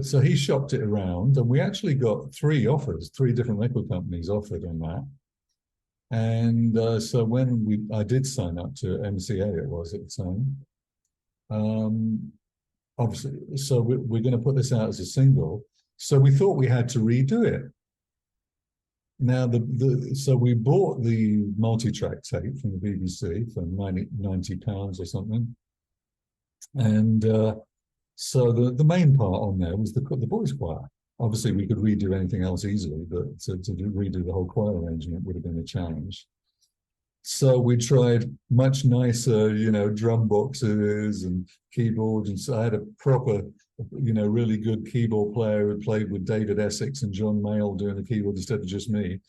So he shopped it around, and we actually got 3 offers, 3 different record companies offered on that. And so when I did sign up to MCA, it was at the time. Obviously, so we're going to put this out as a single. So we thought we had to redo it. Now, so we bought the multi-track tape from the BBC for £90 or something. And so the main part on there was the boys' choir. Obviously, we could redo anything else easily, but to redo the whole choir arrangement would have been a challenge. So we tried much nicer, drum boxes and keyboards. And so I had a proper, really good keyboard player who played with David Essex and John Mayall doing the keyboard instead of just me.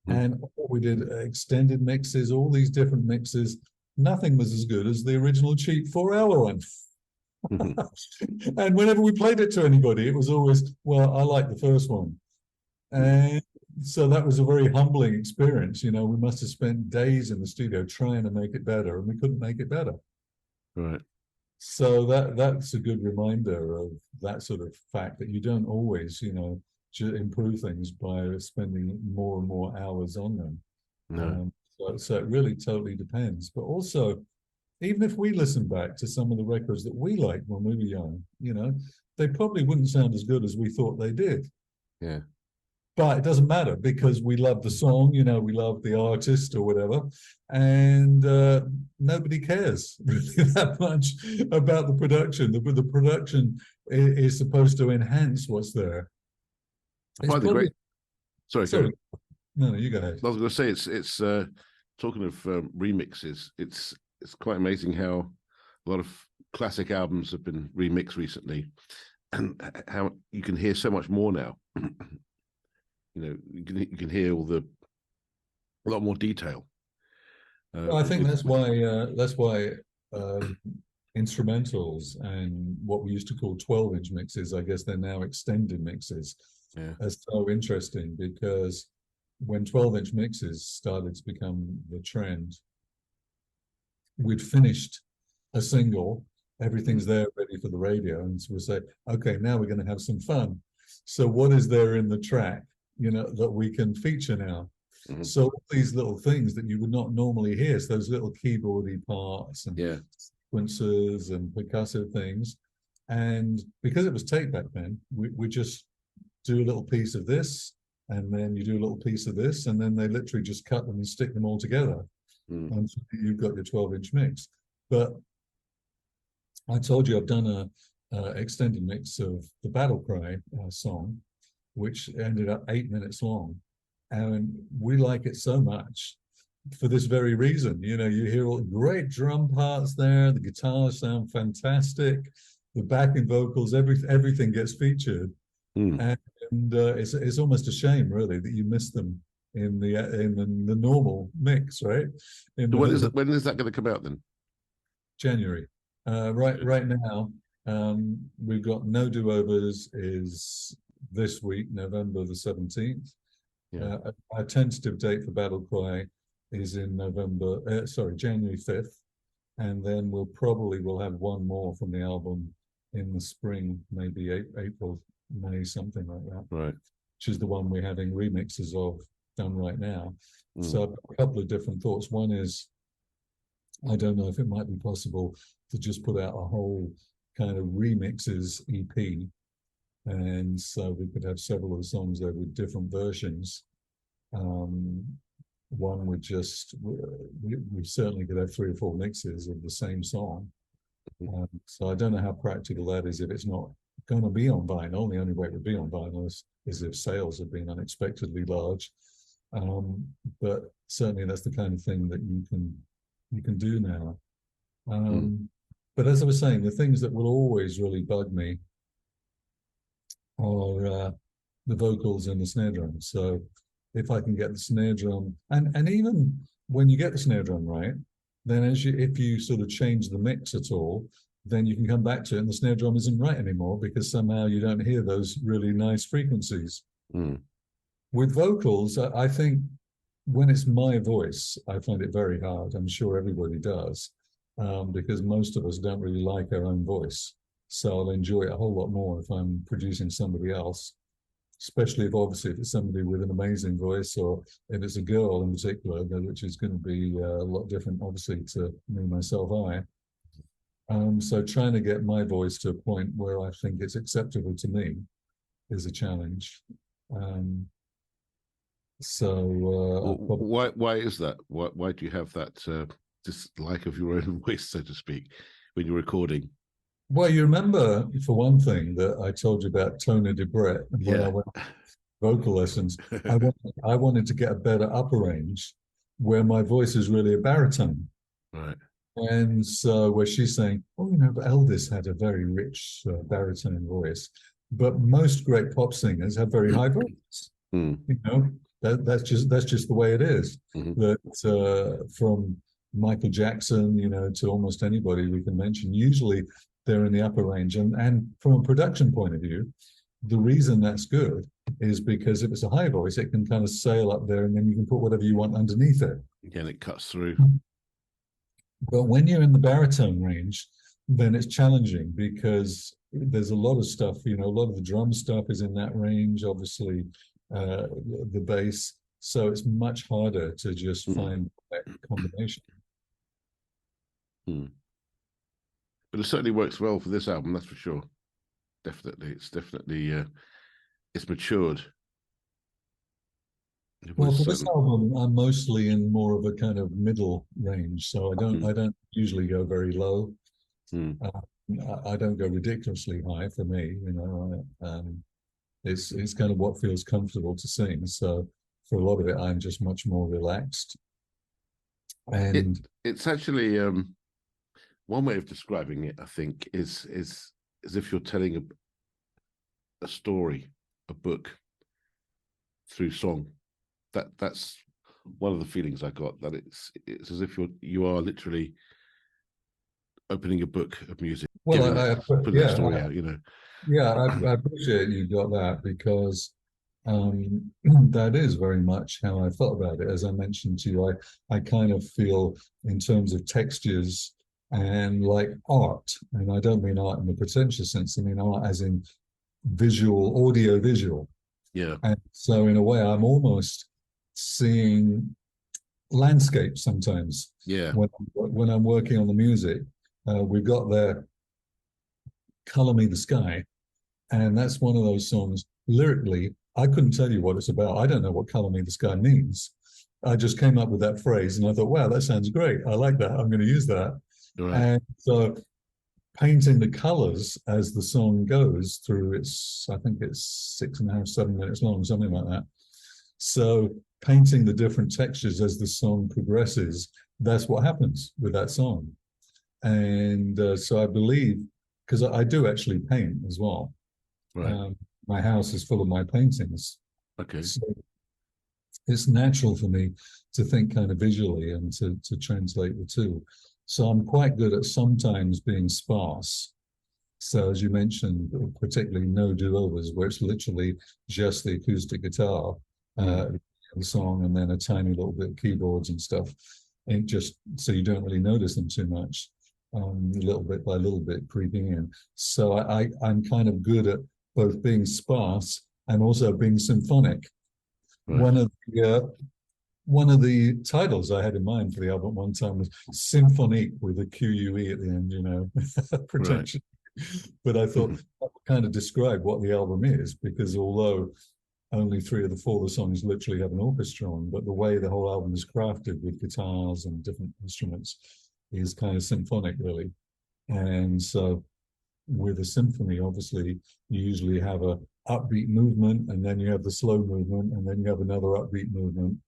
And we did extended mixes, all these different mixes. Nothing was as good as the original cheap 4-hour one. And whenever we played it to anybody, it was always, well, I like the first one. And so that was a very humbling experience. We must have spent days in the studio trying to make it better, and we couldn't make it better. Right. So that's a good reminder of that sort of fact, that you don't always, improve things by spending more and more hours on them. No. So it really totally depends. But also, even if we listen back to some of the records that we liked when we were young, they probably wouldn't sound as good as we thought they did. Yeah. But it doesn't matter, because we love the song, we love the artist or whatever, and nobody cares really that much about the production. The production is supposed to enhance what's there. I find it great. Sorry. No, you go ahead. I was going to say it's talking of remixes. It's quite amazing how a lot of classic albums have been remixed recently, and how you can hear so much more now. You can hear a lot more detail. Well, I think that's why instrumentals and what we used to call 12-inch mixes, I guess they're now extended mixes, are so interesting, because when 12-inch mixes started to become the trend, we'd finished a single, everything's there ready for the radio, and so we say, okay, now we're going to have some fun. So what is there in the track, that we can feature now? So all these little things that you would not normally hear, so those little keyboardy parts and sequences and percussive things. And because it was tape back then, we just do a little piece of this, and then you do a little piece of this, and then they literally just cut them and stick them all together. And so you've got your 12-inch mix. But I told you I've done a extended mix of the Battle Cry song, which ended up 8 minutes long. And we like it so much for this very reason. You hear all great drum parts there, the guitars sound fantastic, the backing vocals, everything gets featured. And it's almost a shame, really, that you miss them in the normal mix, right? So when is that going to come out then? January. Right now, we've got No Do-Overs is this week, November the 17th. Our tentative date for Battle Cry is in January 5th. And then we'll have one more from the album in the spring, maybe April, May, something like that. Right. Which is the one we're having remixes of done right now. So a couple of different thoughts. One is, I don't know if it might be possible to just put out a whole kind of remixes EP. And so we could have several of the songs there with different versions. One would just, we certainly could have 3 or 4 mixes of the same song. So I don't know how practical that is if it's not going to be on vinyl. The only way it would be on vinyl is if sales have been unexpectedly large. But certainly that's the kind of thing that you can do now. But as I was saying, the things that will always really bug me are the vocals and the snare drum. So if I can get the snare drum, and even when you get the snare drum right, then if you sort of change the mix at all, then you can come back to it and the snare drum isn't right anymore, because somehow you don't hear those really nice frequencies. With vocals, I think when it's my voice, I find it very hard. I'm sure everybody does, because most of us don't really like our own voice. So I'll enjoy it a whole lot more if I'm producing somebody else. especially if obviously if it's somebody with an amazing voice, or if it's a girl in particular, which is going to be a lot different, obviously, to me, myself, I. So trying to get my voice to a point where I think it's acceptable to me is a challenge. Why is that? Why do you have that dislike of your own voice, so to speak, when you're recording? Well, you remember, for one thing, that I told you about Tona de Brett, and when I went vocal lessons, I wanted to get a better upper range where my voice is really a baritone. Right. And so where she's saying, oh, but Elvis had a very rich baritone voice, but most great pop singers have very high voices. That's just the way it is. That from Michael Jackson, to almost anybody we can mention, usually they're in the upper range. And from a production point of view, the reason that's good is because if it's a high voice, it can kind of sail up there, and then you can put whatever you want underneath it. Yeah, and it cuts through. But when you're in the baritone range, then it's challenging because there's a lot of stuff, a lot of the drum stuff is in that range, obviously, the bass. So it's much harder to just find that combination. But it certainly works well for this album, that's for sure. Definitely. It's definitely, it's matured. Well, for this album, I'm mostly in more of a kind of middle range, so I don't usually go very low. I don't go ridiculously high for me, it's kind of what feels comfortable to sing. So for a lot of it, I'm just much more relaxed. And it's actually one way of describing it, I think, is as if you're telling a story, a book through song. That's one of the feelings I got, that it's as if you are literally opening a book of music. Well, putting that story out, Yeah, I appreciate you got that, because that is very much how I felt about it. As I mentioned to you, I kind of feel in terms of textures and like art, and I don't mean art in the pretentious sense, I mean art as in audio visual. Yeah. And so in a way, I'm almost seeing landscape sometimes. Yeah. When I'm working on the music, we've got there Color Me the Sky, and that's one of those songs. Lyrically, I couldn't tell you what it's about. I don't know what Color Me the Sky means. I just came up with that phrase and I thought, wow, that sounds great. I like that. I'm going to use that. Right. And so painting the colors as the song goes through, I think it's 6.5, 7 minutes long, something like that. So painting the different textures as the song progresses, that's what happens with that song. And so I believe, because I do actually paint as well. Right. My house is full of my paintings. Okay. So it's natural for me to think kind of visually and to translate the two. So I'm quite good at sometimes being sparse. So as you mentioned, particularly no do-overs, where it's literally just the acoustic guitar, the song, and then a tiny little bit of keyboards and stuff. And just so you don't really notice them too much, little bit by little bit creeping in. So I'm kind of good at both being sparse and also being symphonic. Right. One of the titles I had in mind for the album one time was Symphonique with a QUE at the end, pretension. Right. But I thought that would kind of describe what the album is, because although only 3 of the 4 of the songs literally have an orchestra on, but the way the whole album is crafted with guitars and different instruments is kind of symphonic, really. And so with a symphony, obviously, you usually have a upbeat movement, and then you have the slow movement, and then you have another upbeat movement.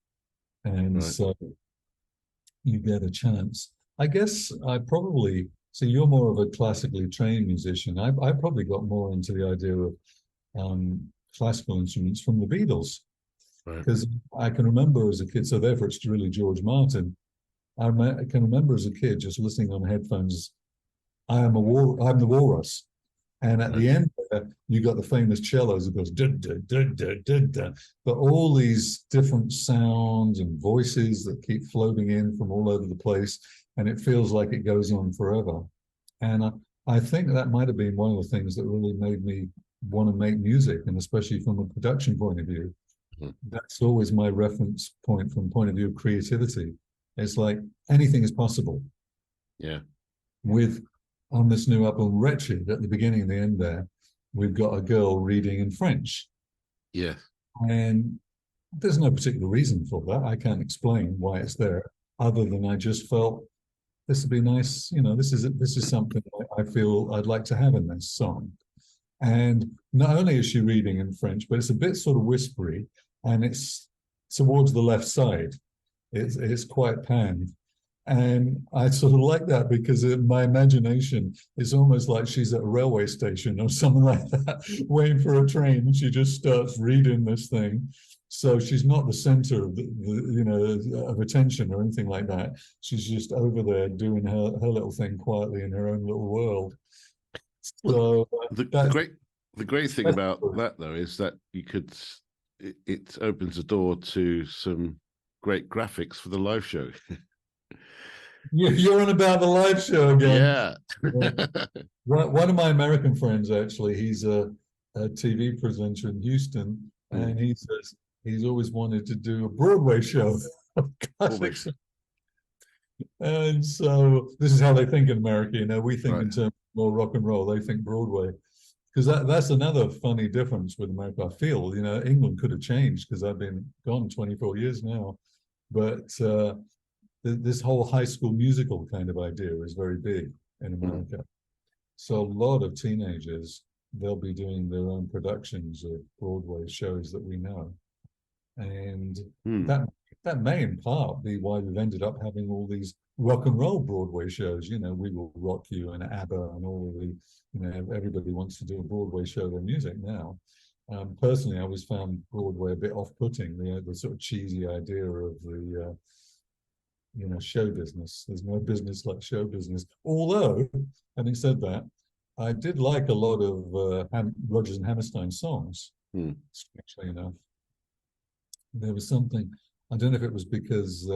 And so you get a chance. I guess so you're more of a classically trained musician. I probably got more into the idea of classical instruments from the Beatles. Because I can remember as a kid, so therefore it's really George Martin. I can remember as a kid just listening on headphones, I'm the walrus. And at the end there, you got the famous cellos that goes dun, dun, dun, dun, dun, dun. But all these different sounds and voices that keep floating in from all over the place, and it feels like it goes on forever. And I think that might have been one of the things that really made me want to make music, and especially from a production point of view. Mhm. That's always my reference point from point of view of creativity. It's like anything is possible. Yeah. With on this new album, Wretched, at the beginning and the end there, we've got a girl reading in French. Yeah. And there's no particular reason for that. I can't explain why it's there, other than I just felt this would be nice. This is something I feel I'd like to have in this song. And not only is she reading in French, but it's a bit sort of whispery, and it's towards the left side. It's quite panned. And I sort of like that because in my imagination, it's almost like she's at a railway station or something like that, waiting for a train, and she just starts reading this thing. So she's not the center of of attention or anything like that. She's just over there doing her little thing quietly in her own little world. Well, So the great thing about that though is that it opens the door to some great graphics for the live show. you're on about the live show again. Yeah. One of my American friends, actually, he's a TV presenter in Houston, Mm. and he says he's always wanted to do a Broadway show of classics. And so this is how they think in America. We think in terms of more rock and roll. They think Broadway. Because that's another funny difference with America. I feel, England could have changed because I've been gone 24 years now. But this whole high school musical kind of idea is very big in America. So a lot of teenagers, they'll be doing their own productions of Broadway shows that we know. And that may in part be why we've ended up having all these rock and roll Broadway shows. We Will Rock You and ABBA and all of the, everybody wants to do a Broadway show of their music now. Personally, I always found Broadway a bit off-putting, the sort of cheesy idea of the, show business. There's no business like show business. Although, having said that, I did like a lot of Rodgers and Hammerstein songs, strangely enough. There was something, I don't know if it was because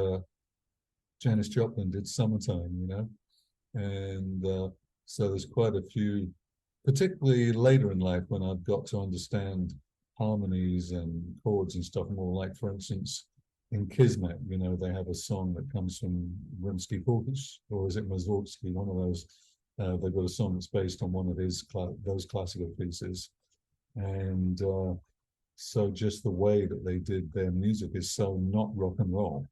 Janis Joplin did Summertime, and so there's quite a few, particularly later in life when I've got to understand harmonies and chords and stuff more. Like, for instance, in Kismet, they have a song that comes from Rimsky-Korsakov, or is it Mussorgsky? One of those. They've got a song that's based on one of those classical pieces, and so just the way that they did their music is so not rock and roll.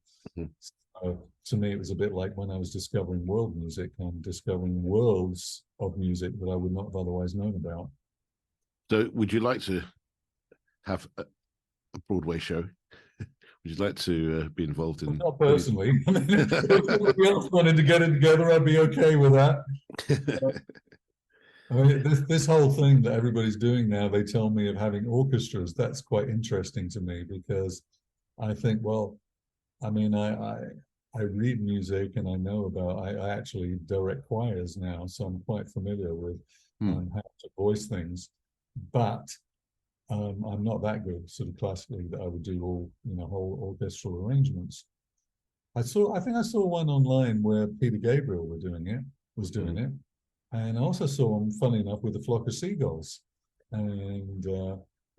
So to me, it was a bit like when I was discovering world music and discovering worlds of music that I would not have otherwise known about. So would you like to have a Broadway show? Would you like to be involved in? Not personally. I mean, if somebody else wanted to get it together, I'd be okay with that. I mean, this whole thing that everybody's doing now, they tell me, of having orchestras, that's quite interesting to me, because I think, well, I mean, I read music and I know about, I actually direct choirs now, so I'm quite familiar with how to voice things, but I'm not that good sort of classically that I would do all, whole orchestral arrangements. I think I saw one online where Peter Gabriel was doing it. And I also saw him, funny enough, with a flock of seagulls. And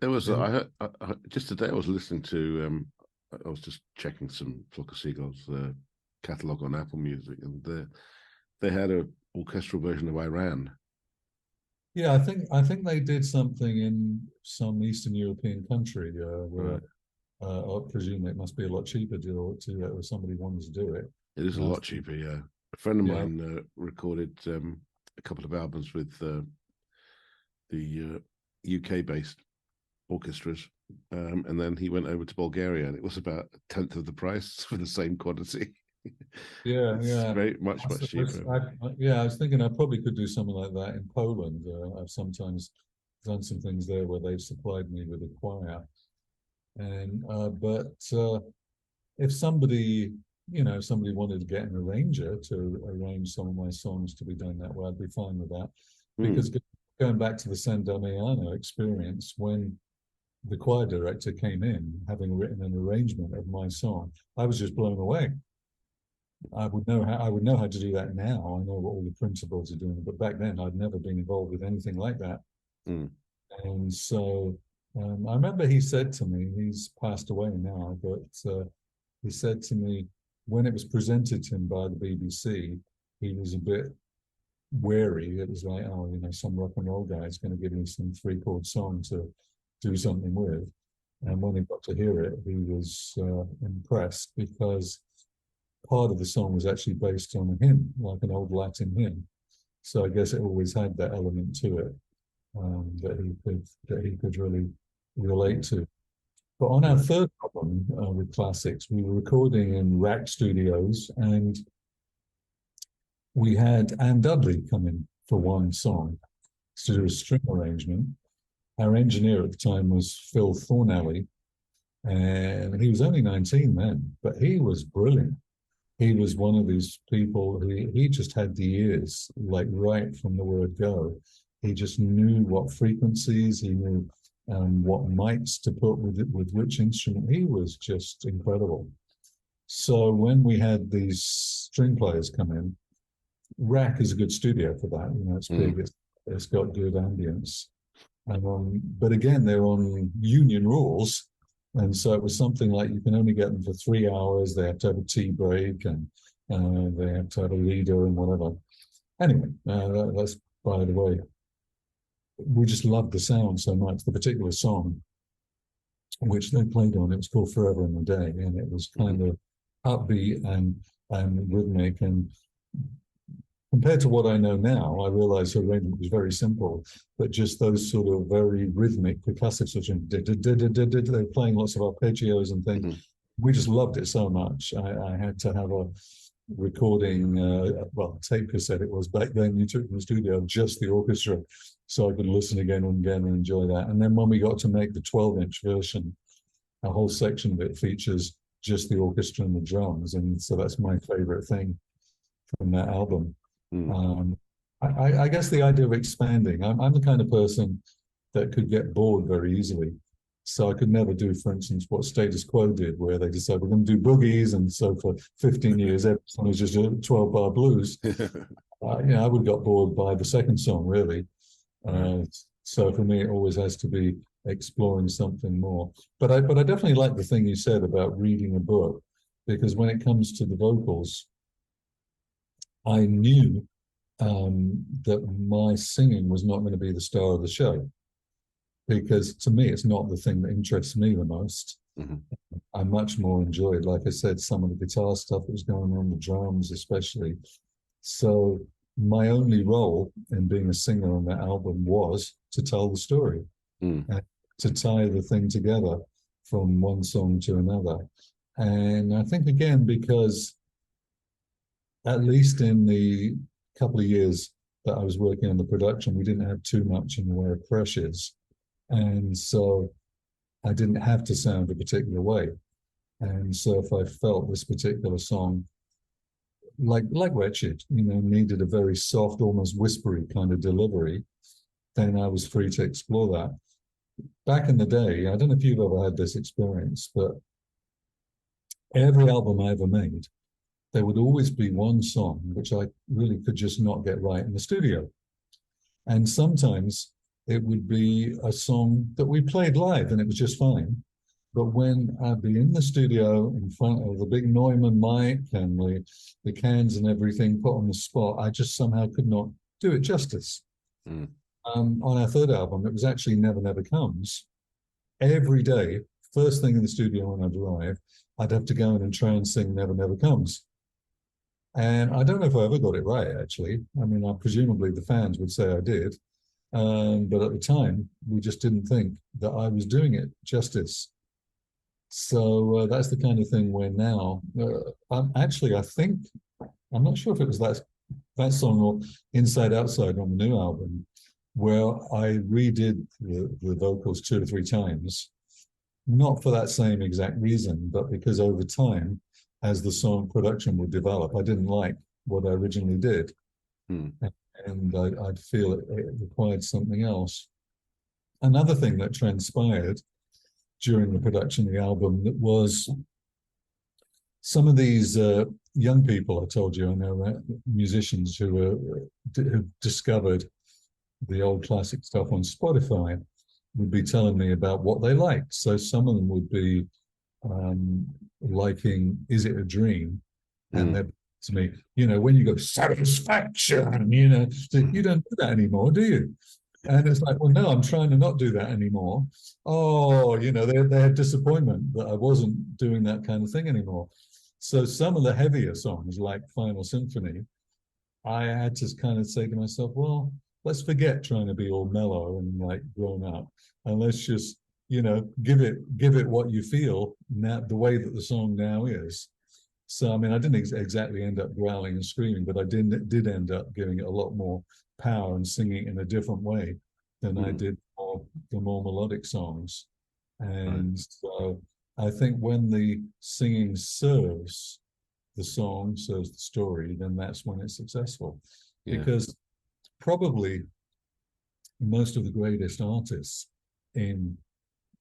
there was, just today I was listening to, I was just checking some Flock of Seagulls catalog on Apple Music, and they had an orchestral version of Iran. Yeah, I think they did something in some Eastern European country where I presume it must be a lot cheaper to if somebody wanted to do it. It is a lot cheaper, yeah. A friend of mine recorded a couple of albums with the UK-based orchestras, and then he went over to Bulgaria, and it was about a tenth of the price for the same quantity. Yeah. Very much cheaper. I was thinking I probably could do something like that in Poland. I've sometimes done some things there where they've supplied me with a choir, and but if somebody wanted to get an arranger to arrange some of my songs to be done that way, I'd be fine with that. Because going back to the San Damiano experience, when the choir director came in, having written an arrangement of my song, I was just blown away. I would know how to do that now. I know what all the principles are doing, but back then I'd never been involved with anything like that. And so I remember he said to me, he's passed away now, but he said to me when it was presented to him by the BBC, he was a bit wary. It was like, oh, you know, some rock and roll guy is going to give me some three-chord song to do something with. And when he got to hear it, he was impressed because part of the song was actually based on a hymn, like an old Latin hymn. So I guess it always had that element to it that he could really relate to. But on our third album with Classix, we were recording in Rack Studios, and we had Anne Dudley come in for one song to do a string arrangement. Our engineer at the time was Phil Thornalley, and he was only 19 then, but he was brilliant. He was one of these people who he just had the ears, like right from the word go. He just knew what frequencies, he knew what mics to put with which instrument. He was just incredible. So when we had these string players come in, Rack is a good studio for that. You know, it's big, it's got good ambience. But again, they're on union rules. And so it was something like you can only get them for 3 hours. They have to have a tea break, and they have to have a leader and whatever. Anyway, that's by the way. We just loved the sound so much. The particular song which they played on, it was called Forever and a Day, and it was kind of upbeat and rhythmic. And compared to what I know now, I realize her arrangement was very simple, but just those sort of very rhythmic percussive such as they're playing lots of arpeggios and things. We just loved it so much. I had to have a recording, tape cassette it was back then. You took from the studio just the orchestra, so I could listen again and again and enjoy that. And then when we got to make the 12-inch version, a whole section of it features just the orchestra and the drums, and so that's my favorite thing from that album. I guess the idea of expanding, I'm the kind of person that could get bored very easily. So I could never do, for instance, what Status Quo did, where they decided we're going to do boogies, and so for 15 years, every song was just a 12-bar blues. I would have got bored by the second song, really. So for me, it always has to be exploring something more. But I definitely like the thing you said about reading a book, because when it comes to the vocals, I knew that my singing was not going to be the star of the show, because to me, it's not the thing that interests me the most. I much more enjoyed, like I said, some of the guitar stuff that was going on, the drums especially. So my only role in being a singer on that album was to tell the story, and to tie the thing together from one song to another. And I think, again, because at least in the couple of years that I was working on the production, we didn't have too much in the way of pressures. And so I didn't have to sound a particular way. And so if I felt this particular song, like Wretched, needed a very soft, almost whispery kind of delivery, then I was free to explore that. Back in the day, I don't know if you've ever had this experience, but every album I ever made, there would always be one song which I really could just not get right in the studio. And sometimes it would be a song that we played live and it was just fine. But when I'd be in the studio in front of the big Neumann mic and the cans and everything put on the spot, I just somehow could not do it justice. On our third album, it was actually Never Never Comes. Every day, first thing in the studio when I'd arrive, I'd have to go in and try and sing Never Never Comes. And I don't know if I ever got it right, actually. I mean, presumably the fans would say I did. But at the time, we just didn't think that I was doing it justice. So that's the kind of thing where now, I think, I'm not sure if it was that song or Inside Outside on the new album, where I redid the vocals 2 or 3 times, not for that same exact reason, but because over time, as the song production would develop, I didn't like what I originally did. And I'd feel it required something else. Another thing that transpired during the production of the album was some of these young people, I told you, I know musicians who discovered the old classic stuff on Spotify. would be telling me about what they liked. So some of them would be liking "Is It a Dream," and Mm. they're to me, when you go satisfaction, you don't do that anymore, do you? And it's like, well, no, I'm trying to not do that anymore. Oh, they had disappointment that I wasn't doing that kind of thing anymore. So some of the heavier songs, like Final Symphony, I had to kind of say to myself, well, let's forget trying to be all mellow and like grown up, and let's just, give it what you feel now, the way that the song now is. So I mean, I didn't exactly end up growling and screaming, but I did end up giving it a lot more power and singing in a different way than I Mm. did for the more melodic songs. Right. And so I think when the singing serves the song, serves the story, then that's when it's successful. Yeah. Because probably most of the greatest artists in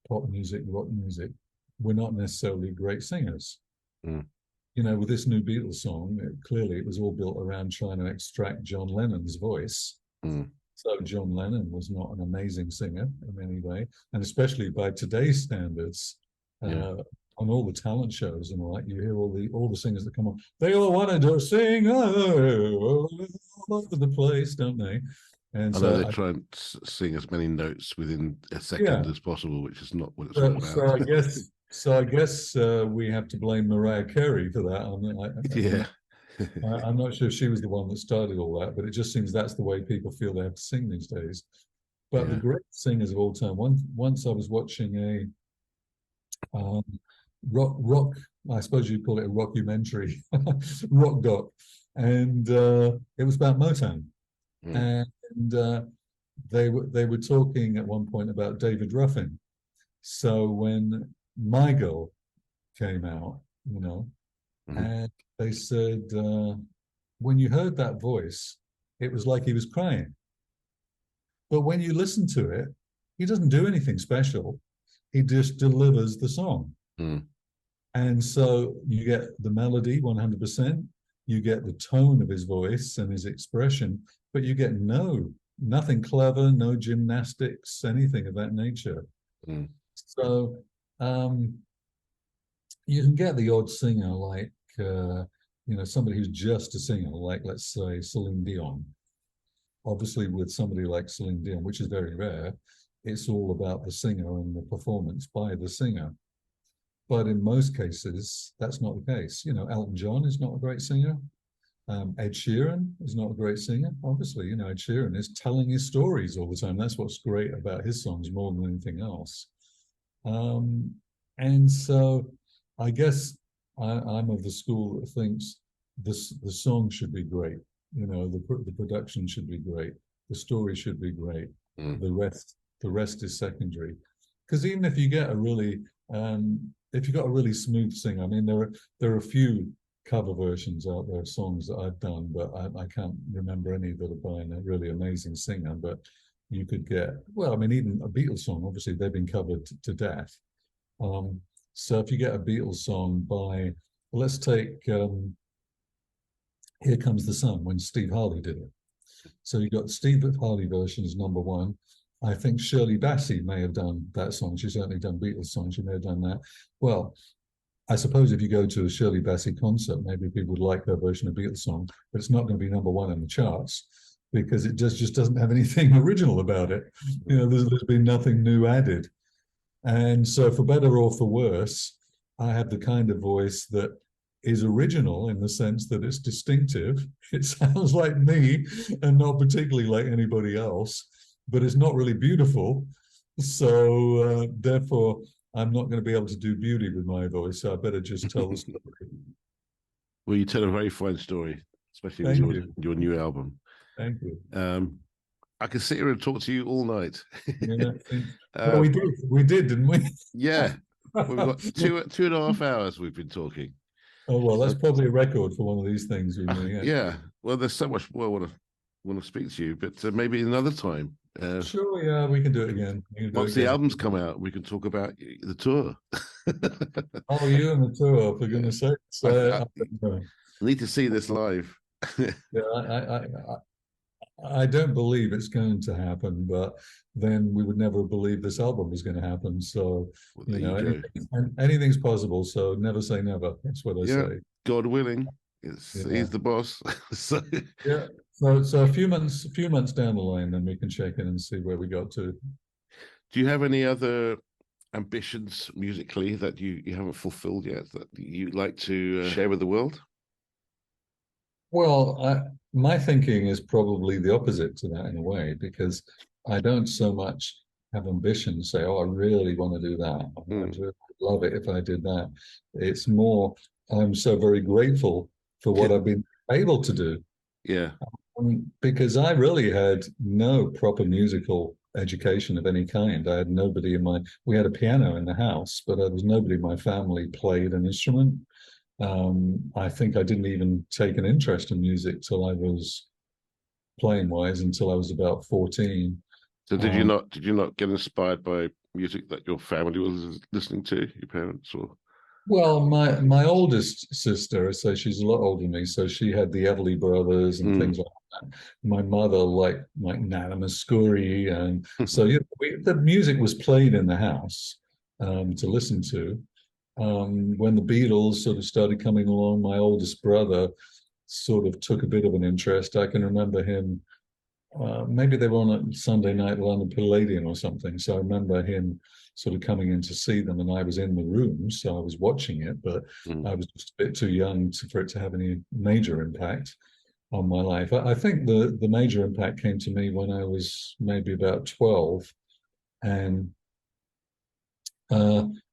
pop music, rock music, were not necessarily great singers. Mm. With this new Beatles song, clearly it was all built around trying to extract John Lennon's voice. Mm. So John Lennon was not an amazing singer in any way, and especially by today's standards, Yeah. on all the talent shows and all that, you hear all the singers that come on. They all wanted to sing all over the place, don't they? And I know so, they try and sing as many notes within a second yeah. as possible, which is not what it's all So, about. I guess we have to blame Mariah Carey for that. Yeah. I'm not sure if she was the one that started all that, but it just seems that's the way people feel they have to sing these days. But the Yeah. great singers of all time. Once I was watching a rock. I suppose you'd call it a rockumentary, rock doc, and it was about Motown, Mm. and they were talking at one point about David Ruffin. So when My Girl came out, Mm. and they said when you heard that voice, it was like he was crying. But when you listen to it, he doesn't do anything special. He just delivers the song. Mm. And so you get the melody 100%, you get the tone of his voice and his expression, but you get nothing clever, no gymnastics, anything of that nature. Mm. So um, you can get the odd singer like, somebody who's just a singer, like let's say Celine Dion. Obviously, with somebody like Celine Dion, which is very rare, it's all about the singer and the performance by the singer. But in most cases, that's not the case. Elton John is not a great singer. Ed Sheeran is not a great singer. Obviously, Ed Sheeran is telling his stories all the time. That's what's great about his songs more than anything else. Um, and so I guess I'm of the school that thinks the song should be great. The production should be great. The story should be great. Mm. The rest is secondary. Because even if you get if you got a really smooth singer, I mean, there are a few cover versions out there of songs that I've done, but I can't remember any that are by a really amazing singer. But you could get, well, I mean, even a Beatles song, obviously they've been covered to death. So if you get a Beatles song by, let's take Here Comes the Sun, when Steve Harley did it. So you got Steve Harley versions number one. I think Shirley Bassey may have done that song. She's certainly done Beatles songs. She may have done that. Well, I suppose if you go to a Shirley Bassey concert, maybe people would like her version of Beatles song, but it's not going to be number one in the charts because it just doesn't have anything original about it. There's been nothing new added. And so for better or for worse, I have the kind of voice that is original in the sense that it's distinctive. It sounds like me and not particularly like anybody else, but it's not really beautiful. So therefore, I'm not going to be able to do beauty with my voice. So I better just tell the story. Well, you tell a very fine story, especially with Thank you. your new album. Thank you. I could sit here and talk to you all night. Yeah. Well, we did, didn't we? Yeah, we've got 2.5 hours we've been talking. Oh well, that's probably a record for one of these things. Yeah. Well, there's so much more I want to speak to you, but maybe another time. Sure, yeah, we can do it again. Once the albums come out, we can talk about the tour. Oh, you and the tour, for goodness sake. I need to see this live. Yeah, I don't believe it's going to happen, but then we would never believe this album was going to happen. So, Well, you there you know, go. anything's possible. So never say never. That's what I Yeah, say. God willing, Yeah. he's the boss. So, Yeah. So a few months down the line, then we can check in and see where we got to. do you have any other ambitions musically that you haven't fulfilled yet that you'd like to share with the world? Well, my thinking is probably the opposite to that in a way, because I don't so much have ambition, say, oh, I really want to do that. I'd Mm. really love it if I did that. It's more, I'm so very grateful for what I've been able to do. Yeah. Because I really had no proper musical education of any kind. I had nobody in my, we had a piano in the house, but there was nobody in my family played an instrument. I think I didn't even take an interest in music till I was playing wise until I was about 14. So Um, did you not get inspired by music that your family was listening to, your parents or? well, my oldest sister, so she's a lot older than me, so she had the Everly Brothers and things Mm. like that. My mother like Nana Muscuri, and so yeah, the music was played in the house to listen to. When the Beatles sort of started coming along, my oldest brother sort of took a bit of an interest. I can remember him. Maybe they were on a Sunday night at London Palladium or something. So I remember him sort of coming in to see them, and I was in the room, so I was watching it, but Mm. I was just a bit too young for it to have any major impact on my life. I think the major impact came to me when I was maybe about 12, and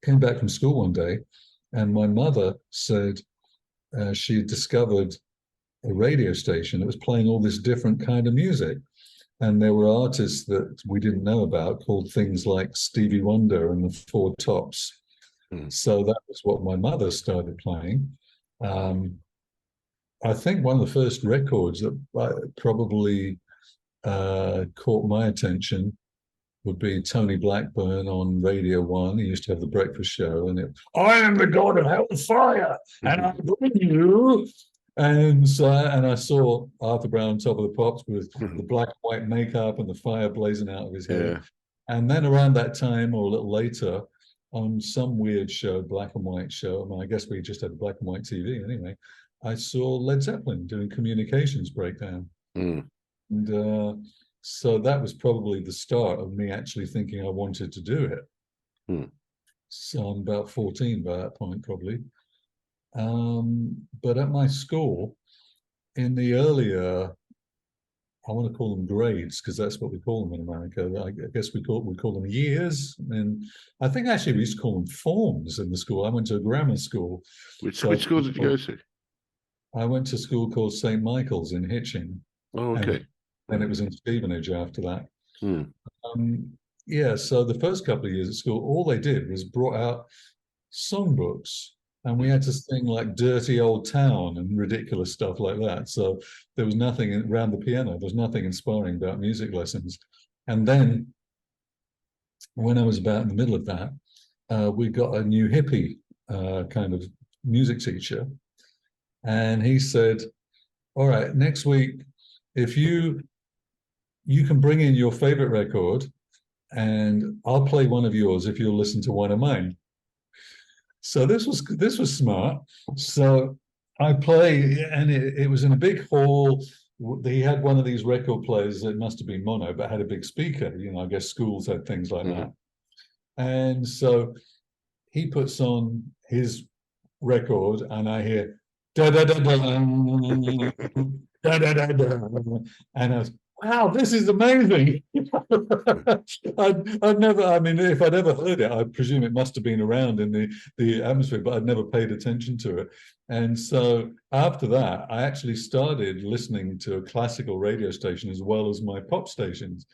came back from school one day, and my mother said she had discovered a radio station that was playing all this different kind of music. And there were artists that we didn't know about called things like Stevie Wonder and the Four Tops. Mm. So that was what my mother started playing. Um, I think one of the first records that probably caught my attention would be Tony Blackburn on Radio One. He used to have the breakfast show, and I am the god of hellfire, and I bring you. And so, and I saw Arthur Brown on Top of the Pops with the black and white makeup and the fire blazing out of his hair. Yeah. And then around that time, or a little later, on some weird show, black and white show. I mean, I guess we just had black and white TV anyway. I saw Led Zeppelin doing communications breakdown. Mm. And so that was probably the start of me actually thinking I wanted to do it. Mm. So I'm about 14 by that point, probably. But at my school, in the earlier, I want to call them grades because that's what we call them in America. I guess we call them years, and I think actually we used to call them forms in the school. I went to a grammar school, Which so school did you go to? I went to a school called St. Michael's in Hitching, Oh, and okay. then it was in Stevenage after that. Mm. Yeah, so the first couple of years at school, all they did was brought out songbooks, and we had to sing like "Dirty Old Town" and ridiculous stuff like that. So there was nothing around the piano. There was nothing inspiring about music lessons. And then when I was about in the middle of that, we got a new hippie kind of music teacher, and he said, "All right, next week, if you can bring in your favorite record, and I'll play one of yours if you'll listen to one of mine." So this was smart. So I play, and it was in a big hall. He had one of these record players that must have been mono, but had a big speaker. You know, I guess schools had things like Mm. that. And so he puts on his record, and I hear da da da da da da da da, and I was, wow, this is amazing. I'd never, I mean, if I'd ever heard it, I presume it must have been around in the atmosphere, but I'd never paid attention to it. And so after that, I actually started listening to a classical radio station as well as my pop stations.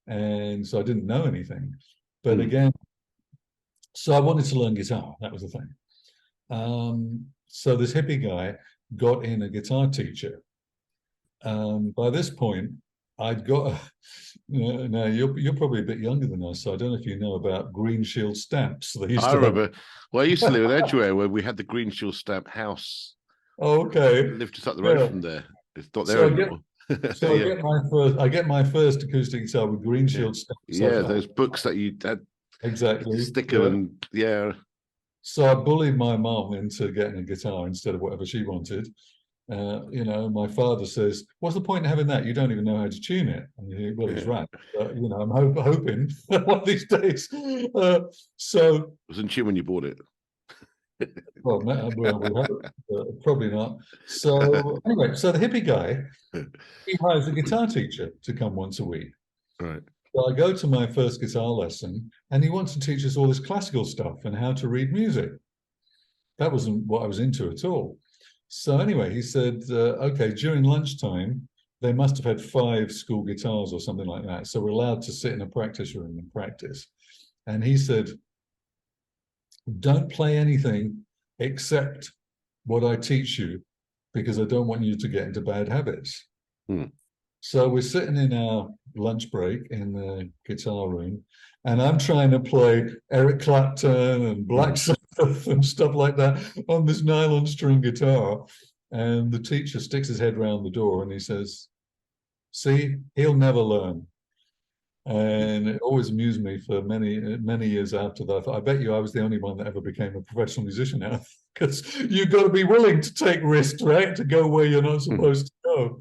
And so I didn't know anything. But Mm. again, so I wanted to learn guitar. That was the thing. So this hippie guy got in a guitar teacher. By this point, I'd got. Now you're probably a bit younger than us, so I don't know if you know about Green Shield stamps. They used I to have. remember. Well, I used to live in Edgware where we had the Green Shield Stamp house. Oh, okay, Lived just up the road yeah. from there. It's not there So I get anymore. So Yeah, I get my first acoustic guitar with green yeah, shield stamps yeah. on the Those books that you had exactly. sticker Yeah. and yeah, So I bullied my mum into getting a guitar instead of whatever she wanted. My father says, "What's the point in having that? You don't even know how to tune it." And well, he's yeah. right. I'm hoping one of these days. So, Wasn't you when you bought it? well, we hope, probably not. So anyway, so the hippie guy, he hires a guitar teacher to come once a week. Right. So I go to my first guitar lesson, and he wants to teach us all this classical stuff and how to read music. That wasn't what I was into at all. So anyway, he said, okay, during lunchtime, they must have had 5 school guitars or something like that. So we're allowed to sit in a practice room and practice. And he said, don't play anything except what I teach you, because I don't want you to get into bad habits. Hmm. So we're sitting in our lunch break in the guitar room, and I'm trying to play Eric Clapton and Black Sabbath and stuff like that on this nylon string guitar. And the teacher sticks his head round the door and he says, "See, he'll never learn." And it always amused me for many years after that. I bet you I was the only one that ever became a professional musician now, because you've got to be willing to take risks, right? To go where you're not Hmm. supposed to go.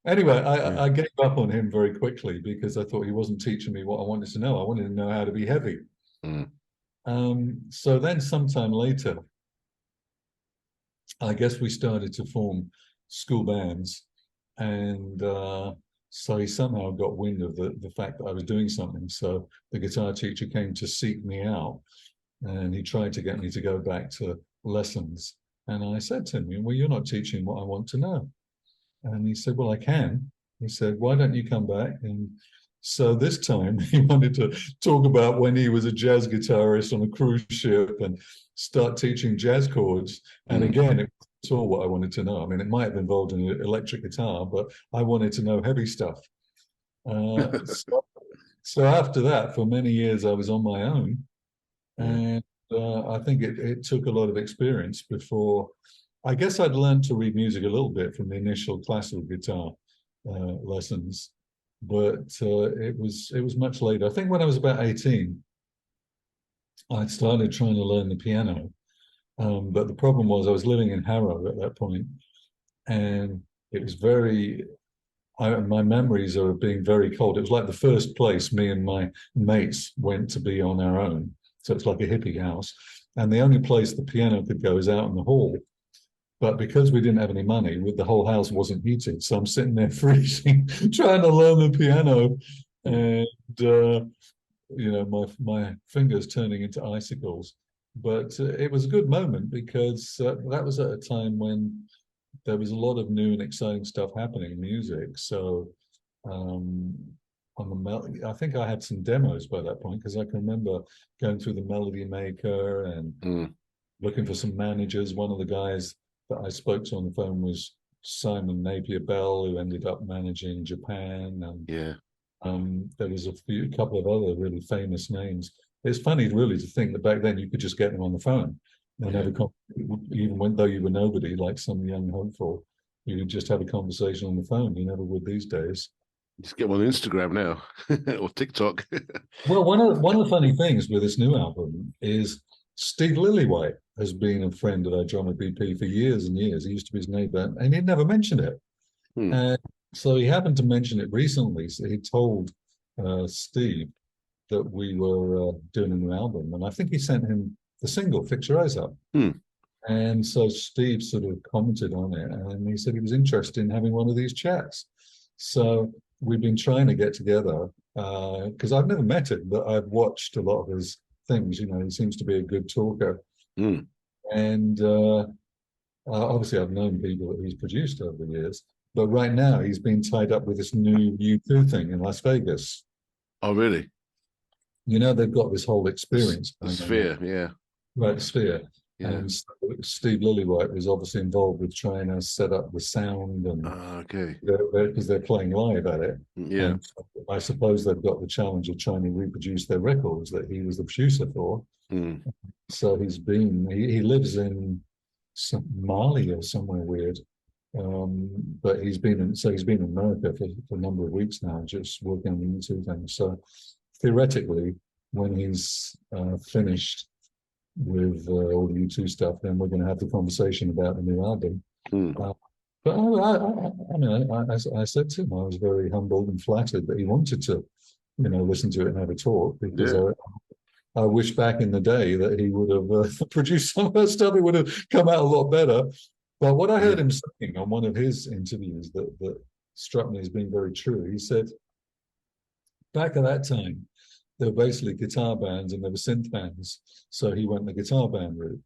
Anyway, Yeah. I gave up on him very quickly because I thought he wasn't teaching me what I wanted to know. I wanted to know how to be heavy. Hmm. So then sometime later, I guess we started to form school bands. And so he somehow got wind of the fact that I was doing something. So the guitar teacher came to seek me out, and he tried to get me to go back to lessons. And I said to him, "Well, you're not teaching what I want to know." And he said, "Well, I can." He said, "Why don't you come back?" And so this time he wanted to talk about when he was a jazz guitarist on a cruise ship and start teaching jazz chords. And Hmm. again, it's all what I wanted to know. I mean, it might have involved an electric guitar, but I wanted to know heavy stuff. So after that, for many years, I was on my own. Yeah. And I think it took a lot of experience before. I guess I'd learned to read music a little bit from the initial classical guitar lessons, but it was much later. I think when I was about 18, I'd started trying to learn the piano. But the problem was I was living in Harrow at that point, and it was my memories are of being very cold. It was like the first place me and my mates went to be on our own. So it's like a hippie house. And the only place the piano could go is out in the hall. But because we didn't have any money, the whole house wasn't heated. So I'm sitting there freezing, trying to learn the piano. Hmm. And, my fingers turning into icicles. But it was a good moment because that was at a time when there was a lot of new and exciting stuff happening in music. So um, I think I had some demos by that point because I can remember going through the Melody Maker and Hmm. looking for some managers. One of the guys that I spoke to on the phone was Simon Napier Bell, who ended up managing Japan, and Yeah. there was a couple of other really famous names. It's funny, really, to think that back then you could just get them on the phone and Yeah. have even when though you were nobody, like some young hopeful, you could just have a conversation on the phone. You never would these days. Just get them on Instagram now or TikTok. Well, one of the funny things with this new album is Steve Lillywhite has been a friend of our drummer BP for years and years. He used to be his neighbor, and he'd never mentioned it. Hmm. And so he happened to mention it recently. So he told Steve that we were doing a new album, and I think he sent him the single "Fix Your Eyes Up." Hmm. And so Steve sort of commented on it, and he said he was interested in having one of these chats. So we've been trying to get together because I've never met him, but I've watched a lot of his things. He seems to be a good talker, Hmm. and obviously I've known people that he's produced over the years. But right now he's been tied up with this new U2 thing in Las Vegas. Oh, really? They've got this whole experience The going on there. Sphere. Yeah. Right, Sphere. Yeah. And so Steve Lillywhite was obviously involved with trying to set up the sound and Okay. because they're playing live at it. Yeah. And I suppose they've got the challenge of trying to reproduce their records that he was the producer for. Hmm. So he lives in Mali or somewhere weird. But he's been in America for a number of weeks now, just working on the YouTube thing. So theoretically, when he's finished with all the U2 stuff, then we're going to have the conversation about the new album. But I mean, I said to him, I was very humbled and flattered that he wanted to, listen to it and have a talk, because I wish back in the day that he would have produced some of that stuff. It would have come out a lot better. But what I heard him saying on one of his interviews that struck me as being very true, he said, back at that time, there were basically guitar bands and there were synth bands. So he went the guitar band route.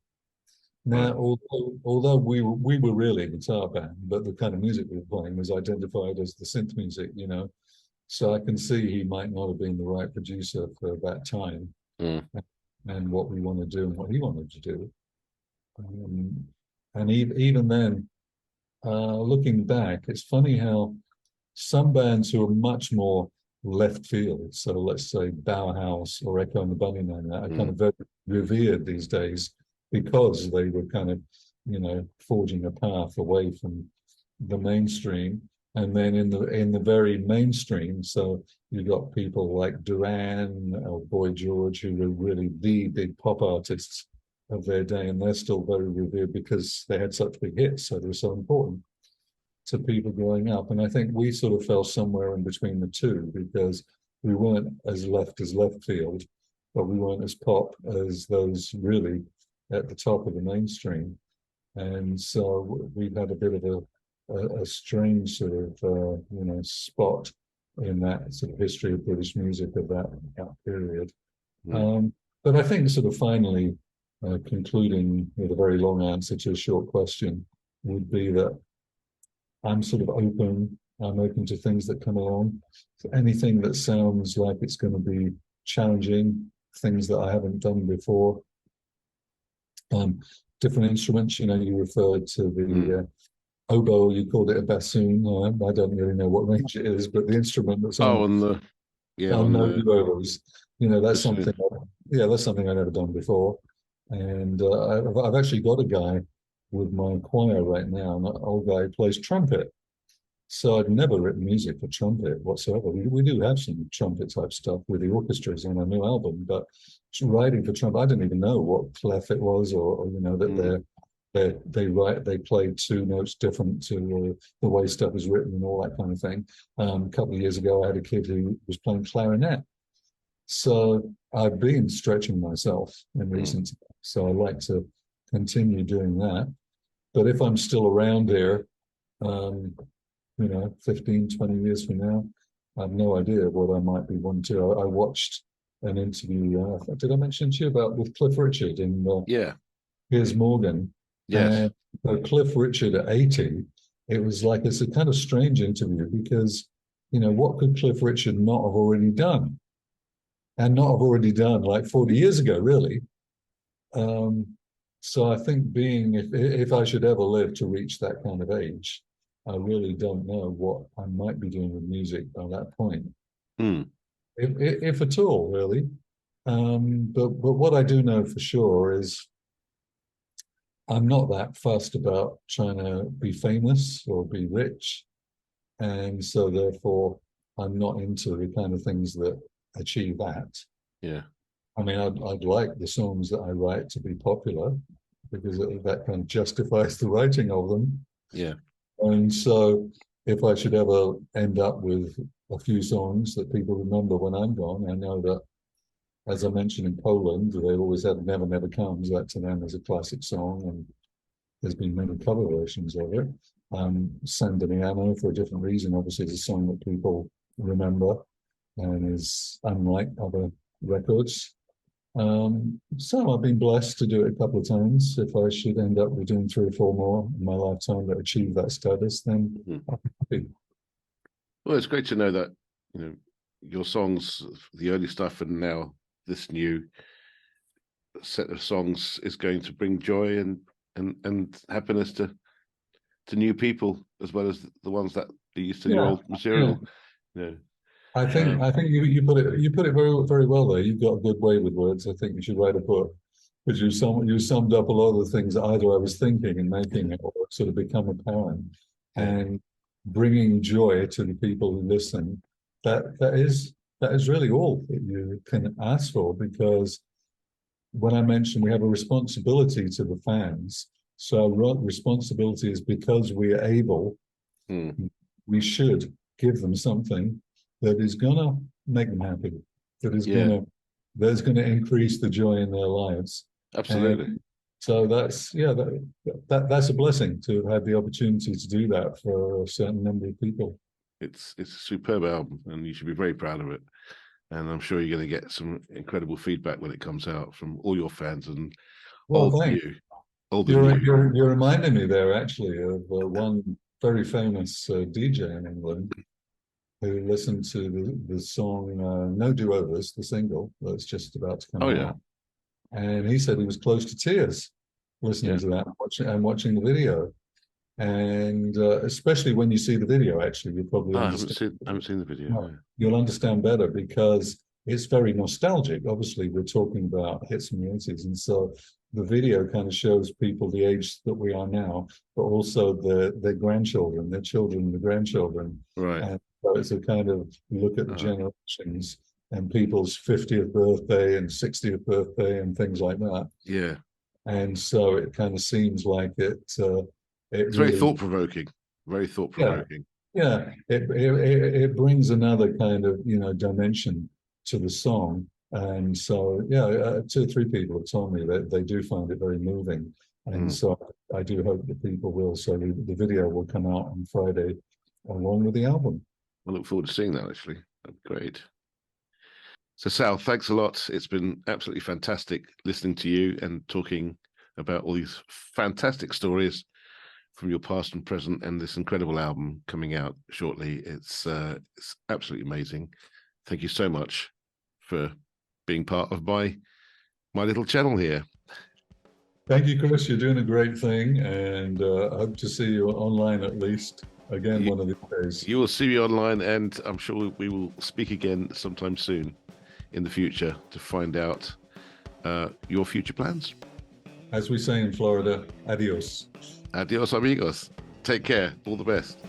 Now, although we were really a guitar band, but the kind of music we were playing was identified as the synth music, So I can see he might not have been the right producer for that time, and what we want to do and what he wanted to do. And even then, looking back, it's funny how some bands who are much more left field, so let's say Bauhaus or Echo and the Bunnymen, are kind of very revered these days because they were kind of, forging a path away from the mainstream. And then in the very mainstream, so you got people like Duran or Boy George, who were really the big pop artists of their day, and they're still very revered because they had such big hits, so they were so important to people growing up. And I think we sort of fell somewhere in between the two, because we weren't as left field, but we weren't as pop as those really at the top of the mainstream. And so we've had a bit of a strange sort of spot in that sort of history of British music of that period. But I think sort of finally, concluding with a very long answer to a short question, would be that I'm sort of open. I'm open to things that come along. So anything that sounds like it's going to be challenging, things that I haven't done before. Different instruments, you referred to the oboe, you called it a bassoon. I don't really know what range it is, but the instrument that's on the oboes, that's something. That's something I've never done before. And I've actually got a guy with my choir right now, an old guy who plays trumpet. So I'd never written music for trumpet whatsoever. We do have some trumpet type stuff with the orchestras on our new album, but writing for trumpet, I didn't even know what clef it was, or that they played two notes different to the way stuff is written and all that kind of thing. A couple of years ago, I had a kid who was playing clarinet. So I've been stretching myself in recent times. So I like to continue doing that. But if I'm still around here, 15, 20 years from now, I have no idea what I might be wanting to. I watched an interview, did I mention to you about with Cliff Richard in Piers Morgan? Yes. And Cliff Richard at 80, it's a kind of strange interview, because, what could Cliff Richard not have already done? And not have already done like 40 years ago, really. So I think if I should ever live to reach that kind of age, I really don't know what I might be doing with music by that point, if at all, really. But what I do know for sure is I'm not that fussed about trying to be famous or be rich, and so therefore I'm not into the kind of things that achieve that. I mean, I'd like the songs that I write to be popular, because that kind of justifies the writing of them. And so if I should ever end up with a few songs that people remember when I'm gone, I know that, as I mentioned in Poland, they always had Never Never Comes. That to them is a classic song, and there's been many cover versions of it. San Damiano, for a different reason, obviously, is a song that people remember and is unlike other records. So I've been blessed to do it a couple of times. If I should end up with doing 3 or 4 more in my lifetime that achieve that status, then I'm happy. Well, it's great to know that your songs, the early stuff, and now this new set of songs is going to bring joy and happiness to new people, as well as the ones that are used to your old material. I think you put it very, very well there. You've got a good way with words. I think you should write a book, because you summed up a lot of the things that either I was thinking and making it, or sort of become apparent. and bringing joy to the people who listen. That is really all that you can ask for, because when I mentioned we have a responsibility to the fans, so our responsibility is because we are able, we should give them something that is going to make them happy, that is going to increase the joy in their lives. Absolutely. And so that's a blessing to have had the opportunity to do that for a certain number of people. It's a superb album, and you should be very proud of it. And I'm sure you're going to get some incredible feedback when it comes out from all your fans and old and new. You're reminding me there actually of one very famous DJ in England who listened to the song No Do-Overs, the single that's just about to come out. And he said he was close to tears listening to that and watching the video. And especially when you see the video, actually, you'll probably understand. I haven't seen the video. No, you'll understand better, because it's very nostalgic. Obviously, we're talking about hits from the 80s. And so the video kind of shows people the age that we are now, but also their grandchildren, their children, the grandchildren. Right. And so it's a kind of look at the generations and people's 50th birthday and 60th birthday and things like that. Yeah. And so it kind of seems like it's really, very thought-provoking. Very thought-provoking. Yeah. It brings another kind of, dimension to the song. And so, 2 or 3 people have told me that they do find it very moving. And so I do hope that people will. So the video will come out on Friday along with the album. I look forward to seeing that, actually. That'd be great. So, Sal, thanks a lot. It's been absolutely fantastic listening to you and talking about all these fantastic stories from your past and present, and this incredible album coming out shortly. It's absolutely amazing. Thank you so much for being part of my little channel here. Thank you, Chris. You're doing a great thing, and I hope to see you online at least again one of these days. You will see me online, and I'm sure we will speak again sometime soon in the future to find out your future plans. As we say in Florida, adios. Adios, amigos. Take care. All the best.